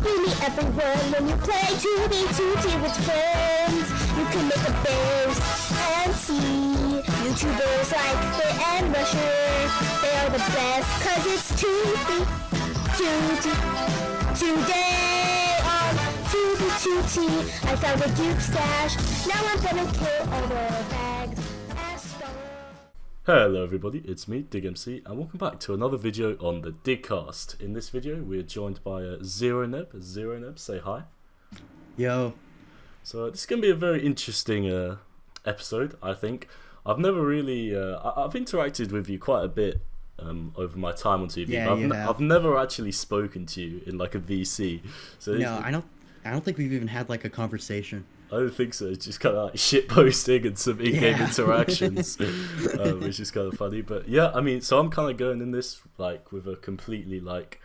You meet everyone when you play 2v2T with friends. You can make a base and see YouTubers like Fit and Rusher. They are the best cause it's 2v2T. Today on 2v2T, I found a Duke stash. Now I'm gonna kill all the fags. Hello everybody, it's me, DigMC, and welcome back to another video on the Digcast. In this video, we are joined by ZeroNeb. ZeroNeb, say hi. Yo. So this is going to be a very interesting episode, I think. I've never really... I've interacted with you quite a bit over my time on TV, but I've never actually spoken to you in like a VC. So no, I don't think we've even had like a conversation. I don't think so. It's just kind of like shit posting and some in-game interactions, which is kind of funny. But yeah, I mean, so I'm kind of going in this like with a completely like,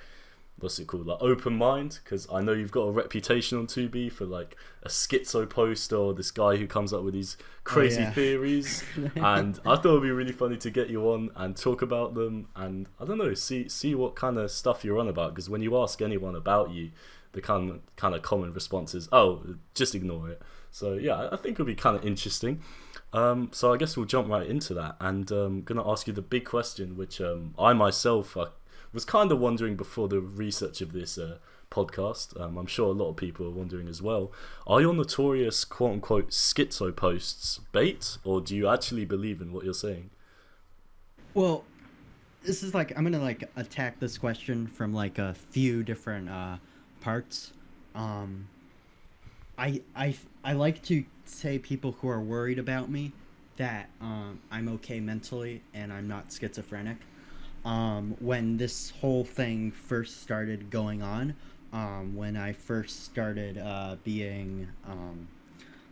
what's it called, like open mind, because I know you've got a reputation on 2B for like a schitzoposter or this guy who comes up with these crazy theories, and I thought it'd be really funny to get you on and talk about them, and I don't know, see what kind of stuff you're on about, because when you ask anyone about you, the kind of common response is, oh, just ignore it. So yeah, I think it'll be kind of interesting. So I guess we'll jump right into that, and I'm gonna ask you the big question, which I myself was kind of wondering before the research of this podcast. I'm sure a lot of people are wondering as well. Are your notorious quote-unquote schitzoposts bait, or do you actually believe in what you're saying? Well, this is like, I'm gonna like attack this question from like a few different parts. I like to say people who are worried about me that I'm okay mentally and I'm not schizophrenic. When this whole thing first started going on, when I first started being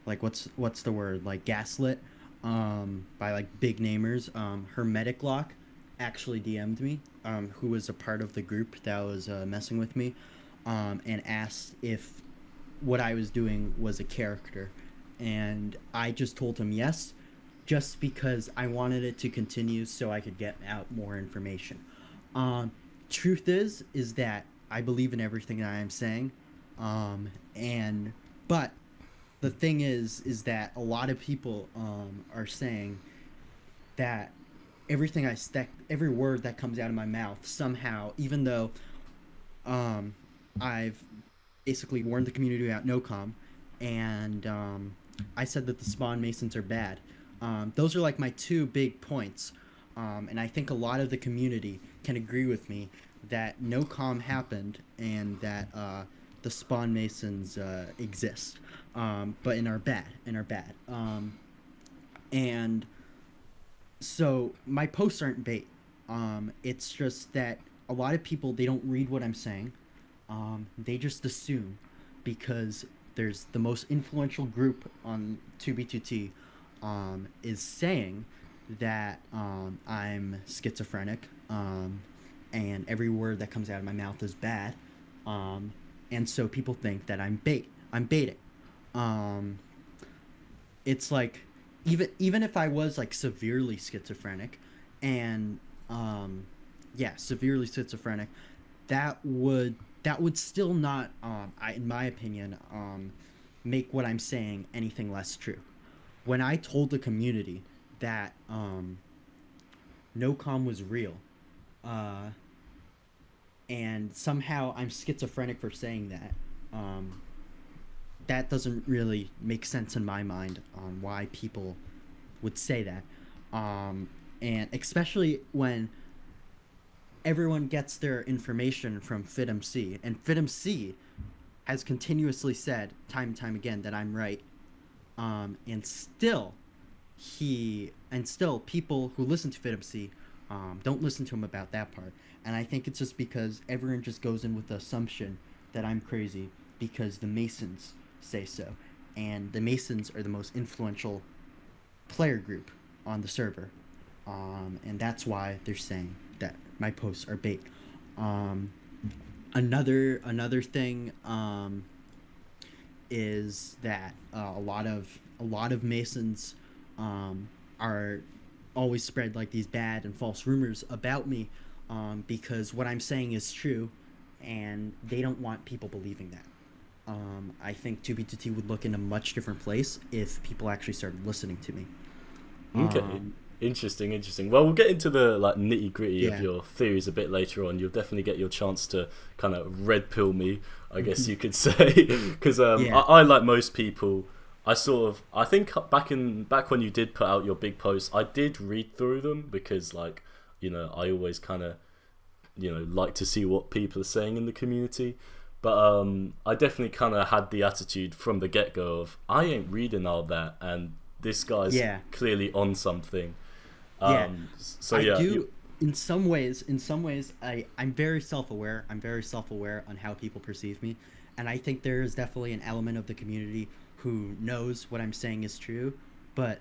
like what's the word, like gaslit by like big namers, Hermetic Lock actually DM'd me, who was a part of the group that was messing with me, and asked if what I was doing was a character, and I just told him yes, just because I wanted it to continue so I could get out more information. Truth is that I believe in everything that I'm saying, but the thing is that a lot of people are saying that every word that comes out of my mouth somehow, even though I've basically warned the community about nocom, and I said that the SpawnMasons are bad. Those are like my two big points, and I think a lot of the community can agree with me that nocom happened and that the SpawnMasons exist, but are bad. And so my posts aren't bait. It's just that a lot of people, they don't read what I'm saying. They just assume because there's the most influential group on 2B2T is saying that I'm schizophrenic, and every word that comes out of my mouth is bad, and so people think that I'm baiting. It's like even if I was like severely schizophrenic, and severely schizophrenic, that would still not, in my opinion, make what I'm saying anything less true. When I told the community that nocom was real, and somehow I'm schizophrenic for saying that, that doesn't really make sense in my mind on why people would say that. And especially when everyone gets their information from FitMC, and FitMC has continuously said time and time again that I'm right, and still people who listen to FitMC don't listen to him about that part. And I think it's just because everyone just goes in with the assumption that I'm crazy because the Masons say so, and the Masons are the most influential player group on the server, and that's why they're saying that my posts are bait. Another thing is that a lot of Masons are always spread like these bad and false rumors about me, because what I'm saying is true, and they don't want people believing that. I think 2B2T would look in a much different place if people actually started listening to me. Okay. Interesting. Well, we'll get into the like nitty gritty of Yeah. your theories a bit later on. You'll definitely get your chance to kind of red pill me, I guess you could say, because Yeah. I like most people. I think back when you did put out your big posts, I did read through them because like, you know, I always kind of, you know, like to see what people are saying in the community. But I definitely kind of had the attitude from the get go of I ain't reading all that, and this guy's Yeah. clearly on something. Yeah. So I yeah, do. In some ways, I'm very self-aware. I'm very self-aware on how people perceive me, and I think there is definitely an element of the community who knows what I'm saying is true, but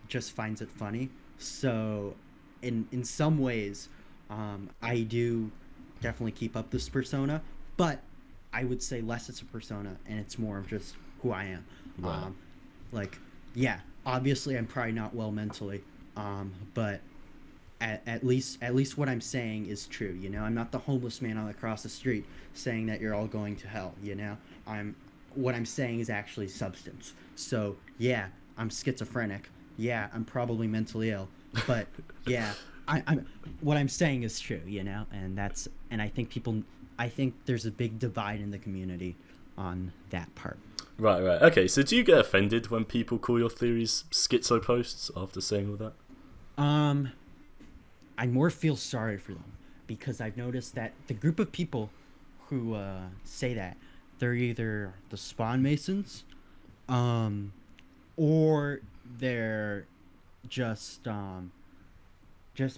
just finds it funny. So, in some ways, I do definitely keep up this persona, but I would say less it's a persona and it's more of just who I am. Right. Like, yeah, obviously I'm probably not well mentally, but at least what I'm saying is true. You know, I'm not the homeless man on across the street saying that you're all going to hell. You know, what I'm saying is actually substance. So yeah, I'm schizophrenic. Yeah, I'm probably mentally ill. But yeah, I'm what I'm saying is true. You know, and I think there's a big divide in the community on that part. Right. Okay, so do you get offended when people call your theories schitzoposts after saying all that? I more feel sorry for them because I've noticed that the group of people who say that, they're either the SpawnMasons, or they're just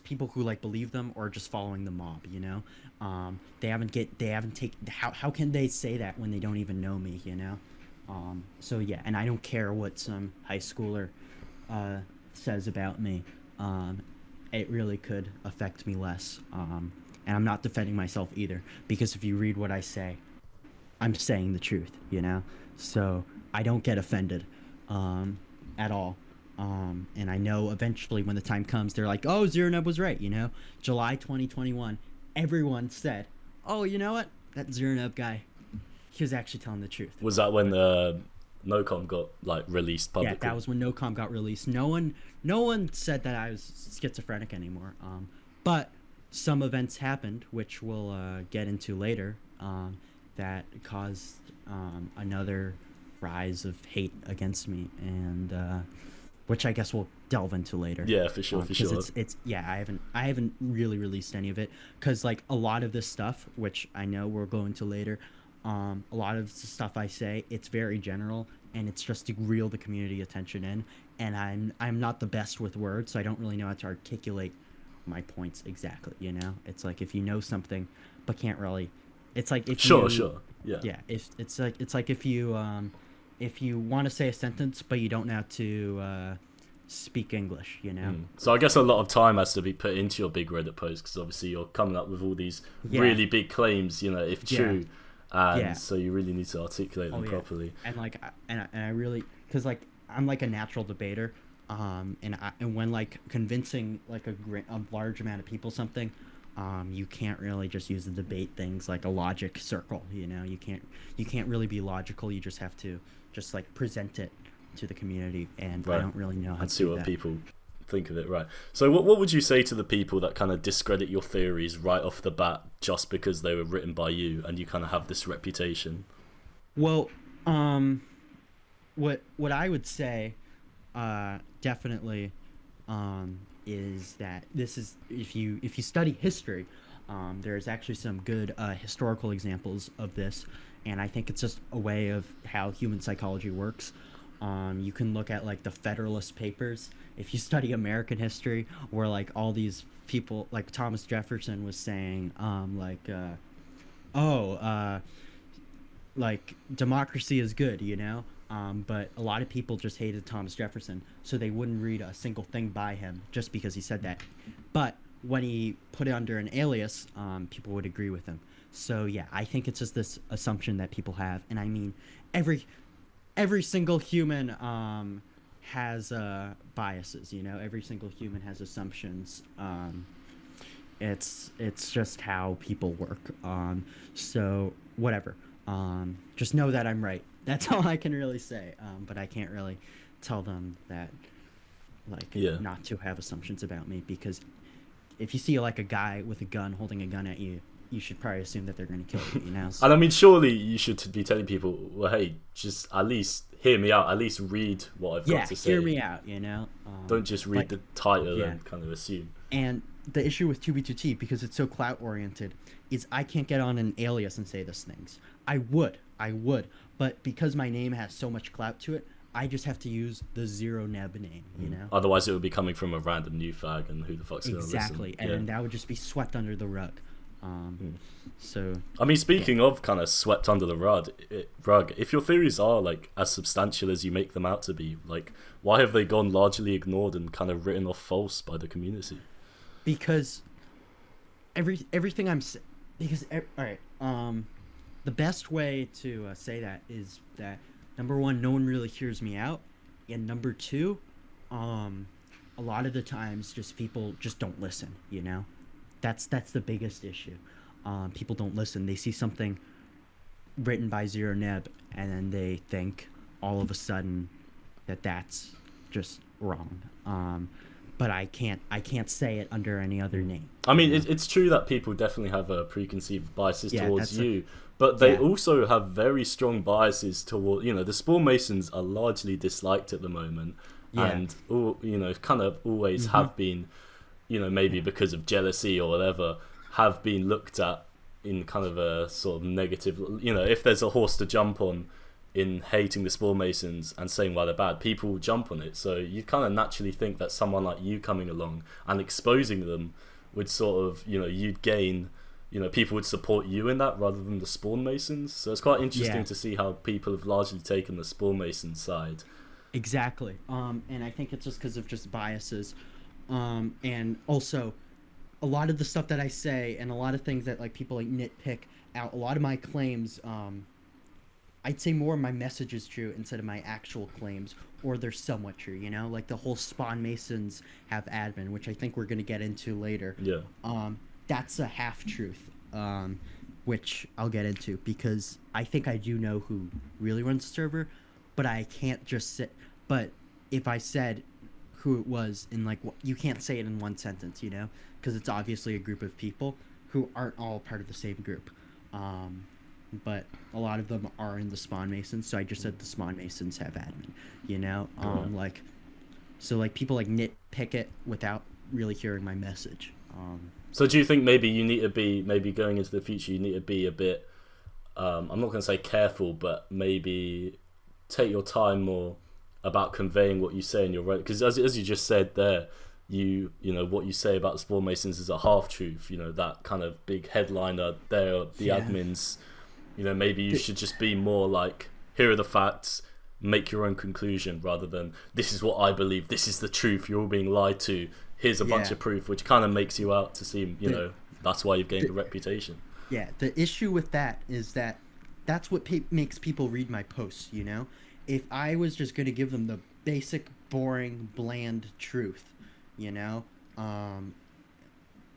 people who like believe them or just following the mob. You know, they haven't taken. How can they say that when they don't even know me? You know. So yeah, and I don't care what some high schooler says about me. It really could affect me less. And I'm not defending myself either, because if you read what I say, I'm saying the truth, you know? So I don't get offended at all. And I know eventually when the time comes, they're like, oh, Zero Nub was right, you know? July 2021, everyone said, oh, you know what? That Zero Nub guy, he was actually telling the truth. Was that when nocom got like released publicly? Yeah, that was when nocom got released. No one said that I was schizophrenic anymore. But some events happened, which we'll get into later, that caused another rise of hate against me, and which I guess we'll delve into later. Yeah, for sure. It's yeah, I haven't really released any of it because like a lot of this stuff, which I know we'll go into later. A lot of the stuff I say, it's very general, and it's just to reel the community attention in. And I'm not the best with words, so I don't really know how to articulate my points exactly. You know, it's like if you know something, but can't really. It's like if sure, yeah. Yeah, it's like if you want to say a sentence, but you don't know how to speak English. You know. So I guess a lot of time has to be put into your big Reddit post because obviously you're coming up with all these really big claims. You know, if true. And so you really need to articulate them properly. And like, and I really, because like I'm like a natural debater, and when like convincing like a large amount of people something, you can't really just use the debate things like a logic circle. You know, you can't really be logical. You just have to just like present it to the community, and I don't really know how to see do what that. people think of it. Right. So what would you say to the people that kind of discredit your theories right off the bat just because they were written by you and you kind of have this reputation? Well, what I would say definitely is that this is if you study history, there's actually some good historical examples of this, and I think it's just a way of how human psychology works. You can look at like the Federalist Papers. If you study American history, where like all these people, like Thomas Jefferson was saying, like democracy is good, you know. But a lot of people just hated Thomas Jefferson, so they wouldn't read a single thing by him just because he said that. But when he put it under an alias, people would agree with him. So yeah, I think it's just this assumption that people have, and I mean, every single human has biases, you know. Every single human has assumptions, It's just how people work. So whatever. Just know that I'm right. That's all I can really say. But I can't really tell them that, like, not to have assumptions about me, because if you see like a guy with a gun holding a gun at you, you should probably assume that they're going to kill you, you know? So, And I mean, surely you should be telling people, well, hey, just at least hear me out. At least read what I've got to say. hear me out, you know? Don't just read the title and kind of assume. And the issue with 2B2T, because it's so clout-oriented, is I can't get on an alias and say those things. I would. But because my name has so much clout to it, I just have to use the Zero Neb name, you know? Otherwise, it would be coming from a random newfag, and who the fuck's going to listen? Exactly, and that would just be swept under the rug. So I mean, speaking of kind of swept under the rug, if your theories are like as substantial as you make them out to be, like, why have they gone largely ignored and kind of written off false by the community? Because everything all right, the best way to say that is that, number one, no one really hears me out, and number two, a lot of the times just people just don't listen, you know? That's the biggest issue. People don't listen. They see something written by Zero Neb, and then they think all of a sudden that that's just wrong. But I can't say it under any other name. I mean, it's true that people definitely have preconceived biases towards you, but they also have very strong biases toward, you know, the SpawnMasons are largely disliked at the moment, and, you know, kind of always have been, you know, maybe because of jealousy or whatever, have been looked at in kind of a sort of negative, you know, if there's a horse to jump on in hating the SpawnMasons and saying why they're bad, people jump on it. So you kind of naturally think that someone like you coming along and exposing them would sort of, you know, you'd gain, you know, people would support you in that rather than the SpawnMasons. So it's quite interesting to see how people have largely taken the SpawnMason side. Exactly. And I think it's just because of just biases. And also, a lot of the stuff that I say and a lot of things that like people like nitpick out, a lot of my claims, I'd say more of my message is true instead of my actual claims, or they're somewhat true, you know? Like the whole SpawnMasons have admin, which I think we're going to get into later. Yeah. That's a half-truth, which I'll get into, because I think I do know who really runs the server, but I can't just sit... But if I said who it was in, like, you can't say it in one sentence, you know? Because it's obviously a group of people who aren't all part of the same group. But a lot of them are in the SpawnMasons, so I just said the SpawnMasons have admin, you know? Like, so, like, people, like, nitpick it without really hearing my message. So do you think maybe you need to be, maybe going into the future, you need to be a bit, I'm not going to say careful, but maybe take your time more about conveying what you say in your writing? Because as you just said there, you know, what you say about the SpawnMasons is a half-truth, you know, that kind of big headliner there, the admins... You know, maybe you should just be more like, here are the facts, make your own conclusion, rather than, this is what I believe, this is the truth, you're all being lied to, here's a bunch of proof, which kind of makes you out to seem, you know, that's why you've gained a reputation. Yeah, the issue with that is that that's what makes people read my posts, you know? If I was just going to give them the basic, boring, bland truth, you know?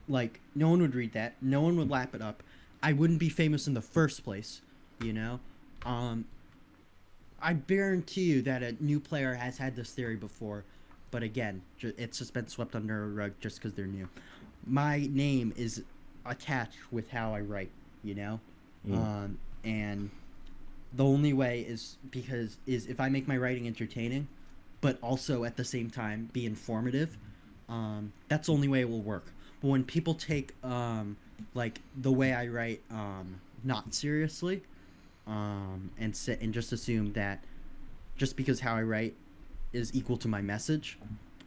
Like, no one would read that, no one would lap it up. I wouldn't be famous in the first place, you know? I guarantee you that a new player has had this theory before, but again, it's just been swept under a rug just because they're new. My name is attached with how I write, you know? And the only way is if I make my writing entertaining, but also at the same time be informative, that's the only way it will work. But when people take... like the way I write not seriously, and just assume that just because how I write is equal to my message,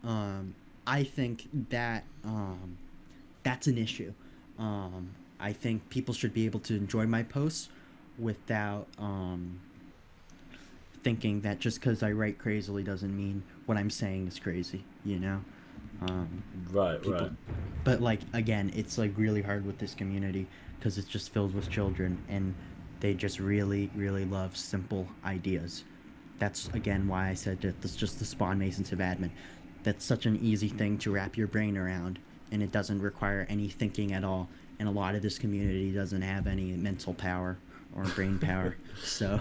I think that that's an issue. I think people should be able to enjoy my posts without thinking that just because I write crazily doesn't mean what I'm saying is crazy, you know? Right. But like, again, it's like really hard with this community because it's just filled with children and they just really, really love simple ideas. That's again why I said that that's just the SpawnMasons have admin. That's such an easy thing to wrap your brain around and it doesn't require any thinking at all. And a lot of this community doesn't have any mental power or brain power. So,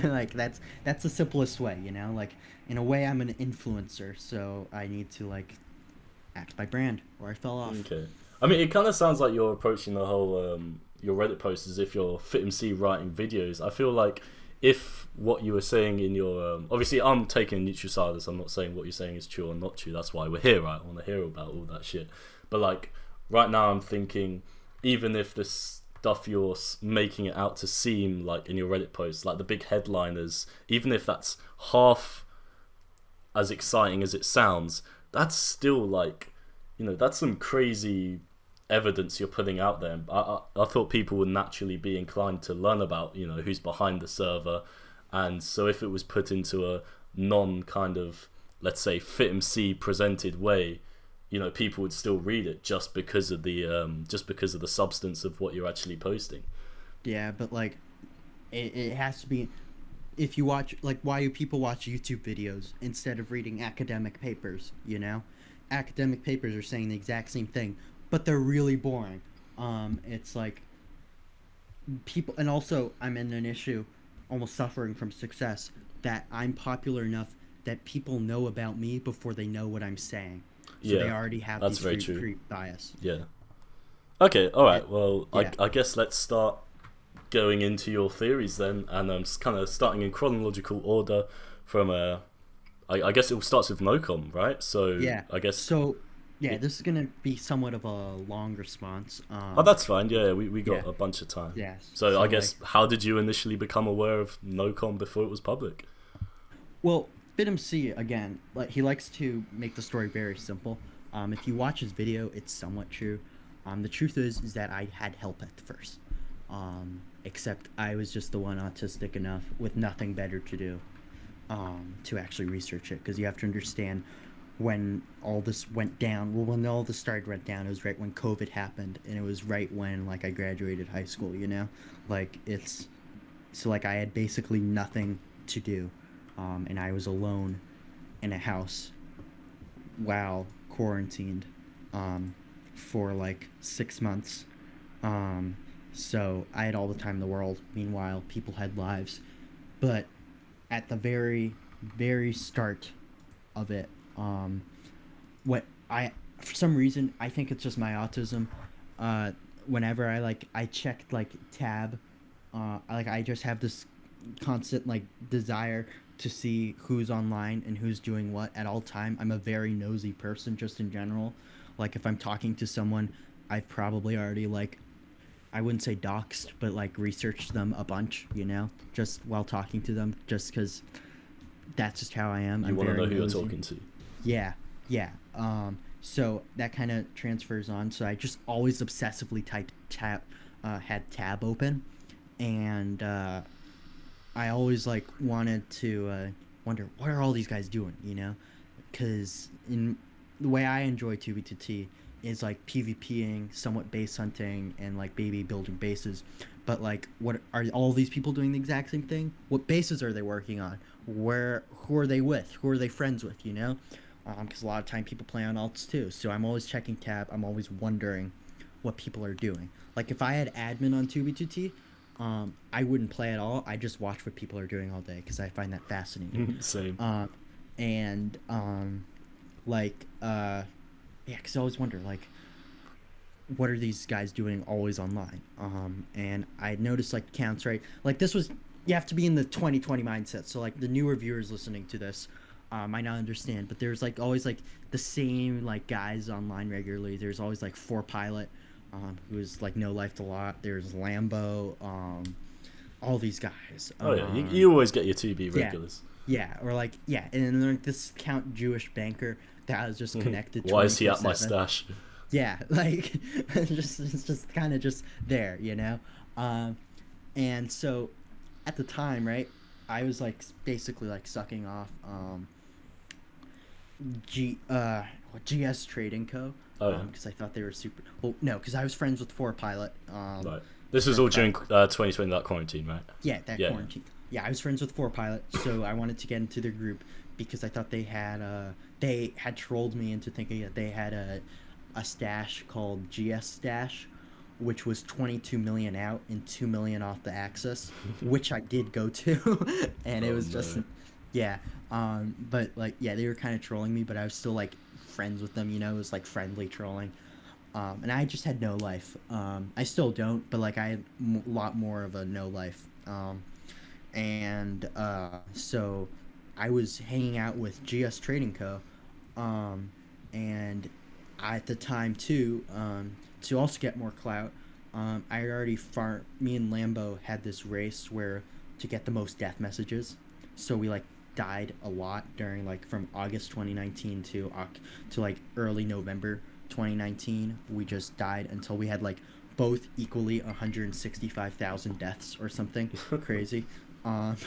like, that's the simplest way, you know? Like, in a way, I'm an influencer, so I need to, like, act by brand, or I fell off. Okay. I mean, it kind of sounds like you're approaching the whole, your Reddit post as if you're FitMC writing videos. I feel like if what you were saying in your... obviously, I'm taking a neutral side of this. I'm not saying what you're saying is true or not true. That's why we're here, right? I want to hear about all that shit. But, like, right now I'm thinking, even if the stuff you're making it out to seem like in your Reddit posts, like the big headliners, even if that's half as exciting as it sounds, that's still, like, you know, that's some crazy evidence you're putting out there. I thought people would naturally be inclined to learn about, you know, who's behind the server. And so if it was put into a non kind of, let's say, FitMC presented way, you know, people would still read it just because of the substance of what you're actually posting. Yeah, but, like, it has to be... If you watch, like, why do people watch YouTube videos instead of reading academic papers, you know? Academic papers are saying the exact same thing, but they're really boring. It's like people, and also I'm in an issue, almost suffering from success, that I'm popular enough that people know about me before they know what I'm saying. So they already have that's this very true. bias. Yeah. Okay, alright, well, yeah. I guess let's start going into your theories then, and I'm kind of starting in chronological order from I guess it starts with nocom, right? So Yeah. I guess So yeah, this is gonna be somewhat of a long response. oh, that's fine. Yeah, we got a bunch of time. Yeah. So I guess, like, how did you initially become aware of nocom before it was public? Well, FitMC, again, like, he likes to make the story very simple. If you watch his video, it's somewhat true. The truth is that I had help at first. Except I was just the one autistic enough with nothing better to do to actually research it. Because you have to understand, when all this went down, well, when all this started went down, it was right when COVID happened, and it was right when, like, I graduated high school, you know? Like, it's... So, like, I had basically nothing to do. And I was alone in a house while quarantined for like 6 months. So I had all the time in the world. Meanwhile, people had lives. But at the very, very start of it, for some reason, I think it's just my autism. Whenever I checked, like, tab, I just have this constant, like, desire to see who's online and who's doing what at all time. I'm a very nosy person just in general. Like, if I'm talking to someone, I've probably already, like, I wouldn't say doxed, but, like, researched them a bunch, you know, just while talking to them, just because that's just how I am. You want to know who you're talking to. Yeah. So that kind of transfers on. So I just always obsessively had tab open, and I always, like, wanted to wonder, what are all these guys doing, you know? Because in the way I enjoy 2B2T is, like, PvPing, somewhat base hunting, and, like, maybe building bases. But, like, what are all these people doing the exact same thing? What bases are they working on? Who are they with? Who are they friends with, you know? Because a lot of time people play on alts too. So I'm always checking tab. I'm always wondering what people are doing. Like, if I had admin on 2B2T, I wouldn't play at all. I just watch what people are doing all day because I find that fascinating. Same. Because I always wonder, like, what are these guys doing always online? And I noticed, like, counts, right? Like, this was, you have to be in the 2020 mindset. So, like, the newer viewers listening to this might not understand, but there's, like, always, like, the same, like, guys online regularly. There's always, like, 4Pilot. Who's, like, No Life to Lot. There's Lambo, all these guys. Oh yeah, you always get your 2B regulars. Yeah, or, like, yeah, and then there's this Count Jewish banker that was just connected. Why is he at my stash? Yeah, like, it's just kind of just there, you know. And so, at the time, right, I was, like, basically, like, sucking off GS Trading Co. Because I thought they were super... Well, no, because I was friends with 4Pilot. Right. This was all during 2020, that quarantine, right? Yeah, quarantine. Yeah, I was friends with 4Pilot, so I wanted to get into their group because I thought they had trolled me into thinking that they had a stash called GS Stash, which was 22 million out and 2 million off the Axis, which I did go to, and it was just, yeah. But like, yeah, they were kind of trolling me, but I was still like friends with them, you know. It was like friendly trolling. And I just had no life. I still don't, but like I had a lot more of a no life. So I was hanging out with GS Trading Co. And at the time too, to also get more clout, I already me and Lambo had this race where to get the most death messages. So we like died a lot during like from August 2019 to like early November 2019. We just died until we had like both equally 165,000 deaths or something crazy. And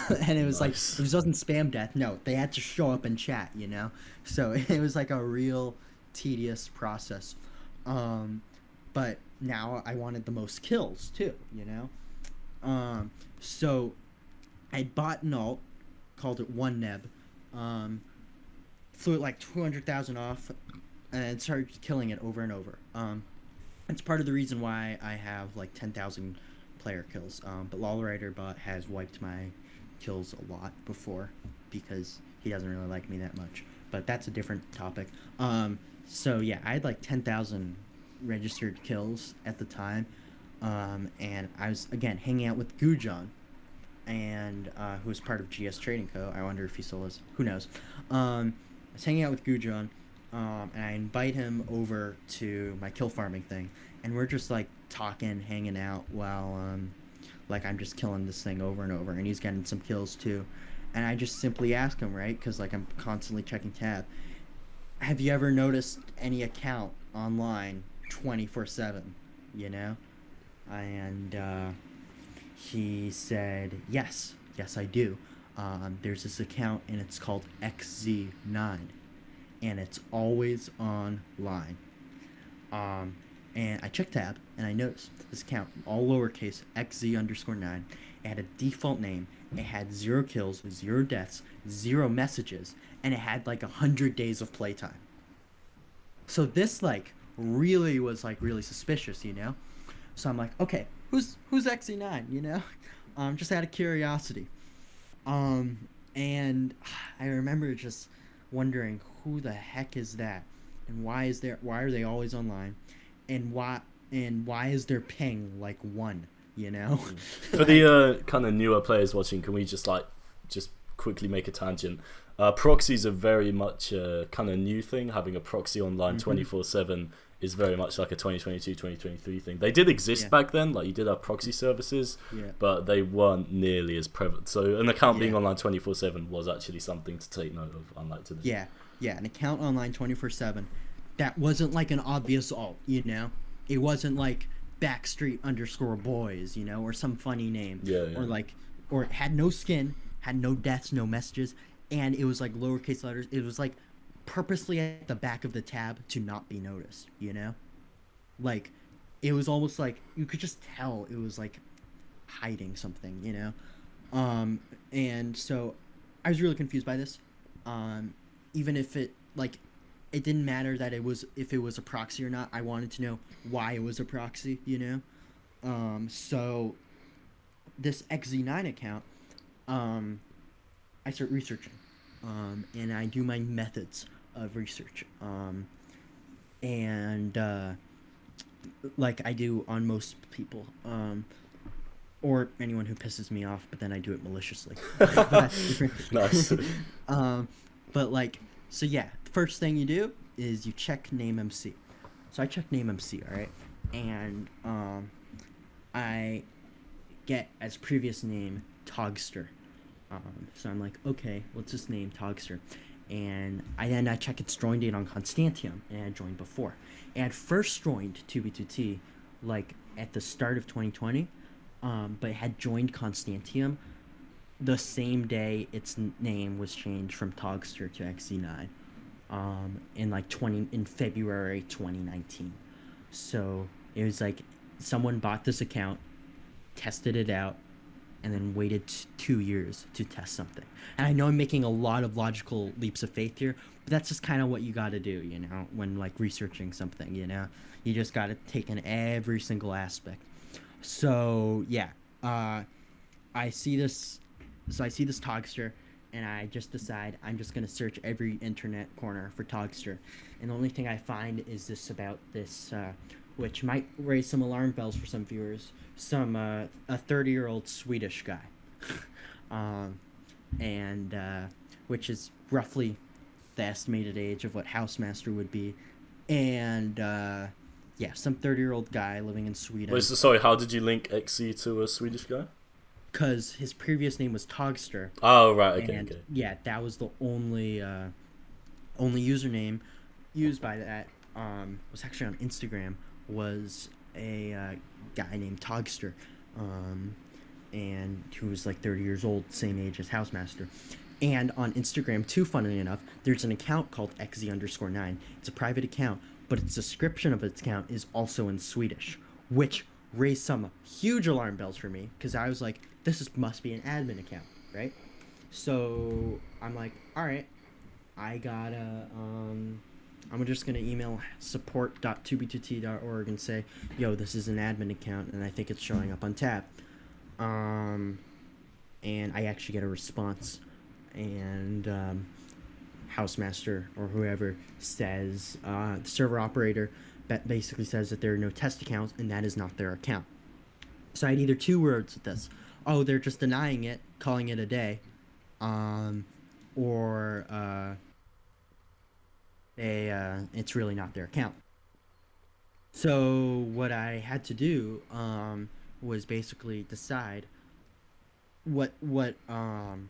it was like, it wasn't spam death. No, they had to show up in chat, you know? So it was like a real tedious process. But now I wanted the most kills too, you know? So I bought an alt, called it One Neb, flew it like 200,000 off, and started killing it over and over. It's part of the reason why I have like 10,000 player kills. But Lolwriter Bot has wiped my kills a lot before because he doesn't really like me that much. But that's a different topic. So yeah, I had like 10,000 registered kills at the time. And I was, again, hanging out with Gujon, and who was part of GS Trading Co. I wonder if he still is. Who knows? I was hanging out with Gujon, and I invite him over to my kill farming thing, and we're just like talking, hanging out while like I'm just killing this thing over and over, and he's getting some kills too. And I just simply ask him, right, because like I'm constantly checking tab, have you ever noticed any account online 24/7, you know? And he said, yes, I do. There's this account, and it's called XZ9, and it's always online. And I checked tab, and I noticed this account, all lowercase, XZ_9. It had a default name. It had 0 kills, 0 deaths, 0 messages, and it had like 100 days of playtime. So this like really was like really suspicious, you know? So I'm like, okay, who's XZ9, you know? Just out of curiosity. And I remember just wondering, who the heck is that? And why are they always online? And why is their ping like 1, you know? For the kind of newer players watching, can we just quickly make a tangent? Proxies are very much a kind of new thing. Having a proxy online 24/7 is very much like a 2022, 2023 thing. They did exist back then, like you did have proxy services, but they weren't nearly as prevalent. So an account being online 24/7 was actually something to take note of, unlike today. Yeah, an account online 24/7. That wasn't like an obvious alt, you know? It wasn't like Backstreet_boys, you know, or some funny name. Or it had no skin, had no deaths, no messages, and it was like lowercase letters. It was like purposely at the back of the tab to not be noticed, you know? Like, it was almost like you could just tell it was like hiding something, you know? And so I was really confused by this. Even if it didn't matter that if it was a proxy or not. I wanted to know why it was a proxy, you know? So this XZ9 account, I start researching, and I do my methods of research, like I do on most people, or anyone who pisses me off, but then I do it maliciously. Nice. But like, so yeah, first thing you do is you check name MC. So I check name MC, all right, and I get as previous name Togster. So I'm like, okay, what's his name? Togster. And I check its join date on Constantium, and I joined before. And I had first joined 2B2T like at the start of 2020, but it had joined Constantium the same day its name was changed from Togster to XZ9, in February 2019. So it was like someone bought this account, tested it out, and then waited 2 years to test something. And I know I'm making a lot of logical leaps of faith here, but that's just kind of what you got to do, you know, when like researching something, you know. You just got to take in every single aspect. So yeah, I see this Togster, and I just decide I'm just gonna search every internet corner for Togster, and the only thing I find is this about this, which might raise some alarm bells for some viewers. A 30-year-old Swedish guy, and which is roughly the estimated age of what Housemaster would be, and yeah, some 30-year-old guy living in Sweden. Wait, so sorry, how did you link XE to a Swedish guy? Because his previous name was Togster. Oh, right, okay, okay. Yeah, that was the only username used by that. Was actually on Instagram, was a guy named Togster, and who was like 30 years old, same age as Housemaster. And on Instagram, too, funnily enough, there's an account called XE_9. It's a private account, but its description of its account is also in Swedish, which raised some huge alarm bells for me, because I was like, must be an admin account, right? So I'm like, all right, I gotta, I'm just gonna email support.2b2t.org and say, yo, this is an admin account, and I think it's showing up on tab. And I actually get a response, and Housemaster or whoever says, the server operator basically says that there are no test accounts, and that is not their account. So I had either two words with this. Oh, they're just denying it, calling it a day, or it's really not their account. So what I had to do was basically decide what road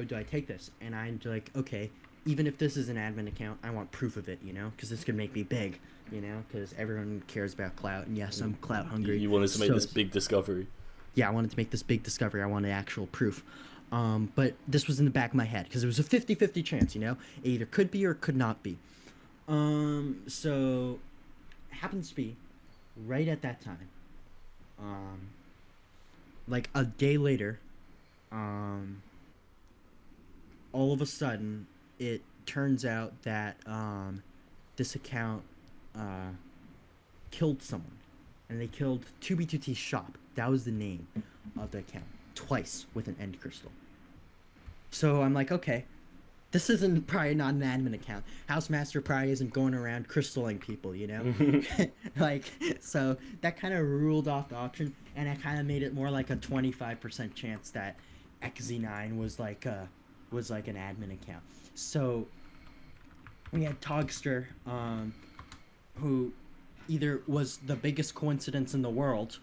do I take this, and I'm like, okay, even if this is an admin account, I want proof of it, you know, because this could make me big, you know, because everyone cares about clout, and yes, I'm clout hungry. You wanted to make this big discovery. Yeah, I wanted to make this big discovery. I wanted actual proof. But this was in the back of my head, because it was a 50-50 chance, you know, it either could be or could not be. So it happens to be right at that time, like a day later, all of a sudden, it turns out that this account killed someone, and they killed 2B2T Shop. That was the name of the account, twice with an end crystal. So I'm like, okay, this isn't probably not an admin account. Housemaster probably isn't going around crystalling people, you know? Like, so that kind of ruled off the option, and it kind of made it more like a 25% chance that XZ9 was like an admin account. So we had Togster, who either was the biggest coincidence in the world,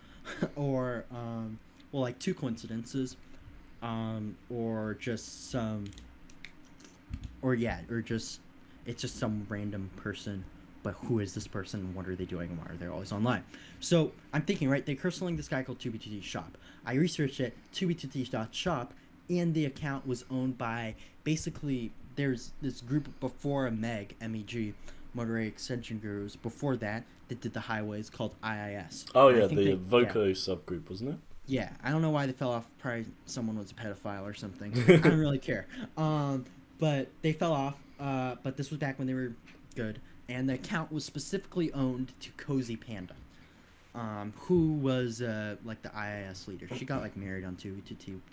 or well, like two coincidences, or just some, it's just some random person. But who is this person? What are they doing? Why are they always online? So I'm thinking, right, they're crystalling this guy called 2B2T Shop. I researched it, 2B2T.shop, and the account was owned by, basically, there's this group before MEG, Motorway Extension Gurus, before that did the highways, called IIS. Oh yeah, the Voco subgroup, wasn't it? Yeah, I don't know why they fell off. Probably someone was a pedophile or something. I don't really care. But they fell off. But this was back when they were good, and the account was specifically owned to Cozy Panda, who was like the IIS leader. She got like married on 2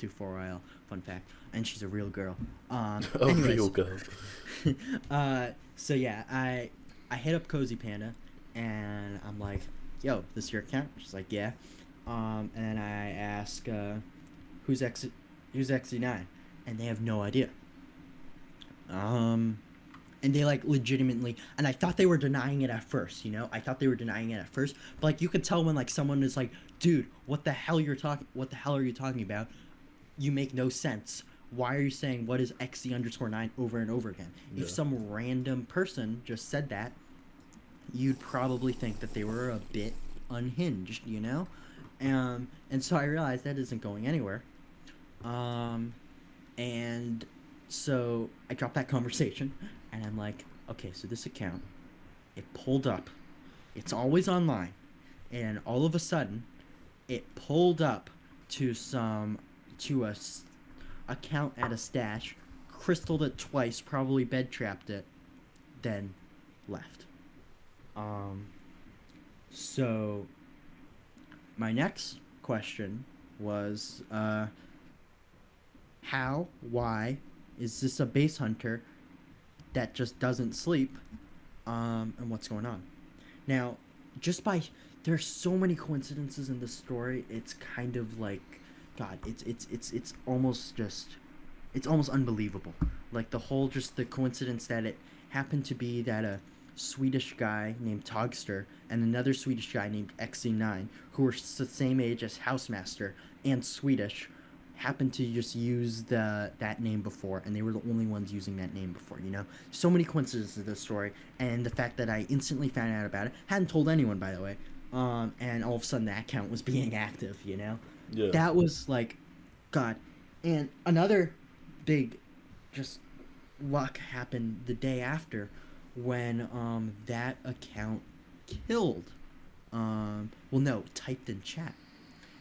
for a while. Fun fact, and she's a real girl. Real girl. So yeah, I hit up Cozy Panda, and I'm like, "Yo, this your account?" She's like, "Yeah." And I ask, "Who's XZ9?" And they have no idea. And they like legitimately, and I thought they were denying it at first, you know? I thought they were denying it at first, but like you could tell when like someone is like, "Dude, what the hell are you talking about? You make no sense. Why are you saying what is XZ_9 over and over again?" Yeah. If some random person just said that, you'd probably think that they were a bit unhinged, you know? And so I realized that isn't going anywhere. And so I dropped that conversation, and I'm like, okay, so this account, it pulled up. It's always online. And all of a sudden, it pulled up to account at a stash, crystalled it twice, probably bed trapped it, then left. So my next question was, why is this a base hunter that just doesn't sleep, and what's going on? Now, there's so many coincidences in this story. It's kind of like, God, it's almost unbelievable. Like the coincidence that it happened to be that a Swedish guy named Togster and another Swedish guy named XC9, who were the same age as Housemaster and Swedish, happened to just use that name before, and they were the only ones using that name before, So many coincidences in this story, and the fact that I instantly found out about it, hadn't told anyone, by the way, and all of a sudden that account was being active, Yeah. That was like, God. And another big just luck happened the day after when that account killed. Typed in chat.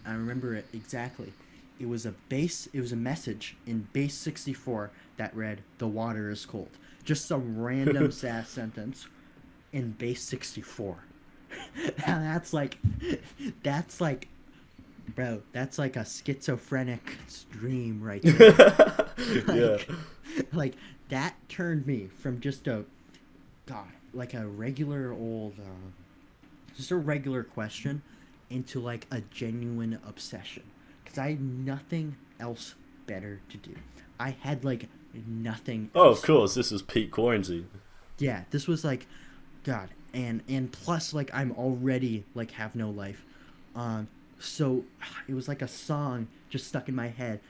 I remember it exactly. It was a message in base 64 that read, "The water is cold." Just some random sass sentence in base 64. And that's like, bro, that's like a schizophrenic dream right there. Like, that turned me from just a regular old, just a regular question into like a genuine obsession. Because I had nothing else better to do. I had like nothing else. Oh, of course, this was peak quarantine. Yeah, this was like, God, and plus like I'm already like have no life. So it was like a song just stuck in my head.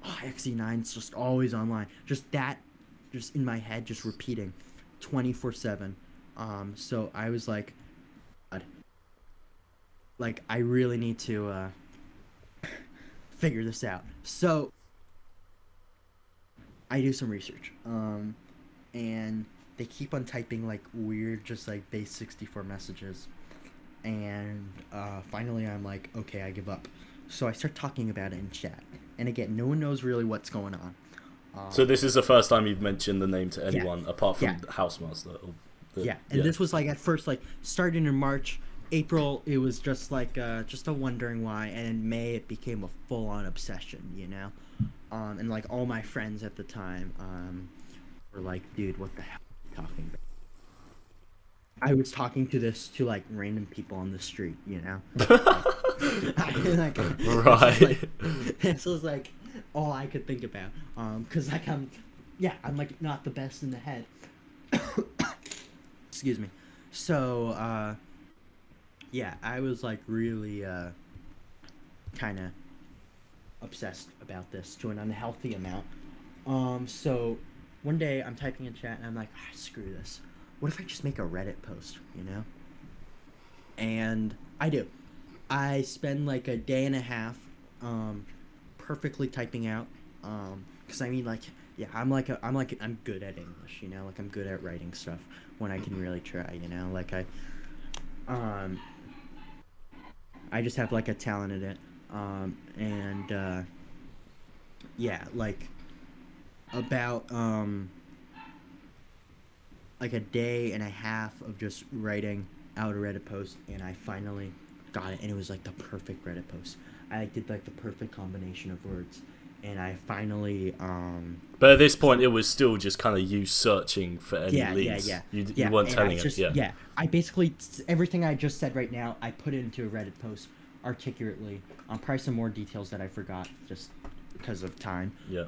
XE9's just always online. Just in my head, just repeating 24/7. So I was like, God, like I really need to figure this out. So I do some research. And they keep on typing like weird, just like base 64 messages. And finally I'm like, okay, I give up. So I start talking about it in chat. And again, no one knows really what's going on. So this is the first time you've mentioned the name to anyone apart from Housemaster. This was like at first, like starting in March. April, it was just like just a wondering why. And in May, it became a full-on obsession, and like all my friends at the time were like, dude, what the hell are you talking about? I was talking to like random people on the street, Right. This was like all I could think about, because like I'm like not the best in the head. Excuse me. So I was like really kind of obsessed about this to an unhealthy amount. So one day I'm typing in chat and I'm like, screw this. What if I just make a Reddit post, And I do. I spend like a day and a half perfectly typing out, because I mean, like, I'm good at English, like I'm good at writing stuff when I can really try, like I just have like a talent at it, like about like a day and a half of just writing out a Reddit post, and I finally got it, and it was like the perfect Reddit post. I did like the perfect combination of words, and I finally But at this point, it was still just kind of you searching for any leads. You weren't telling us. I basically, everything I just said right now, I put it into a Reddit post articulately. Probably some more details that I forgot just because of time. Yeah.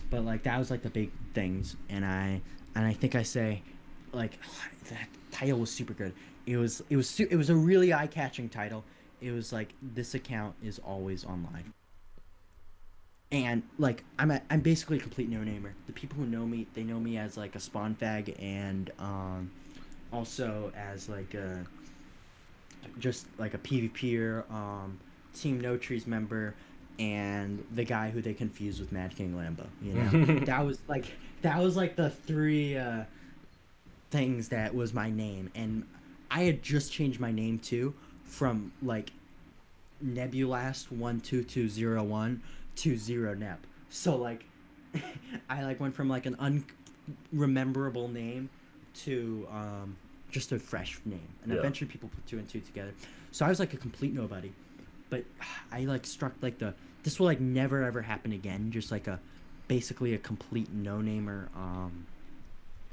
But like that was like the big things, and I think I say, like, that title was super good. It was a really eye-catching title. It was like, this account is always online. And like I'm basically a complete no-namer. The people who know me, they know me as like a spawn fag, and also as like a just like a PvPer, Team No Trees member, and the guy who they confused with Mad King Lambo. That was like the three things that was my name, and I had just changed my name too from like nebulast1220120neb. So like I like went from like an unrememberable name to just a fresh name, and eventually people put 2 and 2 together. So I was like a complete nobody, but I like struck like this will like never ever happen again, just like basically a complete no-namer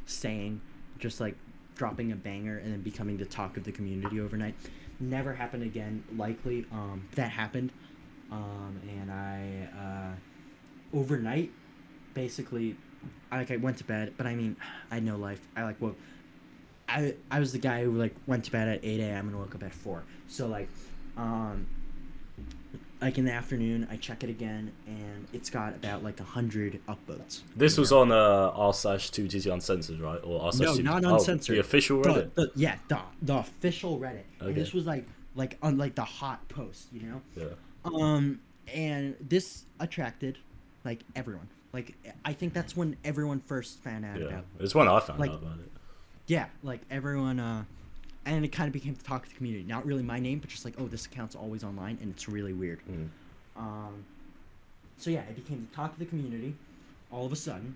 saying, just like dropping a banger and then becoming the talk of the community overnight. Never happened again, likely. That happened, and I overnight basically I went to bed, but I mean I had no life. I was the guy who like went to bed at 8 a.m. and woke up at 4. So like in the afternoon I check it again and it's got about like 100 upvotes. This was on r/2tc uncensored, right? Or r/. No, not uncensored. The official Reddit. The official Reddit. Okay. And this was like on like the hot post, you know. Yeah. And this attracted like everyone. Like I think that's when everyone first found out about it. It's when I found out about it. Yeah, like everyone, and it kind of became the talk of the community. Not really my name, but just like, oh, this account's always online, and it's really weird. So yeah, it became the talk of the community, all of a sudden,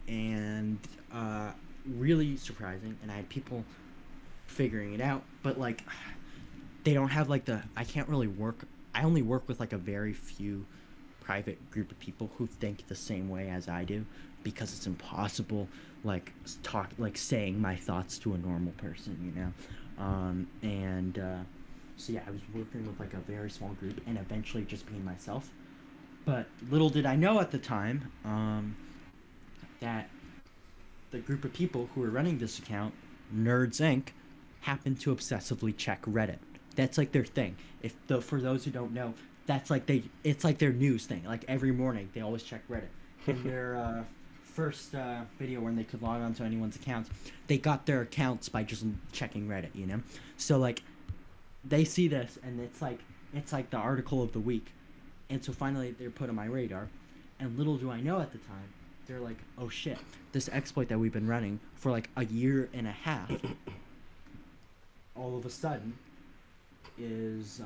and really surprising. And I had people figuring it out, but like, they don't have like I can't really work. I only work with like a very few private group of people who think the same way as I do, because it's impossible saying my thoughts to a normal person, you know. So yeah, I was working with like a very small group and eventually just being myself. But little did I know at the time that the group of people who were running this account, Nerds Inc., happened to obsessively check Reddit. That's like their thing. For those who don't know, that's like it's like their news thing. Like every morning they always check Reddit. And their first video when they could log on to anyone's accounts, they got their accounts by just checking Reddit, you know. So like they see this and it's like the article of the week, and so finally they're put on my radar, and little do I know at the time, they're like, oh shit, this exploit that we've been running for like a year and a half all of a sudden is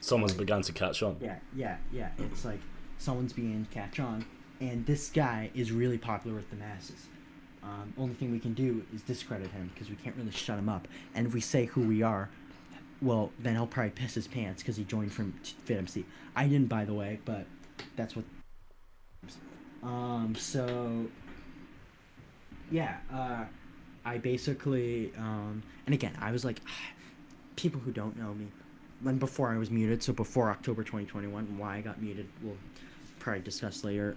someone's begun to catch on. Yeah. It's like someone's beginning to catch on, and this guy is really popular with the masses. Only thing we can do is discredit him, because we can't really shut him up. And if we say who we are, well, then he'll probably piss his pants because he joined from FitMC. I didn't, by the way, but that's what. So yeah, I basically and again, I was like, people who don't know me, when before I was muted, so before October 2021, why I got muted, we'll probably discuss later.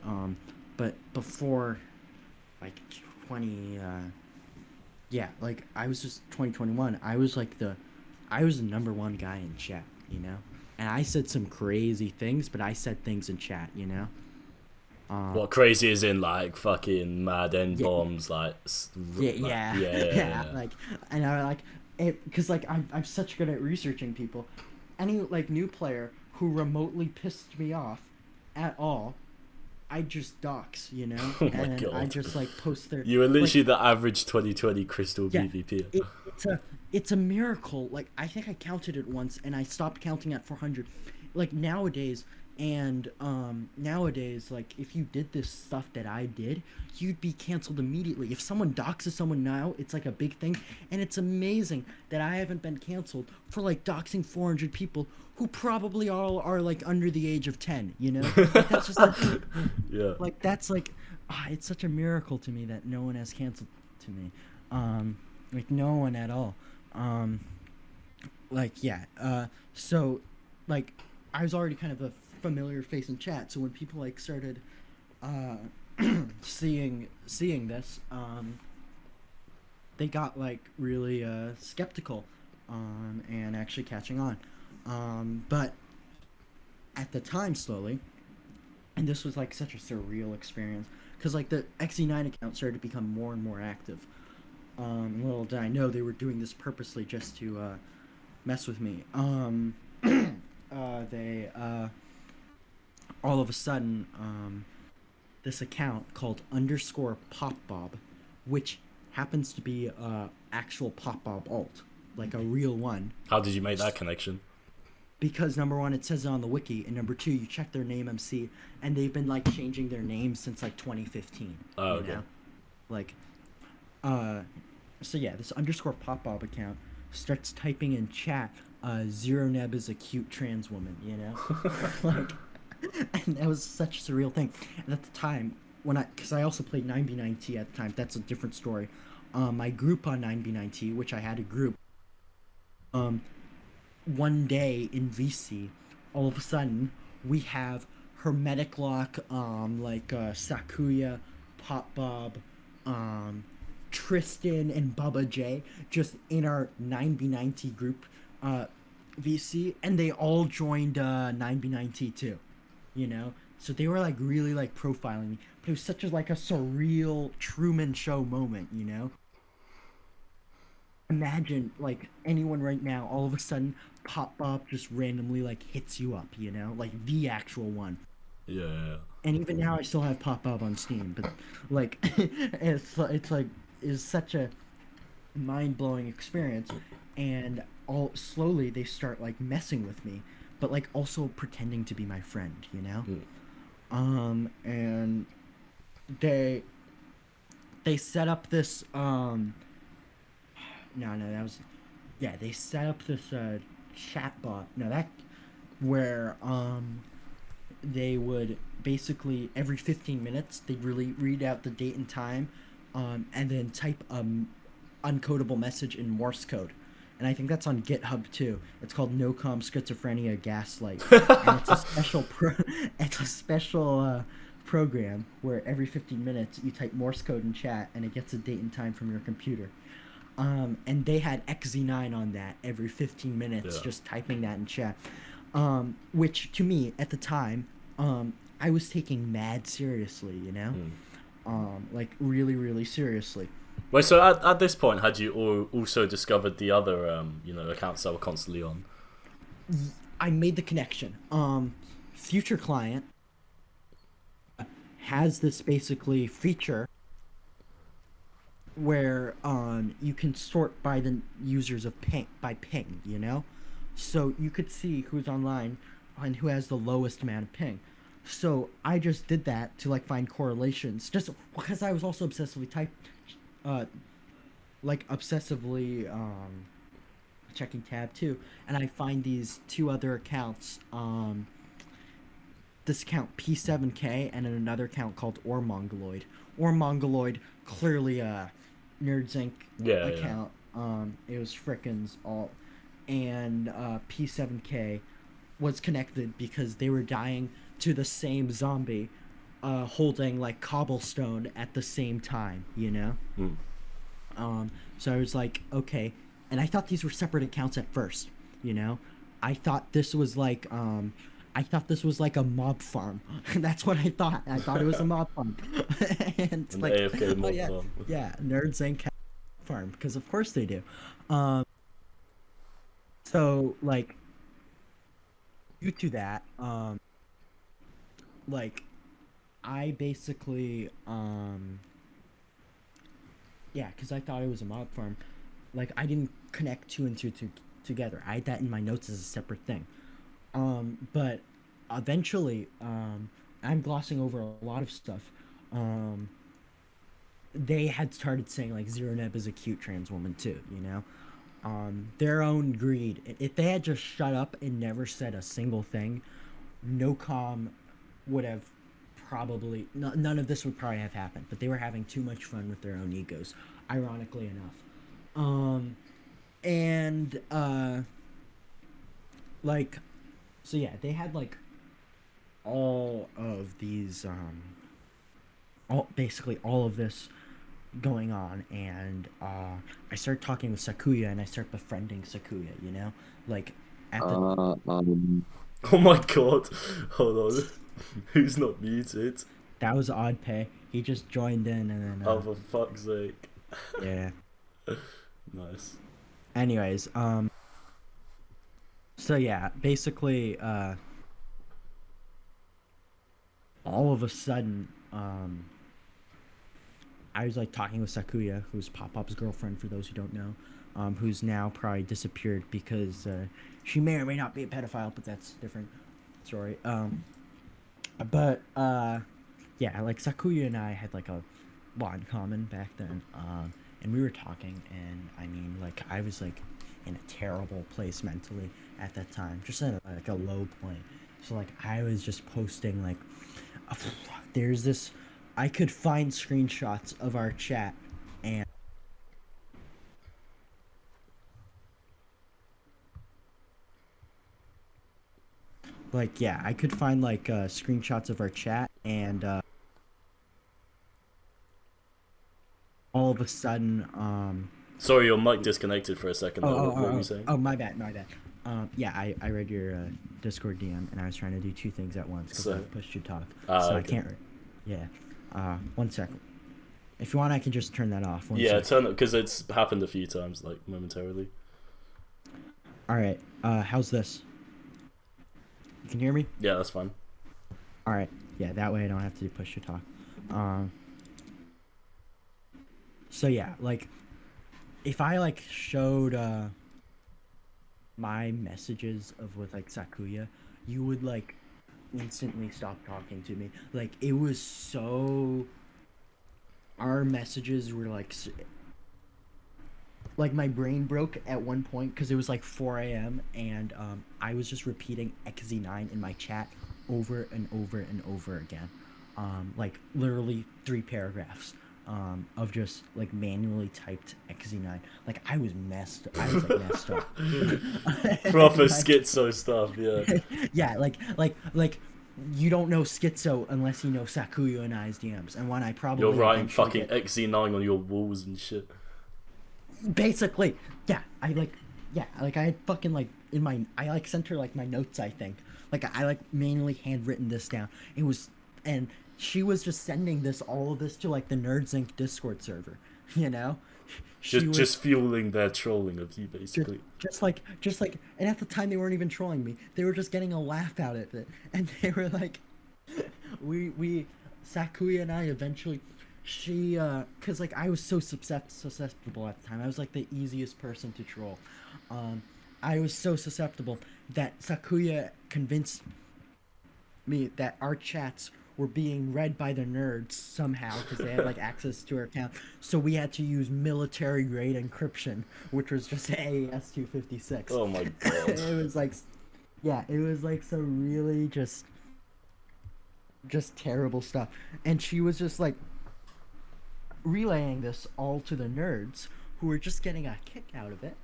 But before, like 20, like I was just 2021. I was like the number one guy in chat, you know. And I said some crazy things, but I said things in chat, you know. What crazy is in like fucking mad end bombs, like yeah. Like, and I like it because like I'm such good at researching people. Any like new player who remotely pissed me off at all, I just dox, you know. Oh and God. I just like post their. You were literally the average 2020 Crystal PvP. It's a miracle. Like I think I counted it once, and I stopped counting at 400. Like nowadays. And nowadays, like if you did this stuff that I did, you'd be canceled immediately. If someone doxes someone now, it's like a big thing. And it's amazing that I haven't been canceled for like doxing 400 people who probably all are like under the age of 10, you know. Like, that's just like, yeah. Like that's like it's such a miracle to me that no one has canceled to me. Like no one at all. So like I was already kind of a familiar face in chat, so when people like started seeing this, they got like really skeptical and actually catching on, but at the time slowly, and this was like such a surreal experience because like the XE9 account started to become more and more active. Little did I know they were doing this purposely just to mess with me. They all of a sudden this account called _popbob, which happens to be actual popbob alt, like a real one. How did you make that connection? because number one, it says it on the wiki, and number two, you check their name MC, and they've been like changing their names since like 2015. Oh, okay. Know? Like, so yeah, this underscore popbob account starts typing in chat, Zero Neb is a cute trans woman, you know? Like, and that was such a surreal thing. And at the time, because I also played 9b9t at the time, that's a different story. My group on 9b9t, which I had a group, one day in VC, all of a sudden, we have Hermetic Lock, Sakuya, Pop Bob, Tristan, and Bubba J, just in our 9b9t group, VC, and they all joined 9b9t too, you know? So they were like really like profiling me, but it was such a like a surreal Truman Show moment, you know? Imagine like anyone right now, all of a sudden, Pop Bob just randomly like hits you up, you know, like the actual one. Yeah. And even now, I still have Pop Bob on Steam, but like, it's such a mind-blowing experience, and all slowly they start like messing with me, but like also pretending to be my friend, you know. And they set up this they set up this chatbot where they would basically every 15 minutes they'd really read out the date and time, and then type uncodable message in Morse code. And I think that's on GitHub too. It's called nocom schizophrenia gaslight, and it's a special program where every 15 minutes you type Morse code in chat and it gets a date and time from your computer. And they had XZ9 on that every 15 minutes, just typing that in chat. Which to me at the time, I was taking mad seriously, you know, like really, really seriously. Wait, so at this point, had you also discovered the other, accounts that were constantly on? I made the connection. Future Client has this basically feature where you can sort by the users of ping, you know? So you could see who's online and who has the lowest amount of ping. So I just did that to like find correlations, just because I was also obsessively checking tab 2, and I find these two other accounts, this account P7K and another account called Mongoloid. Mongoloid, clearly a Nerds Inc. account. It was frickin's alt, and P7K was connected because they were dying to the same zombie, holding like cobblestone at the same time, you know? So I was like, okay, and I thought these were separate accounts at first, you know? I thought this was like a mob farm. That's what I thought. I thought it was a mob farm. And An like, AFK mob farm. Yeah, Nerds Inc. farm, because of course they do. So like, due to that, like, I basically, because I thought it was a mob farm, like, I didn't connect two and two together. I had that in my notes as a separate thing. But eventually, I'm glossing over a lot of stuff. They had started saying, like, Zero Neb is a cute trans woman, too, you know? Their own greed. If they had just shut up and never said a single thing, nocom would have probably... none of this would probably have happened. But they were having too much fun with their own egos, ironically enough. So yeah, they had like all of these, basically all of this going on, and I started talking with Sakuya, and I started befriending Sakuya, you know, like at the. Oh my god! Hold on, who's not muted? That was Odd Pay. He just joined in, and then. Oh, for fuck's sake! Yeah. Nice. Anyways, so yeah, basically, all of a sudden, I was like talking with Sakuya, who's Pop Pop's girlfriend, for those who don't know. who's now probably disappeared because she may or may not be a pedophile, but that's a different story. But yeah, like Sakuya and I had like a lot in common back then, and we were talking, and I mean, like, I was like in a terrible place mentally at that time, just at like a low point. So like I was just posting like, there's this, I could find screenshots of our chat, and like, yeah, I could find like screenshots of our chat, and all of a sudden, Sorry, your mic disconnected for a second. What were you saying? oh, my bad. Yeah, I read your Discord DM, and I was trying to do two things at once because I pushed you talk, so okay. I can't. Yeah, 1 second. If you want, I can just turn that off. Turn it, because it's happened a few times, like momentarily. All right. How's this? You can hear me? Yeah, that's fine. All right. Yeah, that way I don't have to push you talk. So yeah, like, if I like showed my messages of with like Sakuya, you would like instantly stop talking to me. Like, it was so, our messages were like my brain broke at one point because it was like 4 a.m. and I was just repeating XZ9 in my chat over and over and over again, like literally 3 paragraphs of just like manually typed XZ9. Like, I was messed up. Proper schizo stuff, yeah. Yeah, like you don't know Schizo unless you know Sakuya and I's DMs, and when I probably you're writing fucking XZ9 on your walls and shit. Basically, yeah. I had fucking like I like sent her like my notes, I think. Like, I like manually handwritten this down. And she was just sending all of this to like the Nerds Inc. Discord server, you know? Just fueling their trolling of you, basically. Just like, and at the time they weren't even trolling me. They were just getting a laugh out of it. And they were like, Sakuya and I eventually, cause like I was so susceptible at the time. I was like the easiest person to troll. I was so susceptible that Sakuya convinced me that our chats were being read by the nerds somehow because they had like access to our account. So we had to use military grade encryption, which was just AES 256. Oh my god. It was like, yeah, it was like some really just terrible stuff. And she was just like relaying this all to the nerds who were just getting a kick out of it.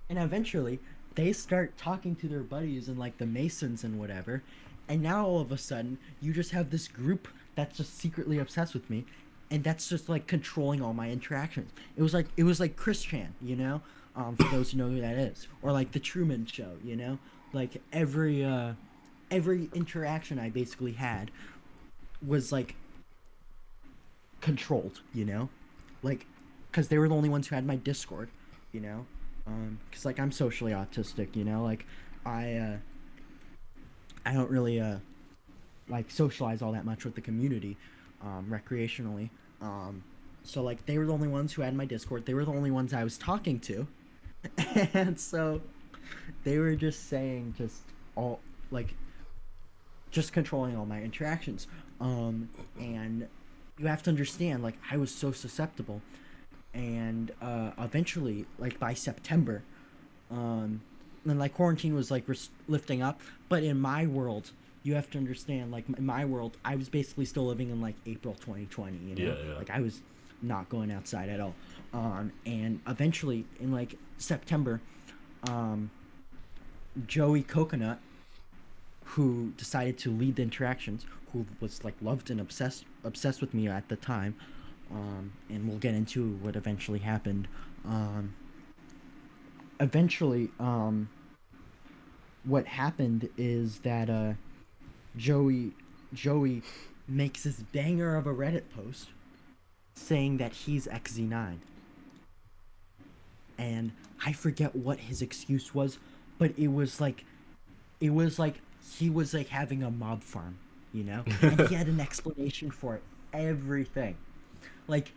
And eventually they start talking to their buddies and like the Masons and whatever. And now all of a sudden, you just have this group that's just secretly obsessed with me, and that's just like controlling all my interactions. It was like Chris Chan, you know, for those who know who that is, or like the Truman Show, you know, like every interaction I basically had was like controlled, you know, like, because they were the only ones who had my Discord, you know, because like I'm socially autistic, you know, like I don't really like socialize all that much with the community recreationally. So like they were the only ones who had my Discord. They were the only ones I was talking to. And so they were just saying just controlling all my interactions. And you have to understand, like, I was so susceptible. And eventually, like by September, and like quarantine was like lifting up, but in my world, you have to understand, like in my world, I was basically still living in like April 2020, you know, yeah. like I was not going outside at all. And eventually in like September, Joey Coconut, who decided to lead the interactions, who was like loved and obsessed with me at the time, and we'll get into what eventually happened. What happened is that Joey makes this banger of a Reddit post saying that he's XZ9. And I forget what his excuse was, but it was like he was like having a mob farm, you know? And he had an explanation for it. Everything. Like,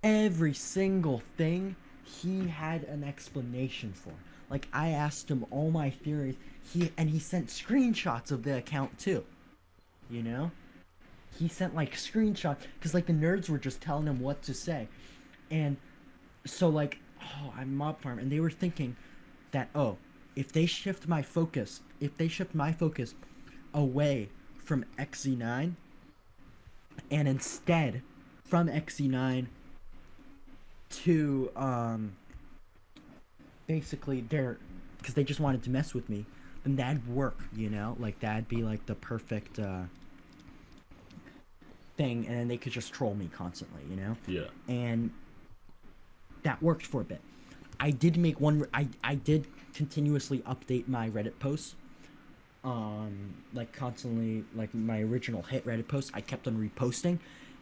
every single thing he had an explanation for. Like, I asked him all my theories. He sent screenshots of the account too. You know? He sent like screenshots because like the nerds were just telling him what to say. And so like, oh, I'm mob farm, and they were thinking that, oh, if they shift my focus away from XZ9 and instead from XZ9 to basically because they just wanted to mess with me, then that'd work, you know? Like that'd be like the perfect thing, and then they could just troll me constantly, you know? Yeah. And that worked for a bit. I did make one. I did continuously update my Reddit posts. Like constantly, like my original hit Reddit post, I kept on reposting,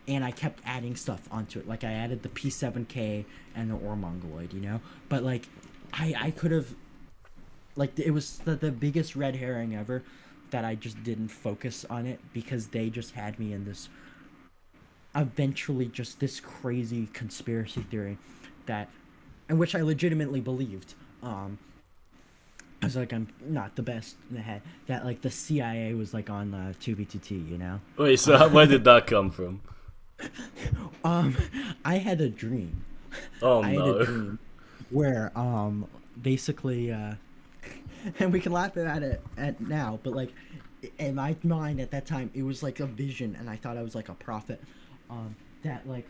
and I kept adding stuff onto it. Like I added the P7K and the Ormongoloid, you know. But like, I could have, like, it was the biggest red herring ever that I just didn't focus on it because they just had me in this. Eventually, just this crazy conspiracy theory that. In which I legitimately believed. I was like, I'm not the best in the head. That like the CIA was like on 2B2T, you know? Wait, so where did that come from? I had a dream. Oh I no. had a dream where basically and we can laugh at it now, but like in my mind at that time it was like a vision, and I thought I was like a prophet. That like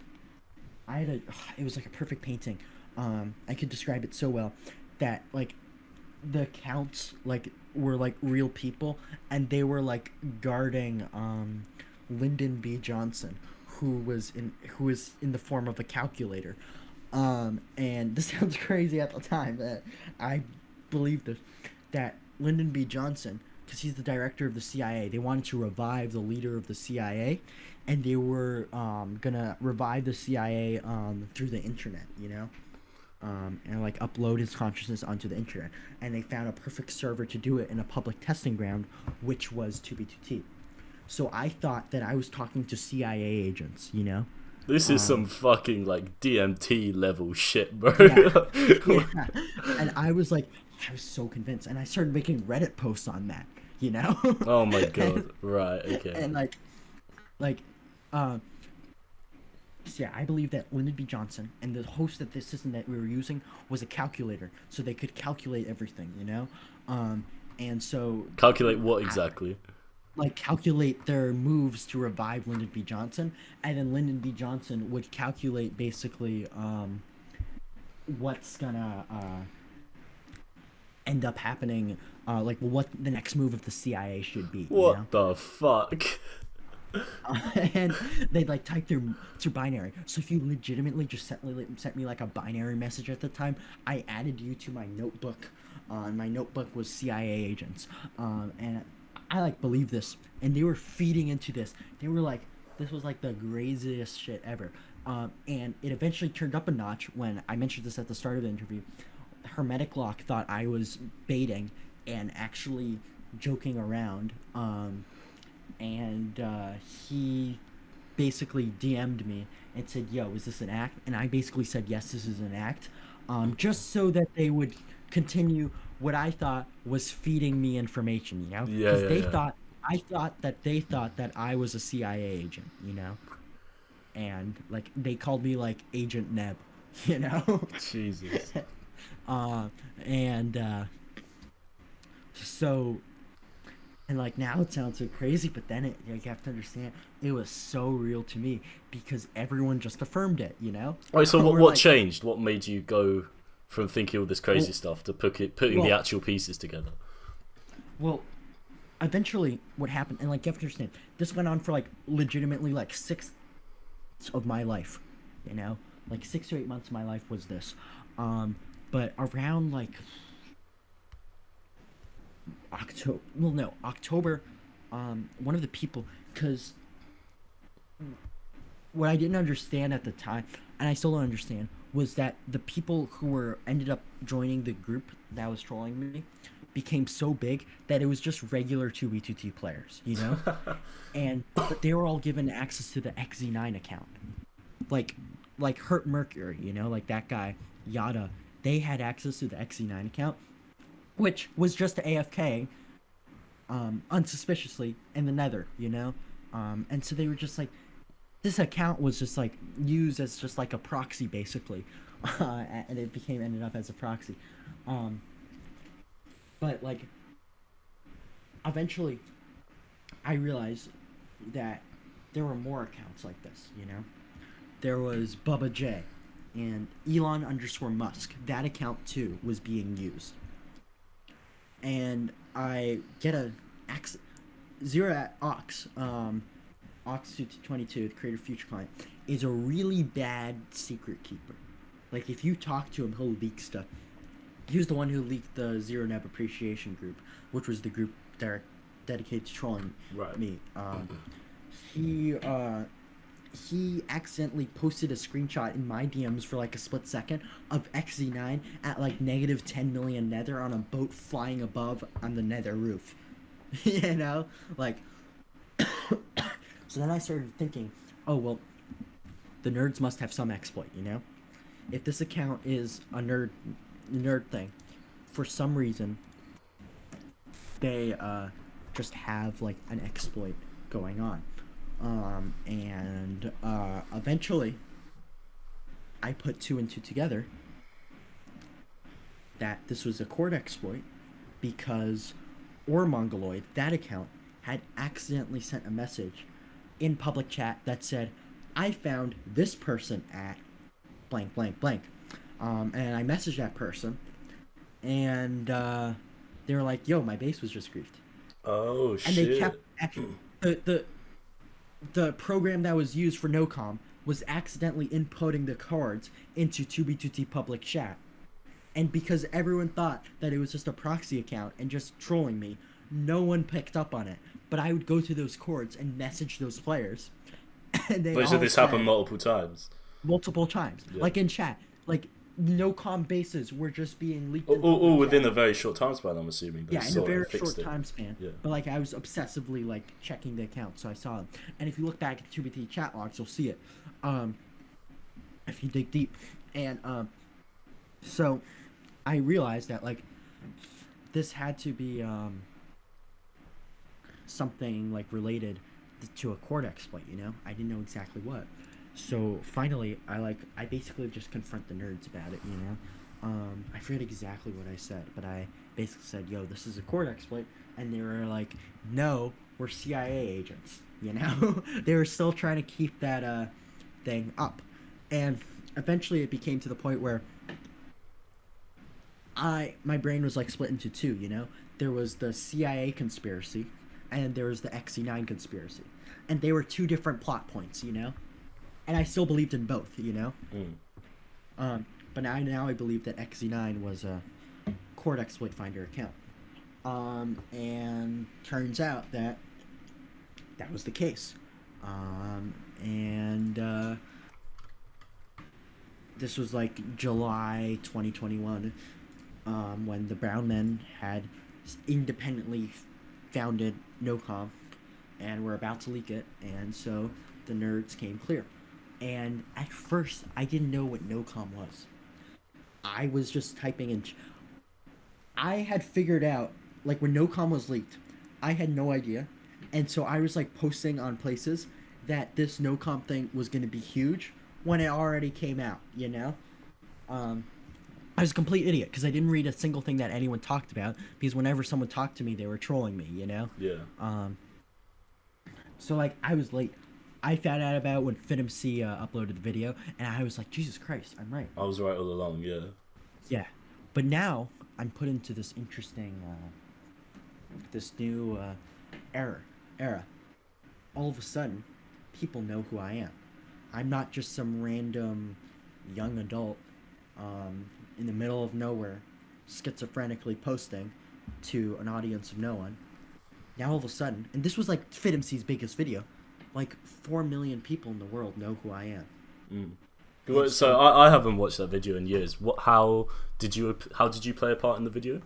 it was like a perfect painting. I could describe it so well that like the accounts like were like real people, and they were like guarding Lyndon B. Johnson, who was in the form of a calculator. And this sounds crazy at the time that I believed this, that Lyndon B. Johnson, because he's the director of the CIA, they wanted to revive the leader of the CIA, and they were gonna revive the CIA through the internet, you know. And like upload his consciousness onto the internet, and they found a perfect server to do it in a public testing ground, which was 2B2T. So I thought that I was talking to CIA agents, you know. This is some fucking like DMT level shit, bro. Yeah. And I was so convinced, and I started making Reddit posts on that, you know. Oh my god! Right, okay. And so yeah, I believe that Lyndon B. Johnson and the host of this system that we were using was a calculator, so they could calculate everything, you know? And so... Calculate what exactly? Like, calculate their moves to revive Lyndon B. Johnson, and then Lyndon B. Johnson would calculate, basically, what's gonna end up happening, like, what the next move of the CIA should be, What you know? the fuck? And they'd like type through binary. So if you legitimately just sent me like a binary message at the time, I added you to my notebook. My notebook was CIA agents, and I like believe this, and they were feeding into this. They were like, this was like the craziest shit ever. And it eventually turned up a notch when I mentioned this at the start of the interview. Hermetic Lock thought I was baiting and actually joking around. And he basically DM'd me and said, yo, is this an act? And I basically said, yes, this is an act, just so that they would continue what I thought was feeding me information, you know? Because I thought that I was a CIA agent, you know? And, like, they called me, like, Agent Neb, you know? Jesus. So... And like now it sounds so crazy, but then you have to understand it was so real to me because everyone just affirmed it, you know. Right, so what changed? What made you go from thinking all this crazy stuff to putting the actual pieces together? Well, eventually, what happened, and like you have to understand, this went on for like legitimately like 6 of my life, you know, like 6 to 8 months of my life was this, but around like. October, one of the people, because what I didn't understand at the time, and I still don't understand, was that the people who ended up joining the group that was trolling me became so big that it was just regular 2B2T players, you know? But they were all given access to the XZ9 account. Like Hurt Mercury, you know? Like that guy yada, they had access to the XE9 account, which was just AFK, unsuspiciously in the Nether, you know? And so they were just like, this account was just like used as just like a proxy basically, and it ended up as a proxy. But like, eventually, I realized that there were more accounts like this, you know? There was Bubba J and Elon_Musk. That account too was being used. And I get a Zero Ox, Ox22, the Creator Future client, is a really bad secret keeper. Like, if you talk to him, he'll leak stuff. He was the one who leaked the Zero Neb Appreciation group, which was the group dedicated to trolling me. He accidentally posted a screenshot in my DMs for like a split second of XZ9 at like negative 10 million Nether on a boat flying above on the Nether roof. You know? Like, so then I started thinking, oh, well, the nerds must have some exploit, you know? If this account is a nerd thing, for some reason, they just have like an exploit going on. And eventually I put 2 and 2 together that this was a court exploit because Mongoloid, that account, had accidentally sent a message in public chat that said, I found this person at blank blank blank, and I messaged that person, and they were like, yo, my base was just griefed. Oh, shit. And they kept the program that was used for nocom was accidentally inputting the cards into 2b2t public chat. And because everyone thought that it was just a proxy account and just trolling me, no one picked up on it. But I would go to those cords and message those players. And they so this happened multiple times? Multiple times. Yeah. Like in chat. Like, nocom bases were just being leaked. All within a very short time span, I'm assuming. Yeah, in a very short time span. Yeah. But like, I was obsessively like checking the account, so I saw them. And if you look back at the 2BT chat logs, you'll see it. If you dig deep. And so I realized that like this had to be something like related to a court exploit, you know? I didn't know exactly what. So finally, I basically just confront the nerds about it, you know? I forget exactly what I said, but I basically said, yo, this is a court exploit, and they were like, no, we're CIA agents, you know? They were still trying to keep that thing up. And eventually it became to the point where my brain was like split into 2, you know? There was the CIA conspiracy, and there was the XE9 conspiracy. And they were 2 different plot points, you know? And I still believed in both, you know? But now I believe that XZ9 was a court exploit finder account. And turns out that was the case. This was like July 2021, when the Brown Men had independently founded nocom and were about to leak it, and so the nerds came clear. And at first, I didn't know what nocom was. I was just typing in. I had figured out, like, when nocom was leaked, I had no idea. And so I was, like, posting on places that this nocom thing was going to be huge when it already came out, you know? I was a complete idiot because I didn't read a single thing that anyone talked about, because whenever someone talked to me, they were trolling me, you know? Yeah. So, like, I was late. I found out about when FitMC uploaded the video, and I was like, Jesus Christ, I'm right. I was right all along, yeah. Yeah. But now, I'm put into this interesting, this new era. All of a sudden, people know who I am. I'm not just some random young adult in the middle of nowhere, schizophrenically posting to an audience of no one. Now all of a sudden, and this was like FitMC's biggest video, like 4 million people in the world know who I am. Well, so I haven't watched that video in years. How did you play a part in the video?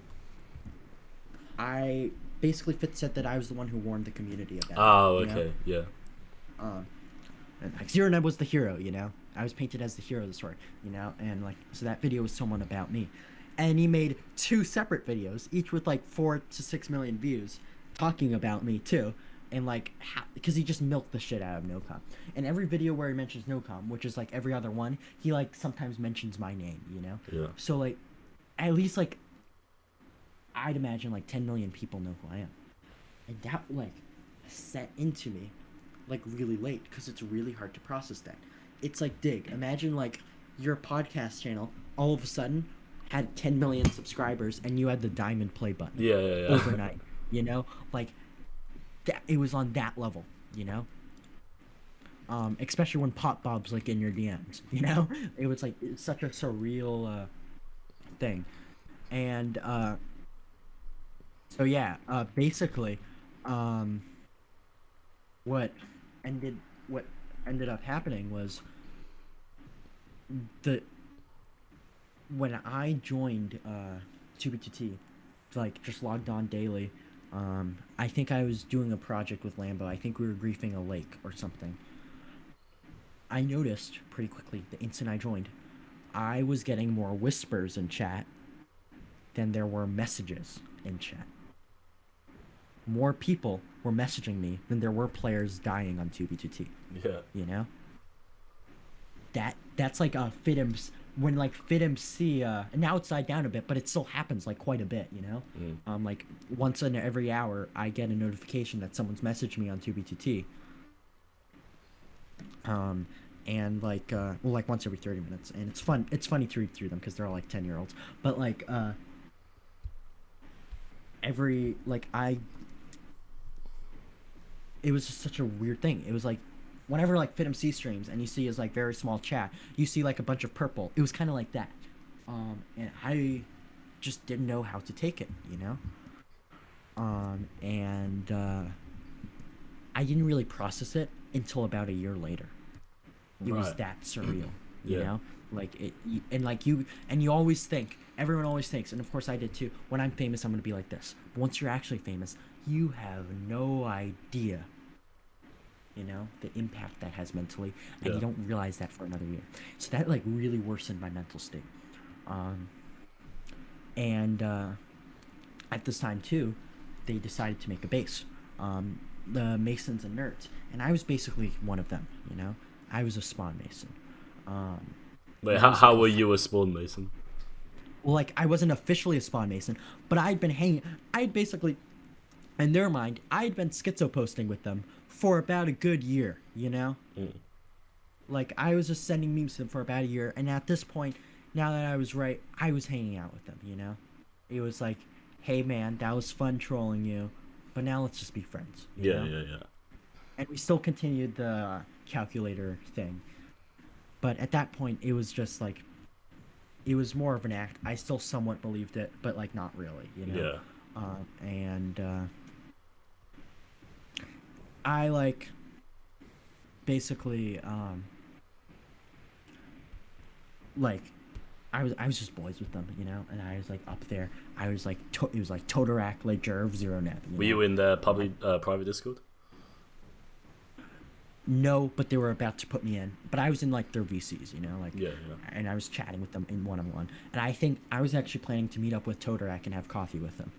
I basically said that I was the one who warned the community about it. Oh, okay, yeah. And like, Zero Neb was the hero, you know. I was painted as the hero of the story, you know, and like so that video was someone about me, and he made 2 separate videos, each with like 4 to 6 million views, talking about me too, and like because he just milked the shit out of nocom. And every video where he mentions nocom, which is like every other one, he like sometimes mentions my name, you know. Yeah. So like, at least like, I'd imagine like 10 million people know who I am, and that like set into me like really late because it's really hard to process that. It's like imagine like your podcast channel all of a sudden had 10 million subscribers and you had the diamond play button overnight, you know, like that, it was on that level, you know, especially when Pop Bob's like in your DMs, you know, it was like it's such a surreal thing. And so yeah, basically what ended up happening was when I joined 2B2T, like just logged on daily, I think I was doing a project with Lambo. I think we were griefing a lake or something. I noticed pretty quickly the instant I joined, I was getting more whispers in chat than there were messages in chat. More people were messaging me than there were players dying on 2B2T. Yeah. You know? That's like a FitMC, when like FitMC, now it's died down a bit, but it still happens like quite a bit, you know? Like once in every hour, I get a notification that someone's messaged me on 2B2T. And like, well, like once every 30 minutes, and it's funny to read through them because they're all like 10-year-olds, but like, it was just such a weird thing. It was like, whenever like FitMC streams and you see his like very small chat, you see like a bunch of purple. It was kind of like that, and I just didn't know how to take it, you know. And I didn't really process it until about a year later. It was that surreal, you know. Like you always think, everyone always thinks, and of course I did too, when I'm famous I'm gonna be like this. But once you're actually famous, you have no idea, you know, the impact that has mentally, and you don't realize that for another year. So that like really worsened my mental state. And at this time too, they decided to make a base, the Masons and Nerds, and I was basically one of them, you know. I was a SpawnMason. Wait, how were you a SpawnMason? Well, like, I wasn't officially a SpawnMason, but I'd basically, in their mind, I'd been schizoposting with them for about a good year, you know? Like, I was just sending memes to them for about a year, and at this point, now that I was right, I was hanging out with them, you know? It was like, hey man, that was fun trolling you, but now let's just be friends. You know? And we still continued the calculator thing. But at that point, it was just like, it was more of an act. I still somewhat believed it, but like not really, you know? I like, basically, like, I was just boys with them, you know, and I was like up there. I was like, it was like Totorak, like Jerv, Zero Neb. Were you in the private Discord? No, but they were about to put me in. But I was in like their VCs, you know, like and I was chatting with them in one-on-one. And I think I was actually planning to meet up with Totorak and have coffee with him.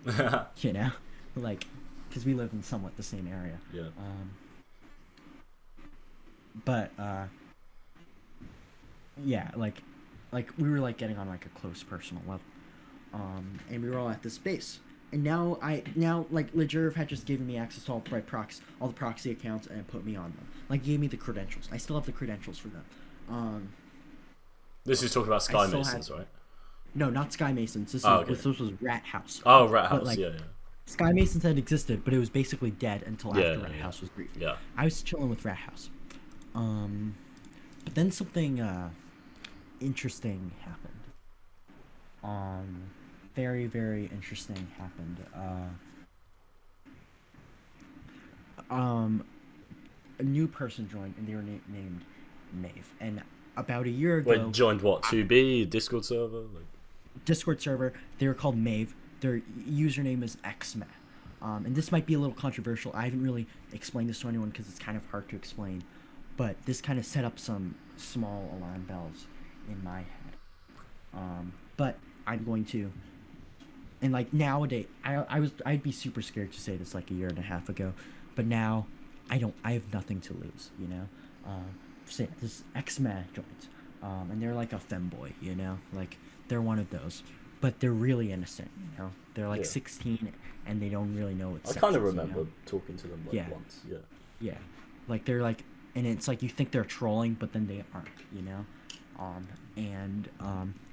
You know, like, because we live in somewhat the same area. But yeah, like we were like getting on like a close personal level, and we were all at this base. And now like Lejerv had just given me access to all the proxy accounts and put me on them. Like, gave me the credentials. I still have the credentials for them. This is talking about SpawnMasons, right? No, not SpawnMasons. This was Rat House. Oh, Rat House. Like, SpawnMasons had existed, but it was basically dead until after Rat House was briefed. Yeah. I was chilling with Rat House. But then something interesting happened. Very, very interesting happened. A new person joined, and they were named Maeve. And about a year ago... Wait, joined what? 2B? Discord server? Like... Discord server. They were called Maeve. Their username is Xma. And this might be a little controversial. I haven't really explained this to anyone because it's kind of hard to explain. but this kind of set up some small alarm bells in my head. But I'm going to, and like nowadays, I'd be super scared to say this like a year and a half ago, but now I have nothing to lose, you know. Say this X-Men joint, and they're like a femboy, you know, like they're one of those, but they're really innocent, you know. They're like 16 and they don't really know what sex I kind of is, remember you know? talking to them like once. Yeah, like they're like, and it's like you think they're trolling, but then they aren't, you know.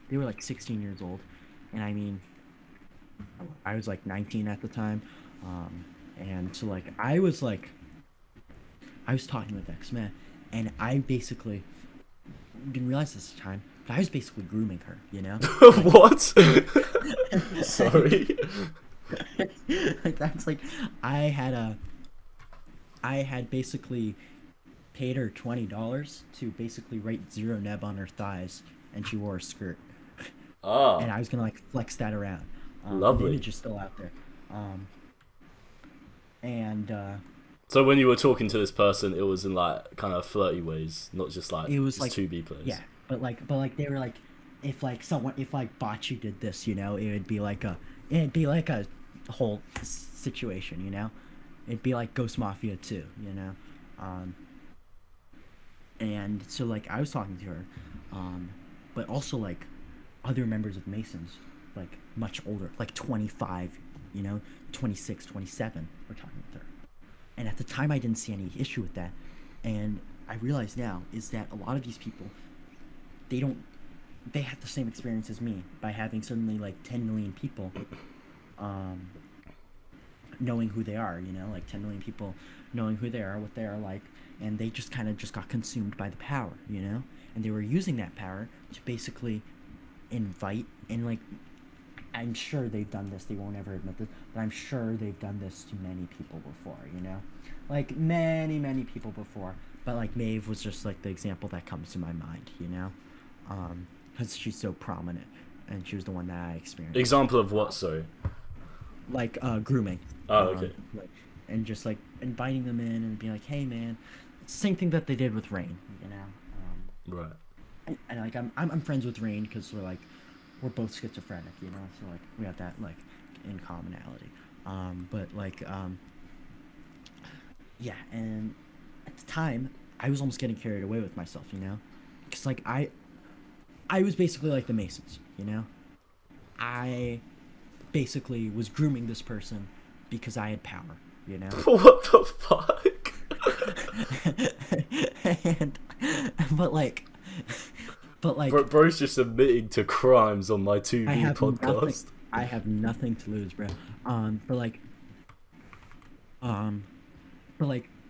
They were like 16 years old, and I mean, I was like 19 at the time, and so like I was talking with X-Men, and I basically didn't realize this at the time, but I was basically grooming her, you know. What? Sorry. Like that's like I had basically paid her $20 to basically write zero neb on her thighs, and she wore a skirt. And I was gonna like flex that around. Lovely. The image is still out there. So when you were talking to this person, it was in like kind of flirty ways, not just like it was just like 2B plays. Yeah, but like they were like, if like Bocce did this, you know, it'd be like a whole situation, you know. It'd be like Ghost Mafia 2, you know. And so like I was talking to her, but also like other members of Masons, like much older, like 25, you know, 26, 27, were talking with her. And at the time I didn't see any issue with that. And I realize now is that a lot of these people, they have the same experience as me by having suddenly like 10 million people knowing who they are, you know, like 10 million people knowing who they are, what they are like, and they just kind of just got consumed by the power, you know. And they were using that power to basically invite, and like I'm sure they've done this, they won't ever admit this, but I'm sure they've done this to many people before, you know, like many people before. But like Maeve was just like the example that comes to my mind, you know, because she's so prominent and she was the one that I experienced. Example of what? Sorry. Like grooming. Oh, okay. And just like inviting them in and being like, hey man, same thing that they did with Rain, you know. Right. And like I'm friends with Rain because we're both schizophrenic, you know, so like we have that like in commonality. But like yeah, and at the time I was almost getting carried away with myself, you know, because like I was basically like the Masons, you know. I basically was grooming this person because I had power, you know. What the fuck? But like bro's just admitting to crimes on my 2B podcast. I have nothing to lose, bro. But like the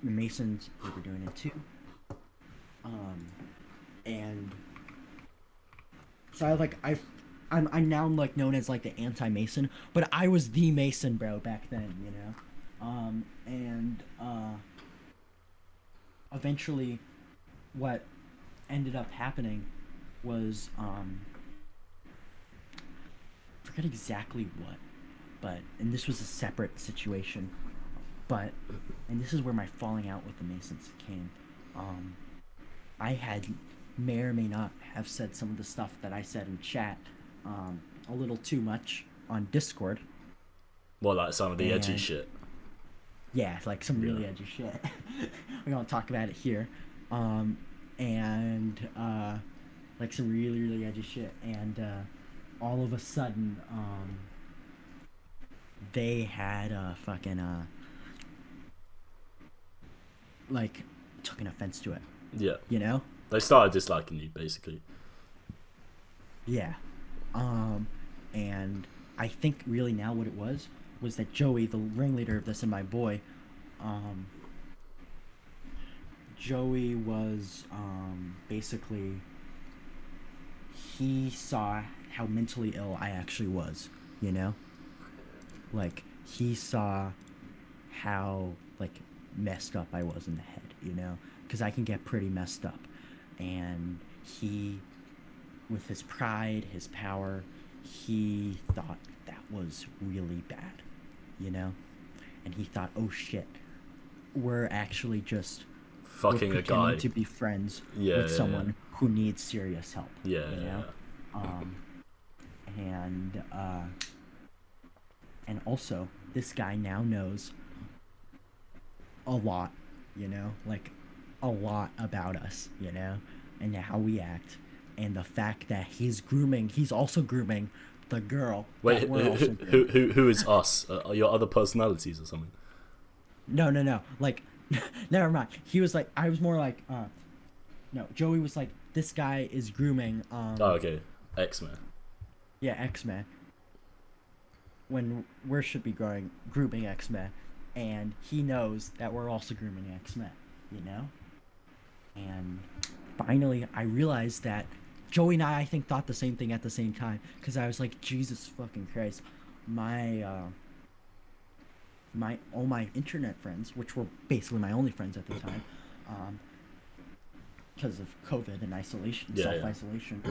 Masons, they were doing it too. And so I'm now like known as like the anti-Mason, but I was the Mason, bro, back then, you know. Eventually what ended up happening was I forget exactly what, and this was a separate situation, and this is where my falling out with the Masons came. I may or may not have said some of the stuff that I said in chat a little too much on Discord. Well, like some of the edgy shit. Yeah, like some really edgy shit. We don't talk about it here. Like some really edgy shit, and all of a sudden they had fucking like took an offense to it. Yeah. You know? They started disliking you, basically. Yeah. And I think really now what it was that Joey, the ringleader of this, and my boy, Joey was basically, he saw how mentally ill I actually was, you know? Like, he saw how, like, messed up I was in the head, you know? Because I can get pretty messed up. And he, with his pride, his power, he thought that was really bad, you know? And he thought, oh shit, we're actually just fucking a guy to be friends Yeah, with yeah, someone yeah. who needs serious help. Yeah, you know? And also this guy now knows a lot, you know, like a lot about us, you know, and how we act, and the fact that he's also grooming the girl. Wait, that we're also grooming. who is us? Are your other personalities or something? No. Like, never mind. He was like, I was more like, no. Joey was like, this guy is grooming. Oh, okay. X-Men. Yeah, X-Men. When we should be grooming X-Men, and he knows that we're also grooming X-Men, you know? And finally, I realized that Joey and I think, thought the same thing at the same time, because I was like, Jesus fucking Christ, all my internet friends, which were basically my only friends at the time, because of COVID and isolation, self-isolation,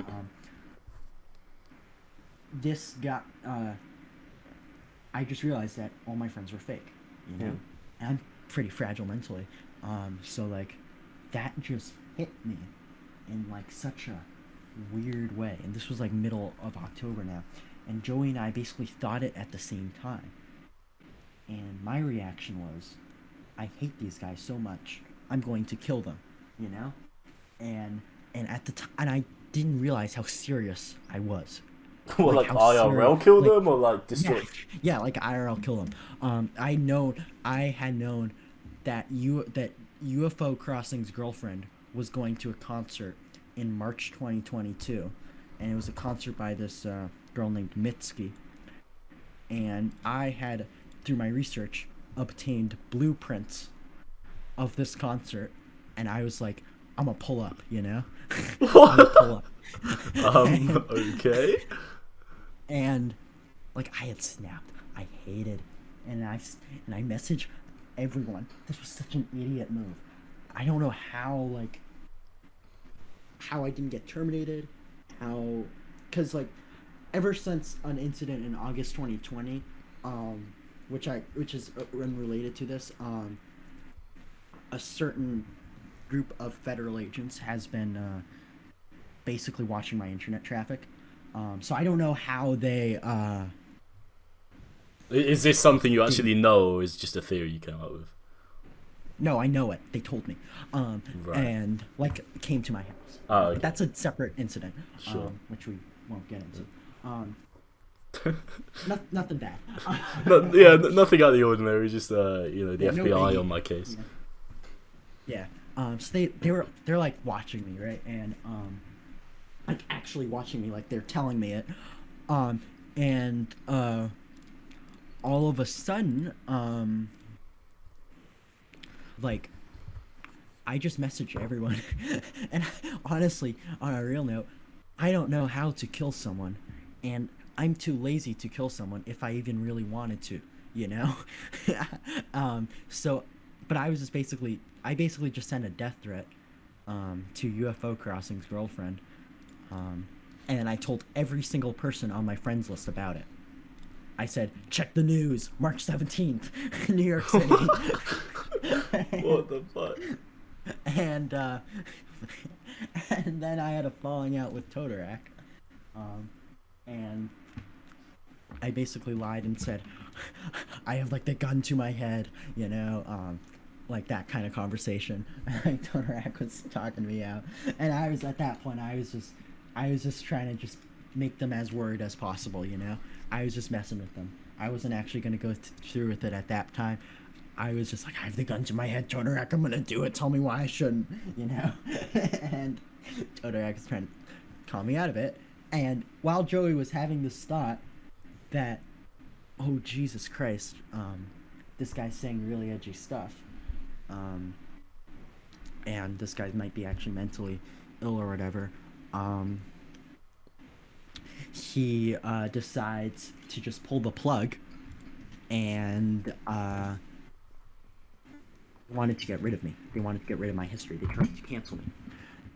this got, I just realized that all my friends were fake, you know, and I'm pretty fragile mentally, so like, that just hit me in like such a weird way, and this was like middle of October now, and Joey and I basically thought it at the same time, and my reaction was, I hate these guys so much, I'm going to kill them, you know, and at the time, and I didn't realize how serious I was. What, like IRL kill them, or like destroy? Yeah, like IRL kill them. I had known that UFO Crossing's girlfriend was going to a concert in March 2022, and it was a concert by this girl named Mitski. And I had, through my research, obtained blueprints of this concert, and I was like, I'm gonna pull up, you know? What? Pull up. Okay. And like, I had snapped, I hated, and I messaged everyone. This was such an idiot move. I don't know how I didn't get terminated, because like, ever since an incident in August 2020, which is unrelated to this, a certain group of federal agents has been basically watching my internet traffic. So I don't know how they. Is this something you actually know, or is it just a theory you came up with? No, I know it. They told me. Right. And like, came to my house. Oh, okay. But that's a separate incident. Sure. Which we won't get into. Nothing bad. Nothing out of the ordinary. Just the FBI on my case. Yeah. So they're like watching me, right? And like actually watching me, like they're telling me it. And all of a sudden, like, I just message everyone. And honestly, on a real note, I don't know how to kill someone, and I'm too lazy to kill someone if I even really wanted to, you know? But I basically just sent a death threat to UFO Crossing's girlfriend, and I told every single person on my friends list about it. I said, check the news, March 17th, New York City. What the fuck? And then I had a falling out with Totorak, and I basically lied and said, I have like the gun to my head, you know, like that kind of conversation. Totorak was talking me out, and I was, at that point, I was just trying to just make them as worried as possible, you know. I was just messing with them. I wasn't actually going to go through with it at that time. I was just like, I have the gun to my head, Totorak, I'm going to do it. Tell me why I shouldn't, you know. And Totorak is trying to calm me out of it. And while Joey was having this thought that, oh, Jesus Christ, this guy's saying really edgy stuff, and this guy might be actually mentally ill or whatever, he decides to just pull the plug and wanted to get rid of me. They wanted to get rid of my history. They tried to cancel me.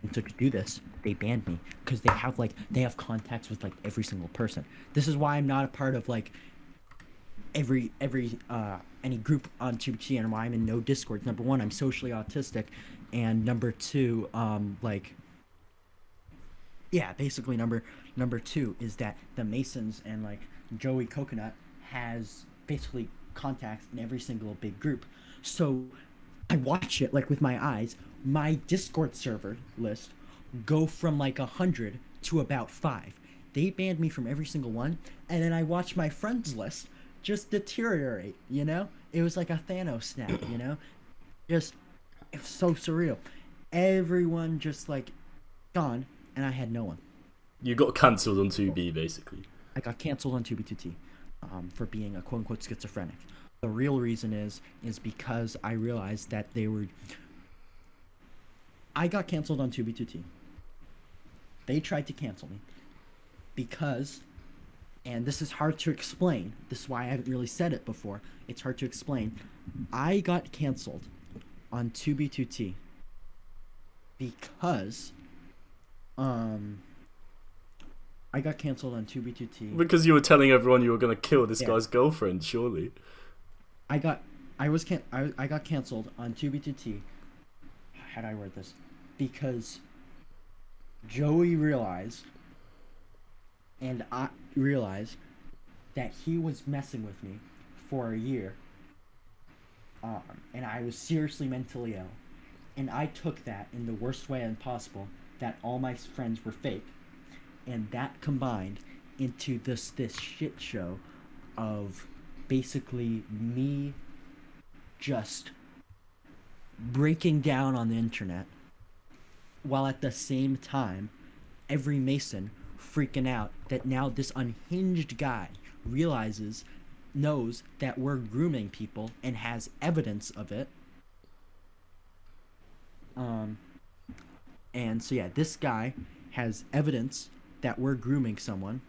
And so to do this, they banned me because they have contacts with like every single person. This is why I'm not a part of like any group on 2BT and why I'm in no Discord. Number one, I'm socially autistic, and number two, basically number two is that the Masons and like Joey Coconut has basically contacts in every single big group. So I watch it like with my eyes. My Discord server list go from like 100 to about 5. They banned me from every single one, and then I watched my friends list just deteriorate, you know? It was like a Thanos snap, you know? Just, it was so surreal. Everyone just like gone, and I had no one. You got cancelled on 2B, basically. I got canceled on 2B2T for being a quote-unquote schizophrenic. The real reason is because I realized that I got canceled on 2B2T. They tried to cancel me because, and this is hard to explain, this is why I haven't really said it before, it's hard to explain. I got canceled on 2B2T because, I got canceled on 2B2T. Because you were telling everyone you were going to kill this guy's girlfriend, surely. I got canceled on 2B2T. How do I word this? Because Joey realized, and I realized, that he was messing with me for a year. And I was seriously mentally ill. And I took that in the worst way possible, that all my friends were fake. And that combined into this shit show of basically me just breaking down on the internet, while at the same time every Mason freaking out that now this unhinged guy knows that we're grooming people and has evidence of it. And so yeah, this guy has evidence that we're grooming someone,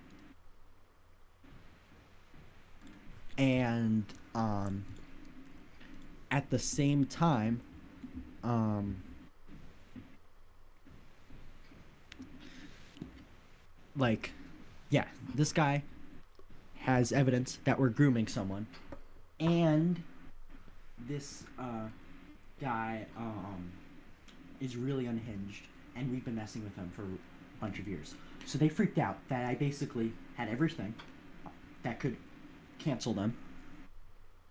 and at the same time, this guy has evidence that we're grooming someone, and this guy is really unhinged, and we've been messing with him for a bunch of years. So they freaked out that I basically had everything that could cancel them.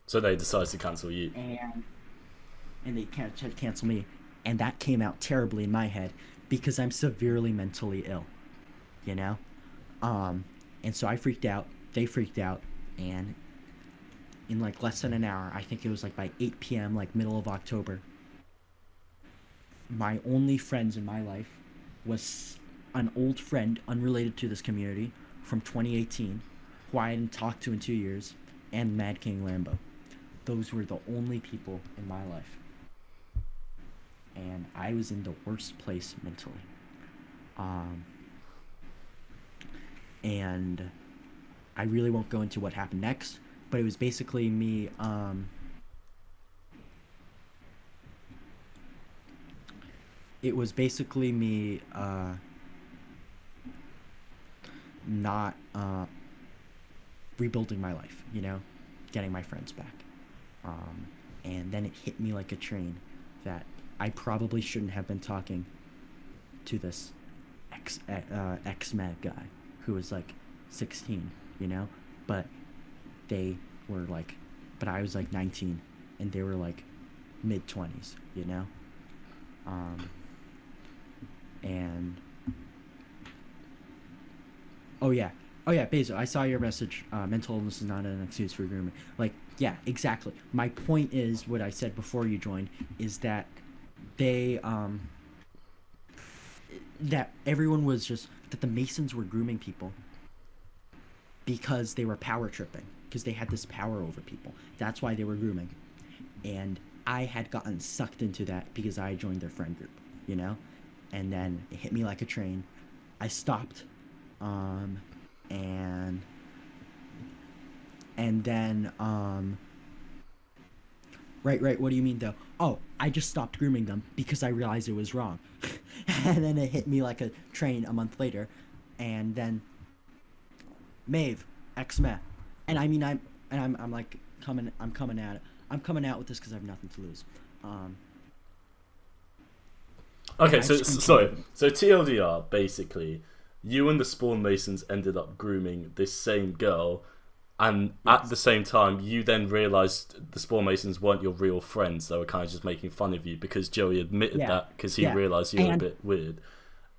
So they decided to cancel you. And they tried to cancel me. And that came out terribly in my head because I'm severely mentally ill. You know? And so I freaked out. They freaked out. And in like less than an hour, I think it was like by 8 p.m., like middle of October, my only friends in my life was an old friend unrelated to this community from 2018 who I hadn't talked to in 2 years, and Mad King Lambo. Those were the only people in my life. And I was in the worst place mentally. And I really won't go into what happened next, but it was basically me not rebuilding my life, you know, getting my friends back. And then it hit me like a train that I probably shouldn't have been talking to this ex-mad guy who was like 16, you know, but I was like 19 and they were like mid-20s, you know. And oh yeah, Bezo, I saw your message. Mental illness is not an excuse for grooming. Like, yeah, exactly. My point is what I said before you joined is that they that everyone was just that the Masons were grooming people because they were power tripping, because they had this power over people. That's why they were grooming. And I had gotten sucked into that because I joined their friend group, you know? And then it hit me like a train. I stopped. And then, right, what do you mean though? Oh, I just stopped grooming them because I realized it was wrong. And then it hit me like a train a month later, and then Maeve, ex-Matt. And I mean, and I'm like I'm coming out with this because I have nothing to lose. Okay, I so just sorry. continue. So TLDR, basically, you and the SpawnMasons ended up grooming this same girl, and at the same time, you then realised the SpawnMasons weren't your real friends. They were kind of just making fun of you because Joey admitted Yeah. that because he Yeah. realised you were a And- bit weird.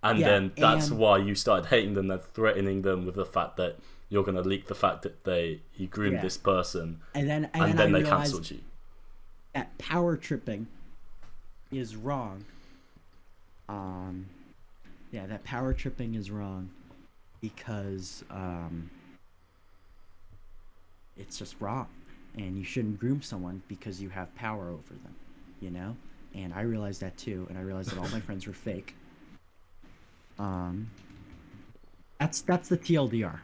And Yeah, then that's and- why you started hating them and threatening them with the fact that you're going to leak the fact that he groomed Yeah. this person, And then and I then they realized cancelled you. that power tripping is wrong. Yeah, that power tripping is wrong because it's just wrong, and you shouldn't groom someone because you have power over them, you know. And I realized that too, and I realized that all my friends were fake. That's the TLDR.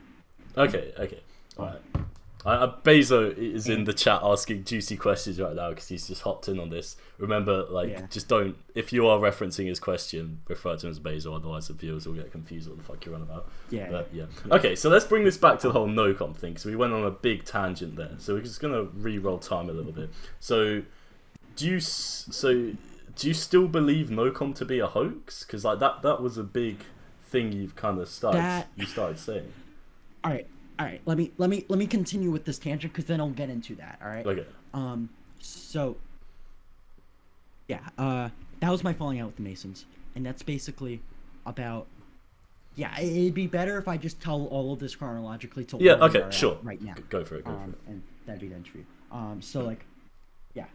Okay. Alright. Bezo is in the chat asking juicy questions right now because he's just hopped in on this. Remember, just don't, if you are referencing his question, refer to him as Bezo, otherwise the viewers will get confused what the fuck you're on about. Yeah. Okay, so let's bring this back to the whole nocom thing, because we went on a big tangent there. So we're just going to re-roll time a little bit. So, do you still believe nocom to be a hoax? Because that was a big thing you've kind of started saying. All right. Let me continue with this tangent because then I'll get into that. All right. Okay. So. Yeah. That was my falling out with the Masons, and that's basically about. Yeah, it'd be better if I just tell all of this chronologically to Yeah. where we Okay. are Sure. at right now. Go for it. And that'd be the interview. So like, yeah,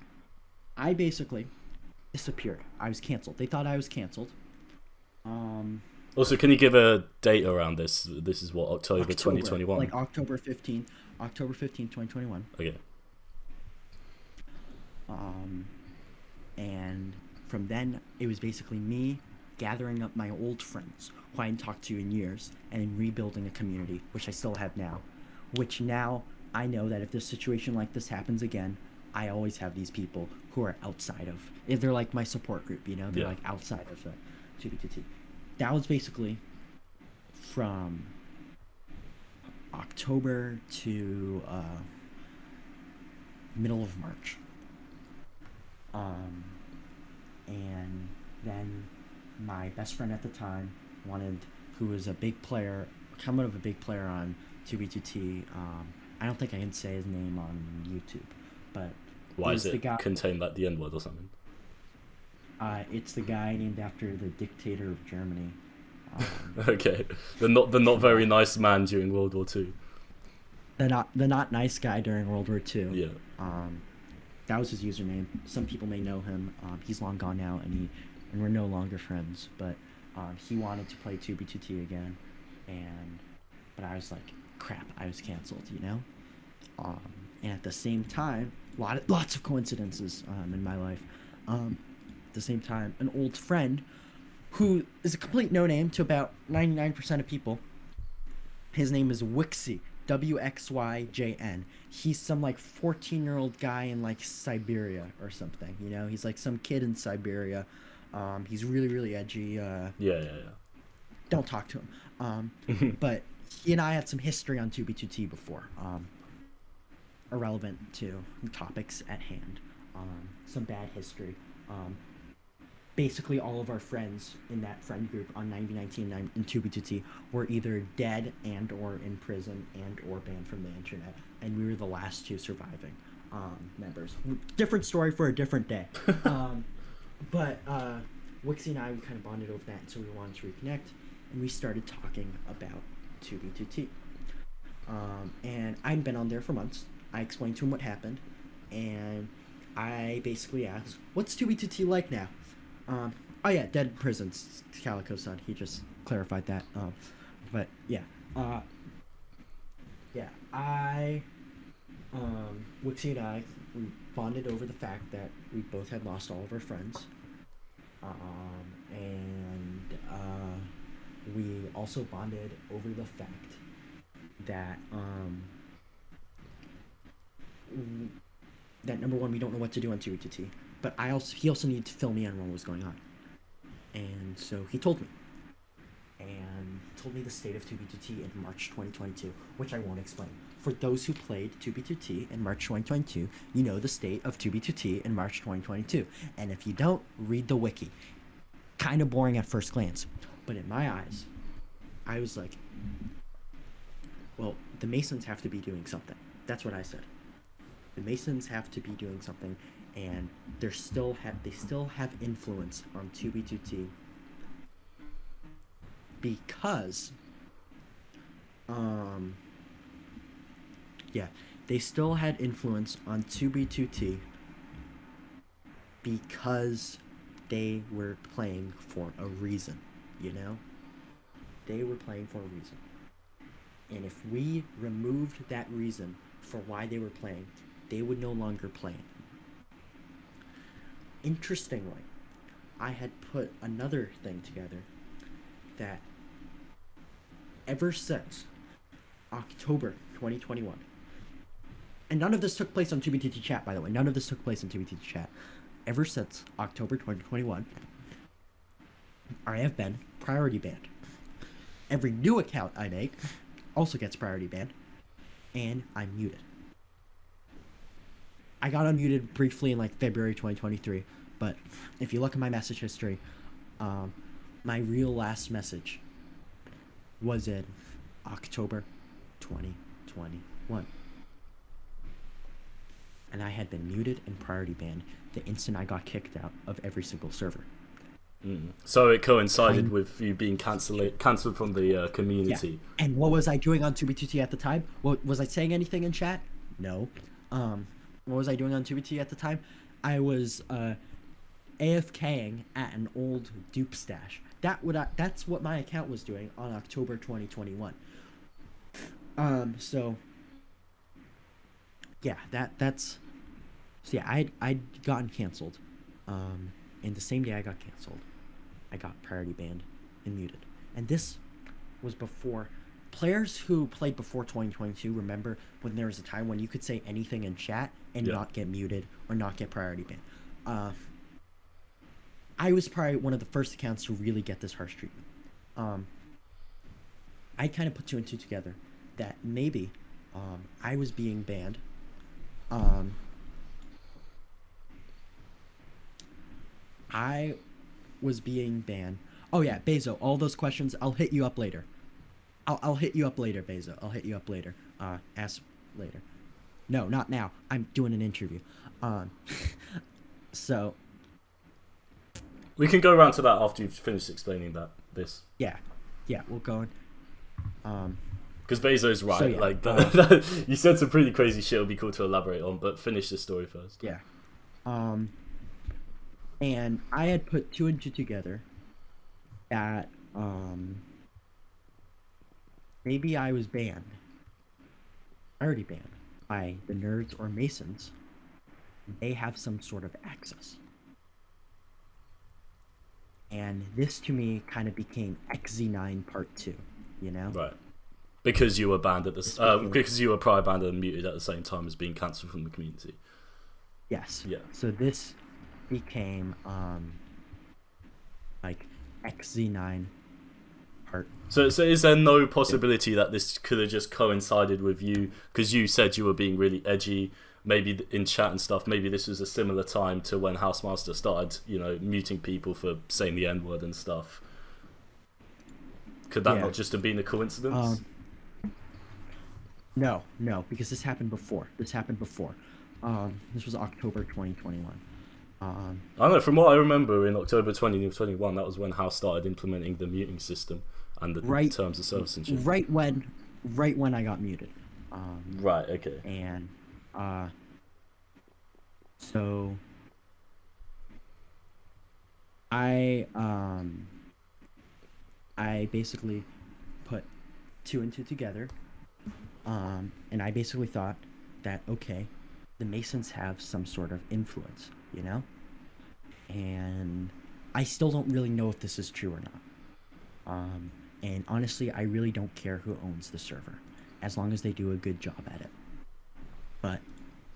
I basically disappeared. I was canceled. They thought I was canceled. Also, can you give a date around this? This is what, October 2021? Like October 15th, 2021. Okay. And from then, it was basically me gathering up my old friends who I hadn't talked to in years and rebuilding a community, which I still have now. Which now I know that if this situation like this happens again, I always have these people who are outside of. They're like my support group, you know? They're like outside of the 2B2T. That was basically from October to middle of March. And then my best friend at the time who was a big player, somewhat of a big player on 2B2T. I don't think I can say his name on YouTube, but why is it contain like the N-word or something? It's the guy named after the dictator of Germany. Okay, the not very nice man during World War II. The not nice guy during World War II. Yeah. That was his username. Some people may know him. He's long gone now, and we're no longer friends. But he wanted to play 2B2T again, but I was like, crap, I was canceled, you know. And at the same time, lots of coincidences in my life. At the same time, an old friend who is a complete no-name to about 99% of people. His name is Wixy, Wxyjn. He's some like 14-year-old guy in like Siberia or something, you know? He's like some kid in Siberia. He's really, really edgy. Yeah. Don't talk to him. But he and I had some history on 2B2T before. Irrelevant to topics at hand. Some bad history. Basically all of our friends in that friend group on 9019 and 2B2T were either dead and or in prison and or banned from the internet, and we were the last two surviving members. Different story for a different day. But Wixie and I, we kind of bonded over that, and so we wanted to reconnect, and we started talking about 2B2T. And I'd been on there for months. I explained to him what happened, and I basically asked, what's 2B2T like now? Oh yeah, dead in prison, Calico-san. He just clarified that. But yeah. Wixie and I, we bonded over the fact that we both had lost all of our friends. And we also bonded over the fact that, that number one, we don't know what to do on 2B2T. But he also needed to fill me in on what was going on. And so he told me. And told me the state of 2B2T in March 2022, which I won't explain. for those who played 2B2T in March 2022, you know the state of 2B2T in March 2022. And if you don't, read the wiki. Kind of boring at first glance. But in my eyes, I was like, well, the Masons have to be doing something. That's what I said. The Masons have to be doing something, and they still have influence on 2B2T because they still had influence on 2B2T because they were playing for a reason, you know? They were playing for a reason. And if we removed that reason for why they were playing, they would no longer play it. Interestingly, I had put another thing together that ever since October 2021, and none of this took place on 2BTT chat, by the way, none of this took place on 2BTT chat. Ever since October 2021, I have been priority banned. Every new account I make also gets priority banned, and I'm muted. I got unmuted briefly in like February 2023, but if you look at my message history, my real last message was in October 2021. And I had been muted and priority banned the instant I got kicked out of every single server. So it coincided with you being cancelled from the community. Yeah. And what was I doing on 2B2T at the time? Was I saying anything in chat? No. What was I doing on 2B2T at the time? I was AFKing at an old dupe stash. That's what my account was doing on October 2021. So yeah, I'd gotten canceled. And the same day I got canceled, I got priority banned and muted. And this was before players who played before 2022 remember when there was a time when you could say anything in chat and not get muted or not get priority banned. I was probably one of the first accounts to really get this harsh treatment. I kind of put two and two together that maybe I was being banned. I was being banned. Oh yeah, Bezo, all those questions, I'll hit you up later. I'll hit you up later, Bezo. I'll hit you up later. Ask later. No, not now. I'm doing an interview. So we can go around to that after you've finished explaining this. Yeah, we'll go on. Because Bezo's right. So, yeah, like you said some pretty crazy shit. It'll be cool to elaborate on, but finish the story first. Yeah. And I had put two and two together that maybe I was banned. Already banned by the nerds or Masons. They have some sort of access. And this to me kind of became XZ9 Part 2, you know? Right. Because you were banned at because you were prior banned and muted at the same time as being cancelled from the community. Yes. Yeah. So this became like XZ9 Part. So is there no possibility that this could have just coincided with you because you said you were being really edgy? Maybe in chat and stuff, maybe this was a similar time to when Housemaster started, muting people for saying the N-word and stuff. Could that not just have been a coincidence? No, because this happened before. This was October 2021. I don't know, from what I remember in October 2021, that was when House started implementing the muting system and the terms of service and shit. Right when I got muted. Right, okay. And so I basically put two and two together, and I basically thought that, okay, the Masons have some sort of influence, and I still don't really know if this is true or not. And honestly, I really don't care who owns the server, as long as they do a good job at it. But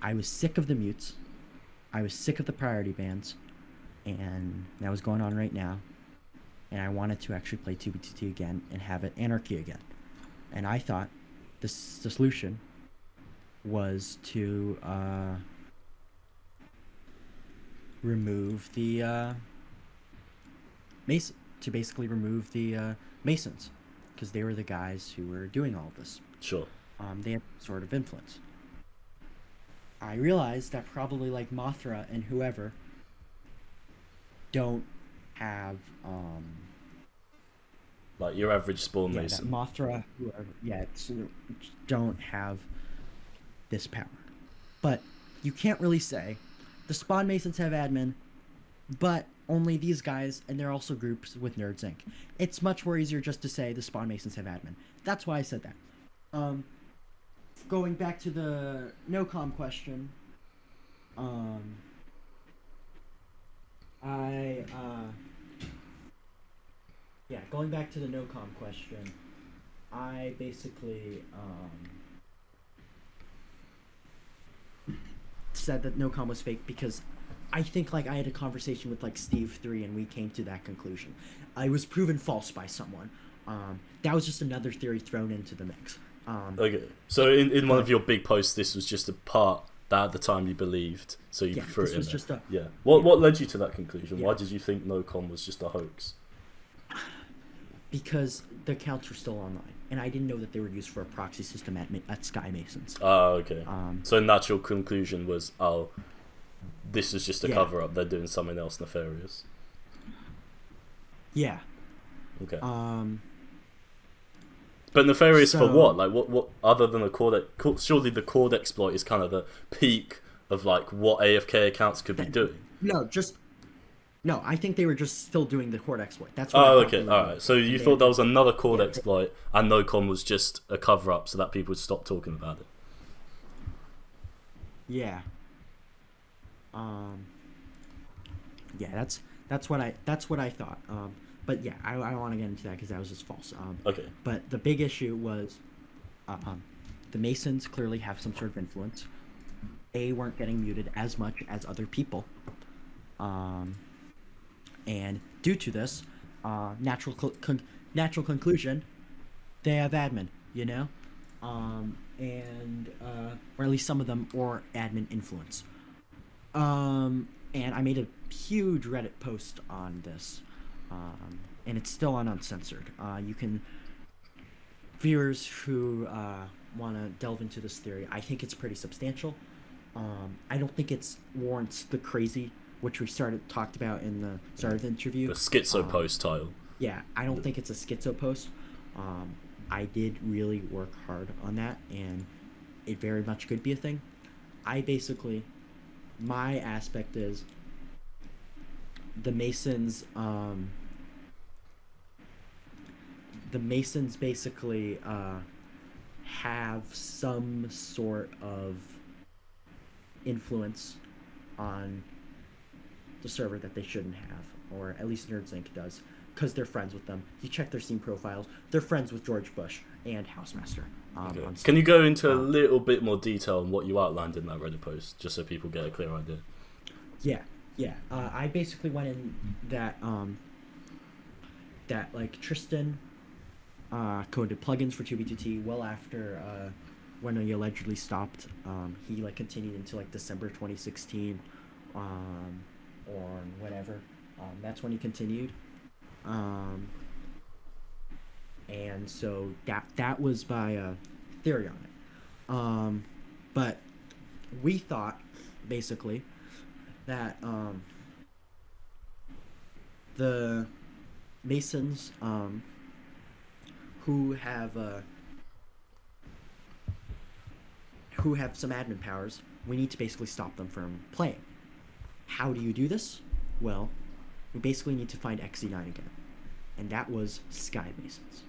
I was sick of the mutes. I was sick of the priority bans. And that was going on right now. And I wanted to actually play 2B2T again and have it anarchy again. And I thought the solution was to remove the basically remove the Masons, because they were the guys who were doing all this. Sure. They had sort of influence. I realized that probably like Mothra and whoever don't have Like your average spawn that mason. Mothra, whoever, don't have this power. But you can't really say the SpawnMasons have admin, but only these guys, and they're also groups with Nerds Inc. It's much more easier just to say the SpawnMasons have admin. That's why I said that. Going back to the nocom question, going back to the nocom question, I basically said that nocom was fake because I think like I had a conversation with like Steve 3 and we came to that conclusion. I was proven false by someone. That was just another theory thrown into the mix. Okay, so in one of your big posts, this was just a part that at the time you believed, so you threw it in there. What led you to that conclusion? Why did you think nocom was just a hoax? Because the accounts were still online, and I didn't know that they were used for a proxy system at Sky Masons. Oh, okay. So natural conclusion was, this is just a cover-up. They're doing something else nefarious. Yeah. Okay. But nefarious for what? Like, what other than a cord? Surely the cord exploit is kind of the peak of like what AFK accounts could be doing. No, I think they were just still doing the cord exploit. That's what okay, all right. So you thought there was another cord exploit, and nocom was just a cover-up so that people would stop talking about it. Yeah. That's what I thought. But yeah, I don't want to get into that because that was just false. Okay. But the big issue was, the Masons clearly have some sort of influence. They weren't getting muted as much as other people. And due to this, natural conclusion, they have admin, you know, or at least some of them, or admin influence. And I made a huge Reddit post on this, and it's still on uncensored. You can, viewers who want to delve into this theory, I think it's pretty substantial. I don't think it's warrants the crazy, which we talked about in the start of the interview. The schitzopost title. Yeah, I don't think it's a schitzopost. I did really work hard on that, and it very much could be a thing. My aspect is the Masons basically have some sort of influence on the server that they shouldn't have, or at least Nerds Inc. does, because they're friends with them. You check their Steam profiles, they're friends with George Bush and Housemaster. Okay. Can you go into a little bit more detail on what you outlined in that Reddit post, just so people get a clear idea? Yeah. I basically went in that like Tristan coded plugins for 2B2T well after when he allegedly stopped. He like continued into like December 2016, or whatever. That's when he continued. And so that was my theory on it. But we thought basically that the Masons who have some admin powers, we need to basically stop them from playing. How do you do this? Well, we basically need to find XC9 again, and that was Sky Masons.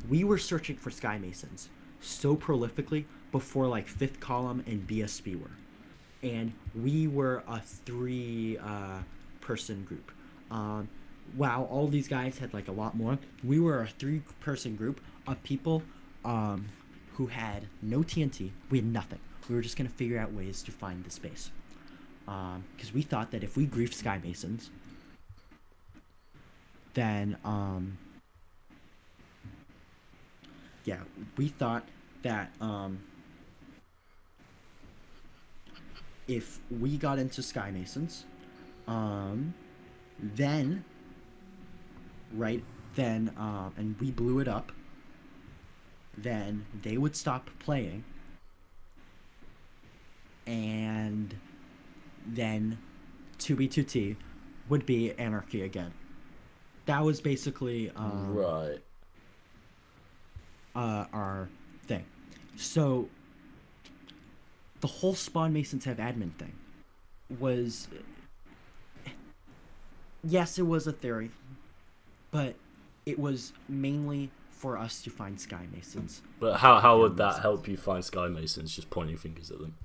We were searching for Sky Masons so prolifically before like Fifth Column and BSB were, and we were a 3 person group. Wow, all these guys had like a lot more. We were a 3 person group of people who had no TNT. We had nothing. We were just gonna figure out ways to find the space. Because we thought that if we griefed Sky Masons, then we thought that if we got into SkyMasons, then, and we blew it up, then they would stop playing, and then 2B2T would be anarchy again. That was basically right. Our thing. So the whole SpawnMasons have admin thing was, yes, it was a theory, but it was mainly for us to find SkyMasons. But how would that help you find SkyMasons? Just pointing fingers at them.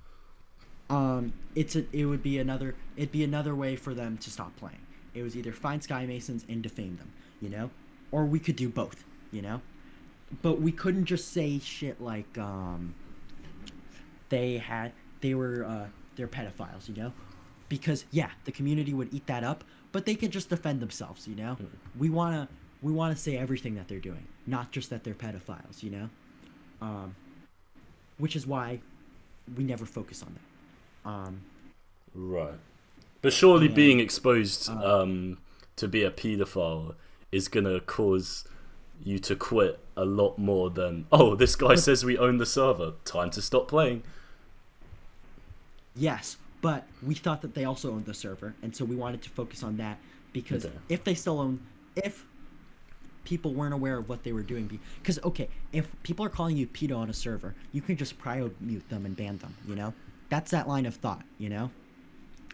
It'd be another way for them to stop playing. It was either find SkyMasons and defame them, you know, or we could do both, you know. But we couldn't just say shit like they're pedophiles, you know, because yeah, the community would eat that up, but they can just defend themselves, you know. We wanna say everything that they're doing, not just that they're pedophiles, you know. Which is why we never focus on that. Right. But surely being exposed to be a paedophile is gonna cause you to quit a lot more than, oh, this guy says we own the server, time to stop playing. Yes, but we thought that they also owned the server, and so we wanted to focus on that, because if people weren't aware of what they were doing, because okay, if people are calling you pedo on a server, you can just prio mute them and ban them, you know. That's that line of thought, you know.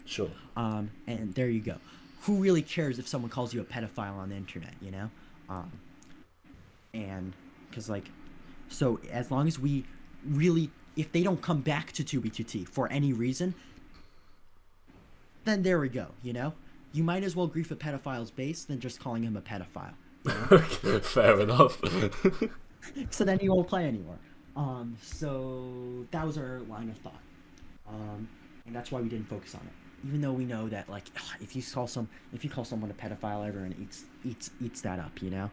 Sure. And there you go. Who really cares if someone calls you a pedophile on the internet, you know? And because like, so as long as we really, if they don't come back to 2B2T for any reason, then there we go, you know. You might as well grief a pedophile's base than just calling him a pedophile, you know? Fair enough. So then you won't play anymore. So that was our line of thought, and that's why we didn't focus on it. Even though we know that, like, if you call someone a pedophile, everyone eats that up, you know.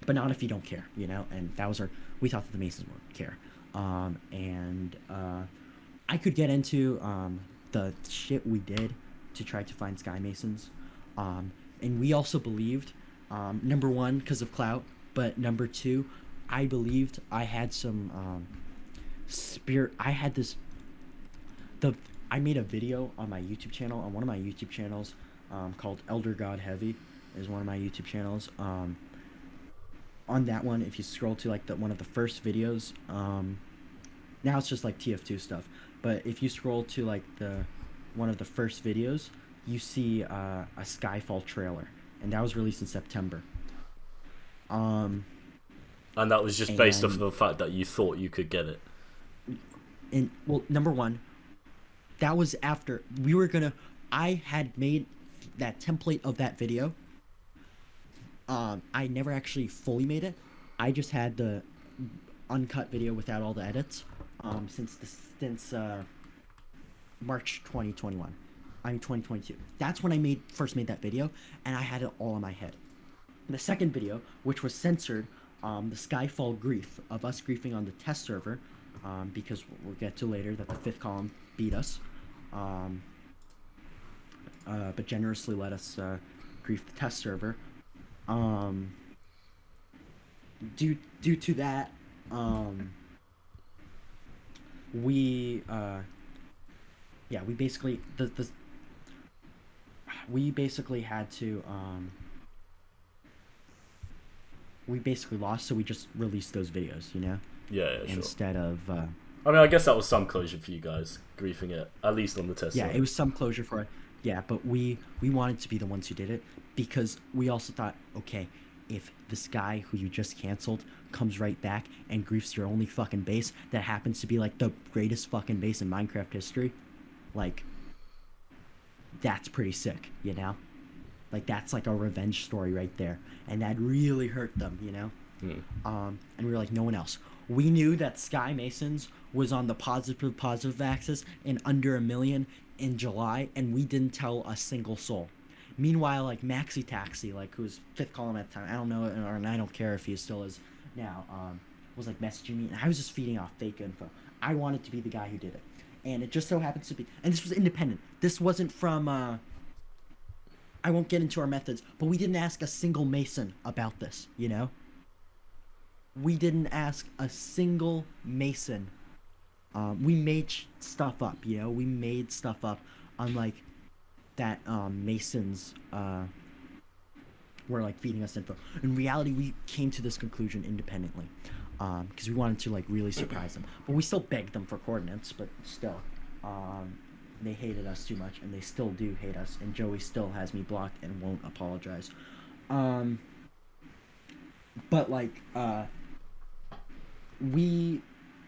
But not if you don't care, you know. And that was we thought that the Masons would care. And I could get into the shit we did to try to find SkyMasons. And we also believed, number one, because of clout, but number two, I believed I had some spirit. I made a video on my YouTube channel, on one of my YouTube channels, called Elder God Heavy, is one of my YouTube channels. On that one, if you scroll to like one of the first videos, now it's just like TF2 stuff, but if you scroll to like one of the first videos, you see a Skyfall trailer, and that was released in September. And that was just based off of the fact that you thought you could get it. And well, number one, that was after I had made that template of that video. I never actually fully made it. I just had the uncut video without all the edits since March 2021. 2022. That's when I first made that video, and I had it all in my head. The second video, which was censored, the Skyfall grief of us griefing on the test server, because we'll get to later that the fifth column beat us, but generously let us grief the test server. Due to that, we basically had to we basically lost, so we just released those videos, you know. Yeah, sure. Instead of I mean, I guess that was some closure for you guys, griefing it, at least on the test. Yeah, side. it was some closure for it. Yeah, but we wanted to be the ones who did it, because we also thought, okay, if this guy who you just canceled comes right back and griefs your only fucking base that happens to be like the greatest fucking base in Minecraft history, like, that's pretty sick, you know? Like, that's like a revenge story right there. And that really hurt them, you know? And we were like, no one else. We knew that SkyMasons was on the positive axis in under 1 million in July, and we didn't tell a single soul. Meanwhile, like, Maxi Taxi, like, who was fifth column at the time, I don't know, and I don't care if he still is now, was like messaging me, and I was just feeding off fake info. I wanted to be the guy who did it. And it just so happens to be, and this was independent. This wasn't from, I won't get into our methods, but we didn't ask a single Mason about this, you know? We didn't ask a single Mason. We made stuff up, you know? We made stuff up, unlike that Masons were, like, feeding us info. In reality, we came to this conclusion independently. Because we wanted to, like, really surprise them. But we still begged them for coordinates, but still. They hated us too much, and they still do hate us, and Joey still has me blocked and won't apologize. But, like,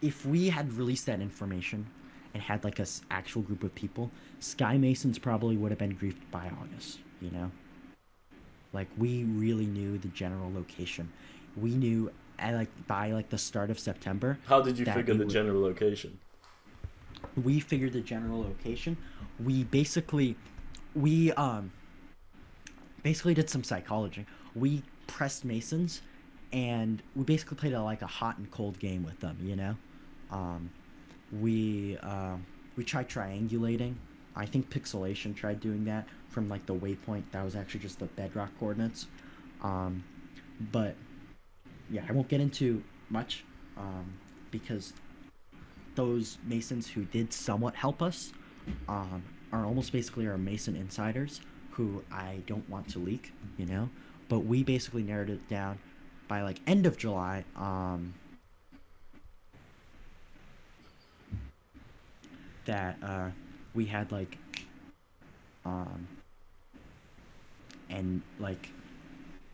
if we had released that information and had, like, a actual group of people, Sky Masons probably would have been griefed by August, you know? Like, we really knew the general location. We knew... by the start of September. How did you figure the general location? We figured the general location. We basically did some psychology. We pressed Masons, and we basically played a hot and cold game with them. You know, we tried triangulating. I think Pixelation tried doing that from like the waypoint. That was actually just the bedrock coordinates. But yeah, I won't get into much because those Masons who did somewhat help us are almost basically our Mason insiders who I don't want to leak, you know? But we basically narrowed it down by like end of July. That we had like and like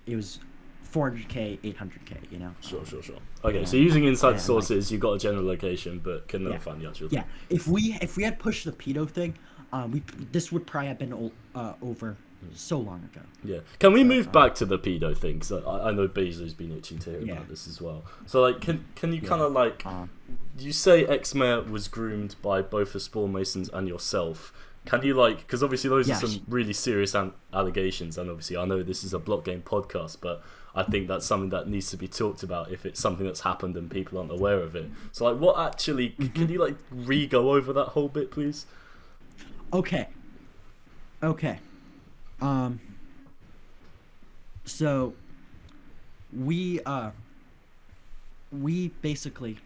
it was 400k, 800k, you know. Sure. Okay, so using inside sources, you got a general location, but can never find the actual. Yeah, if we had pushed the pedo thing, this would probably have been over so long ago. Yeah. Can we move back to the pedo thing? Because I know Bezo's been itching to hear about this as well. So like, can you kind of like, you say X-Mayor was groomed by both the SpawnMasons and yourself. Can you like, because obviously those are some really serious allegations, and obviously I know this is a block game podcast, but I think that's something that needs to be talked about if it's something that's happened and people aren't aware of it. So like, what actually, can you like re-go over that whole bit, please? Okay. So we basically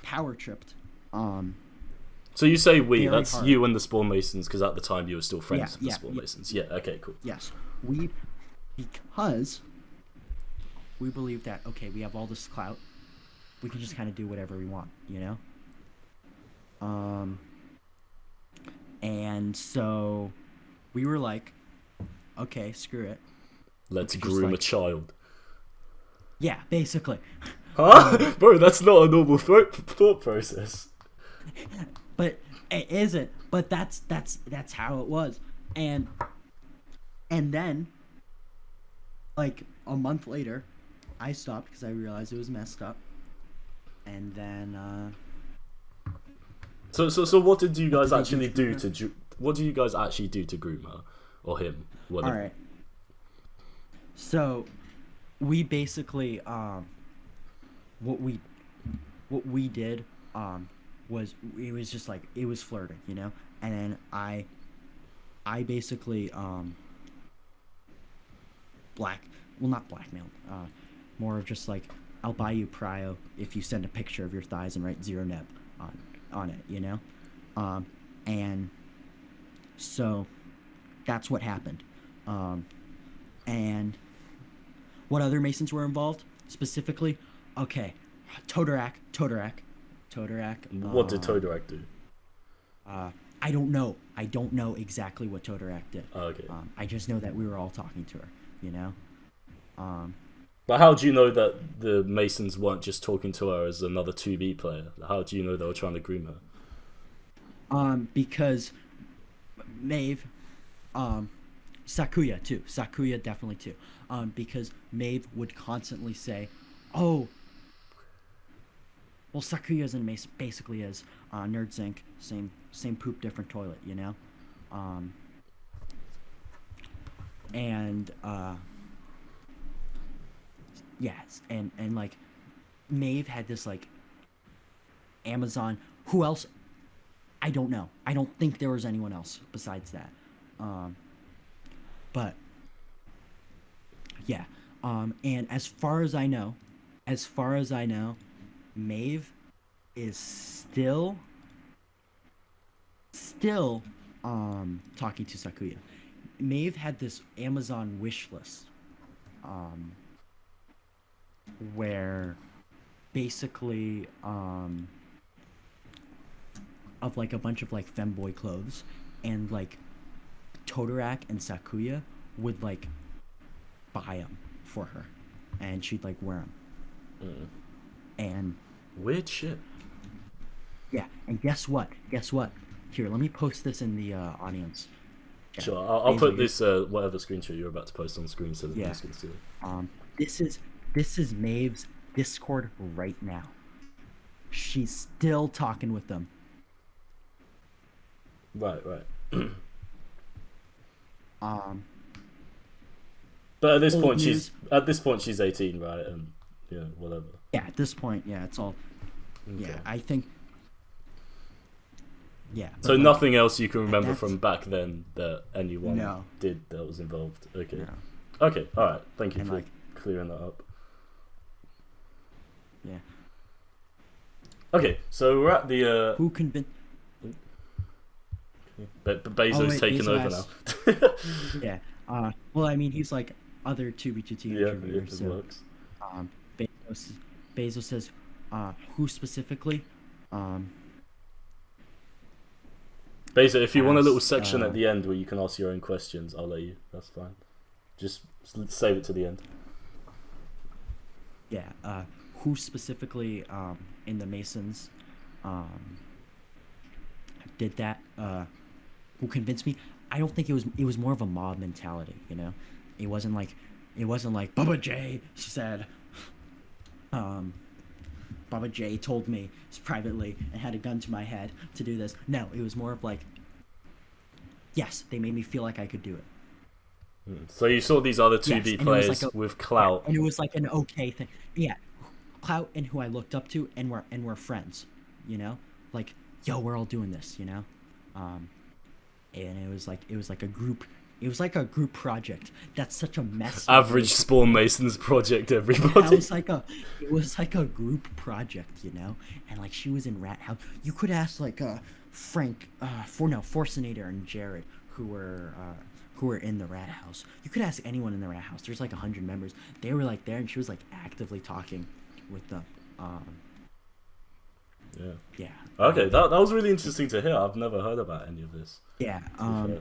power tripped. So you say we, that's hard. you and the SpawnMasons, because at the time you were still friends with the SpawnMasons. Yeah, okay, cool. Yes. Because we believe that, okay, we have all this clout, we can just kind of do whatever we want, you know? And so we were like, okay, screw it. Let's groom a child. Yeah, basically. Huh? Bro, that's not a normal thought process. But it isn't. But that's how it was. And then, like a month later, I stopped because I realized it was messed up. And then, So what did you guys actually do to? What do you guys actually do to groom her or him? Whatever. All right. So, we basically what we did was it was just like it was flirting, you know, and then I basically not blackmailed, more of just like I'll buy you prio if you send a picture of your thighs and write 0 neb on it, you know, and so that's what happened, and what other Masons were involved specifically? Okay, Todorak. What did Todorak do? I don't know. I don't know exactly what Todorak did. Oh, okay. I just know that we were all talking to her, you know? But how do you know that the Masons weren't just talking to her as another 2B player? How do you know they were trying to groom her? Because Maeve, Sakuya too. Sakuya definitely too. Because Maeve would constantly say, oh, well, Sakuya's in Mason basically is Nerd Zinc, same poop, different toilet, you know? And yes, and like Maeve had this like Amazon, who else I don't know. I don't think there was anyone else besides that. But yeah. And as far as I know, Maeve is still talking to Sakuya. Maeve had this Amazon wish list, where basically of like a bunch of like femboy clothes, and like Todoroki and Sakuya would like buy them for her, and she'd like wear them. And weird shit. Yeah, and guess what? Here, let me post this in the audience. Yeah. Sure, I'll put this whatever screenshot you're about to post on screen so that you can see it. This is Maeve's Discord right now. She's still talking with them. Right. But at this point she's 18, right? And whatever. Yeah, at this point, yeah, it's all. Okay. Yeah, I think. Yeah. So like, nothing else you can remember from back then that anyone did that was involved. Okay. No. Okay. All right. Thank you for clearing that up. Yeah. Okay, so we're at the. Who convinced? But Bezo's taken over now. Yeah. Well, I mean, he's like other 2B2T interviewers. Yeah, it works. Bezos says, who specifically? Bezo, if you want a little section at the end where you can ask your own questions, I'll let you. That's fine. Just save it to the end. Yeah. Who specifically in the Masons did that? Who convinced me? I don't think it was more of a mob mentality, you know? It wasn't like Bubba J said Bubba J told me privately and had a gun to my head to do this. No, it was more of like, yes, they made me feel like I could do it. So you saw these other 2B players with clout. And it was like an okay thing. Yeah. Clout and who I looked up to and we're friends, you know? Like, yo, we're all doing this, you know? And it was like a group project. That's such a mess. Average SpawnMasons project, everybody. It was like a group project, you know? And like she was in Rat House. You could ask like Frank, Forcinator and Jared who were in the Rat House. You could ask anyone in the Rat House. There's like 100 members. They were like there and she was like actively talking with them. Yeah. Okay, that was really interesting to hear. I've never heard about any of this. Yeah. And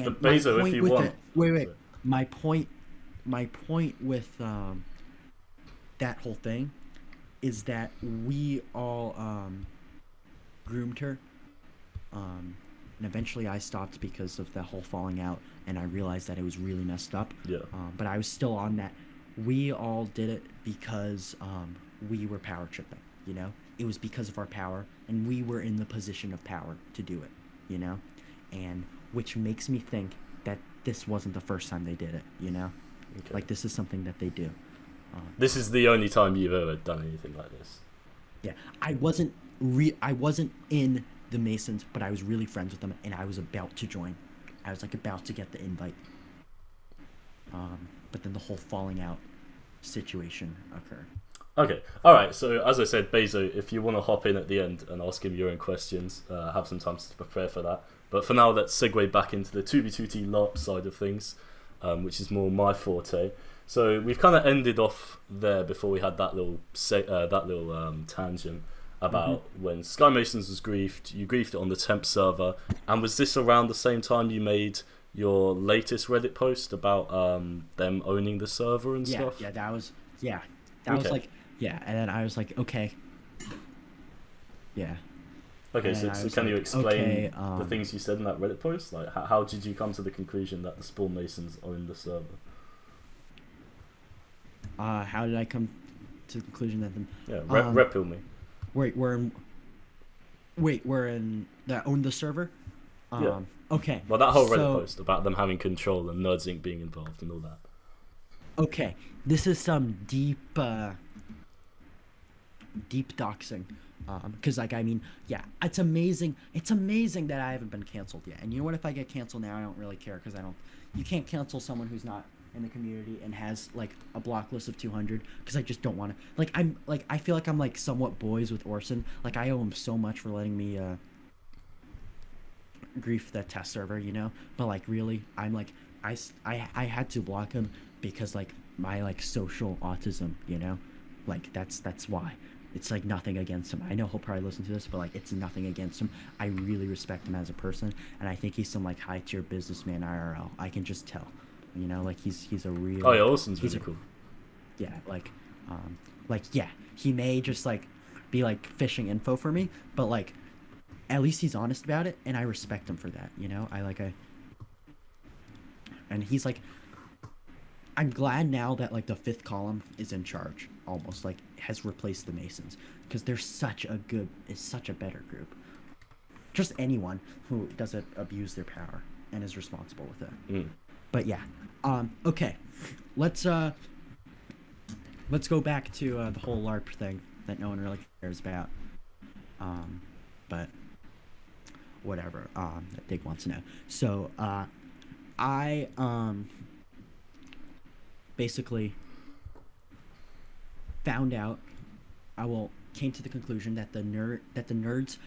but Bezo, if you want. Wait. My point with that whole thing is that we all groomed her. And eventually I stopped because of the whole falling out, and I realized that it was really messed up. Yeah. But I was still on that. We all did it because we were power tripping, you know? It was because of our power, and we were in the position of power to do it, you know? And which makes me think that this wasn't the first time they did it, you know? Okay. Like, this is something that they do. This is the only time you've ever done anything like this. Yeah. I wasn't in the Masons, but I was really friends with them, and I was about to join. I was, like, about to get the invite. But then the whole falling out situation occurred. Okay, alright, so as I said, Bezo, if you want to hop in at the end and ask him your own questions, have some time to prepare for that. But for now, let's segue back into the 2B2T LARP side of things, which is more my forte. So we've kind of ended off there before we had that little tangent about when SkyMasons was griefed. You griefed it on the temp server, and was this around the same time you made your latest Reddit post about them owning the server and stuff? Yeah, that was was like, and then I was like, okay. Yeah. Okay, so can you explain the things you said in that Reddit post? Like, how did you come to the conclusion that the SpawnMasons own the server? How did I come to the conclusion that them? Yeah, redpill me. Wait, we're in that own the server? Yeah. Okay. Well, that whole Reddit post about them having control and Nerds Inc. being involved and all that. Okay, this is some deep doxing. Because like, I mean, yeah, it's amazing that I haven't been canceled yet. And you know what, if I get canceled now, I don't really care, because you can't cancel someone who's not in the community and has like a block list of 200, because I just don't want to, like, I feel like I'm like somewhat boys with Orson. Like, I owe him so much for letting me grief that test server, you know. But like, really, I'm like, I had to block him because like my like social autism, you know, like that's why. It's like nothing against him. I know he'll probably listen to this, but like, it's nothing against him. I really respect him as a person, and I think he's some like high tier businessman IRL. I can just tell, you know, like he's a real. Oh yeah, Olsen's really cool. Yeah, like yeah, he may just like be like fishing info for me, but like at least he's honest about it, and I respect him for that. You know, and he's like, I'm glad now that like the fifth column is in charge, almost like has replaced the Masons, because they're such a better group. Just anyone who doesn't abuse their power and is responsible with it. But yeah, okay, let's go back to the whole LARP thing that no one really cares about. But whatever. That Dig wants to know. So I basically found out, came to the conclusion that the nerds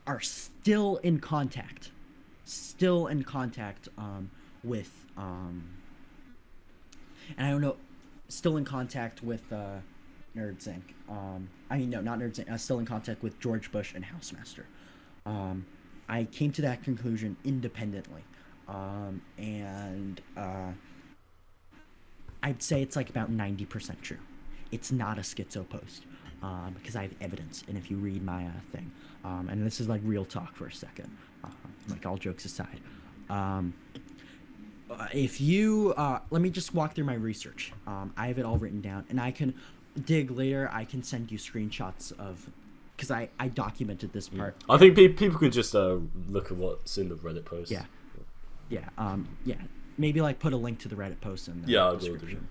are still in contact with and I don't know, still in contact with Nerds Inc. I mean, no, not Nerds Inc. Still in contact with George Bush and Housemaster. I came to that conclusion independently, and I'd say it's like about 90% true. It's not a schizopost, because I have evidence, and if you read my thing, and this is like real talk for a second, like all jokes aside, if you let me just walk through my research. I have it all written down, and I can dig later. I can send you screenshots of, because I documented this part. I think people can just look at what's in the Reddit post. Yeah, maybe like put a link to the Reddit post in the description.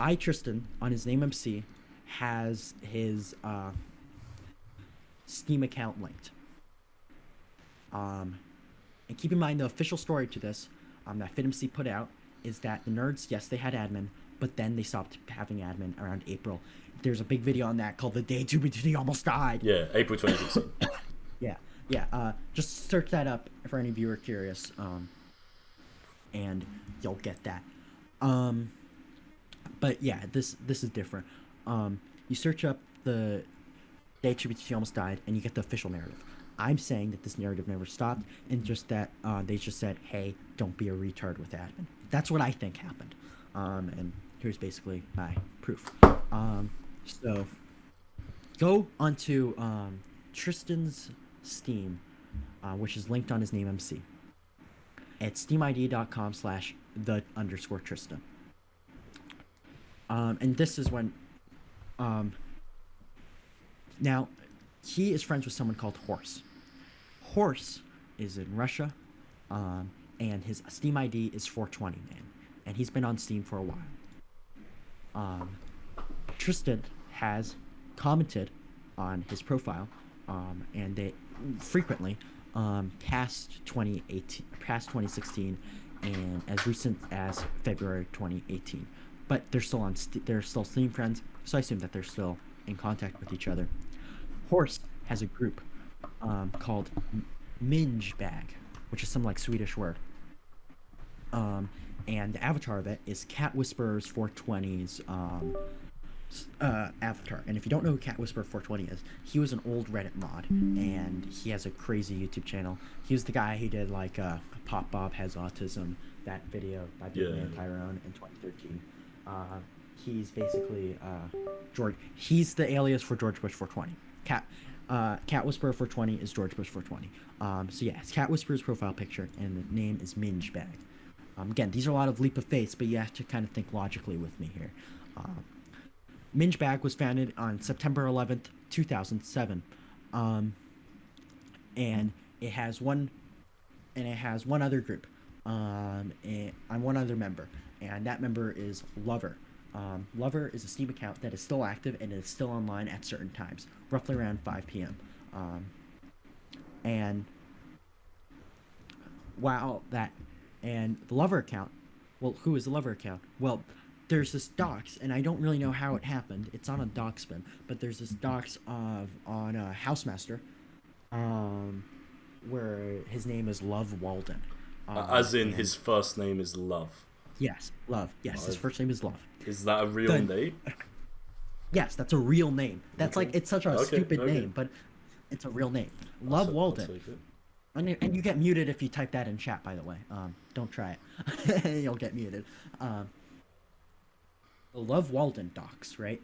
Itristan on his name MC has his Steam account linked. And keep in mind, the official story to this that FitMC put out is that the nerds, yes, they had admin, but then they stopped having admin around April. There's a big video on that called "The Day Too He Almost Died." Yeah, April 2016. Yeah. Just search that up for any viewer curious, and you'll get that. But yeah, this is different. You search up the Day Too He Almost Died, and you get the official narrative. I'm saying that this narrative never stopped, and just that they just said, "Hey, don't be a retard with admin." That's what I think happened. And here's basically my proof. So go onto Tristan's Steam, which is linked on his name MC. It's steamid.com/the_Tristan. And this is when now he is friends with someone called Horse. Horse is in Russia, and his Steam ID is 420 man, and he's been on Steam for a while. Tristan has commented on his profile, and they frequently past 2016, and as recent as February 2018. But they're still they're still Steam friends, so I assume that they're still in contact with each other. Horse has a group called Minge Bag, which is some like Swedish word. And the avatar of it is Cat Whisperer's 420's avatar. And if you don't know who Cat Whisperer 420 is, he was an old Reddit mod, and he has a crazy YouTube channel. He was the guy who did like Pop Bob Has Autism, that video by and Tyrone in 2013. He's basically he's the alias for George Bush 420. Cat Whisperer 420 is George Bush 420. So yeah, it's Cat Whisperer's profile picture, and the name is Minge Bag. Again, these are a lot of leap of faith, but you have to kind of think logically with me here. Minge Bag was founded on September 11th, 2007, and it has one other group, and I'm one other member, and that member is Lover. Lover is a Steam account that is still active and is still online at certain times, roughly around 5 p.m. And wow, and the Lover account, well, who is the Lover account? Well, there's this docs, and I don't really know how it happened. It's on a doc spin, but there's this docs on Housemaster, where his name is Love Walden. As in his first name is Love. Yes, Love. Yes, his first name is Love. Is that a real name? Yes, that's a real name. That's like, it's such a stupid name, but it's a real name. Love Walden. And you get muted if you type that in chat, by the way. Don't try it. You'll get muted. The Love Walden docs, right?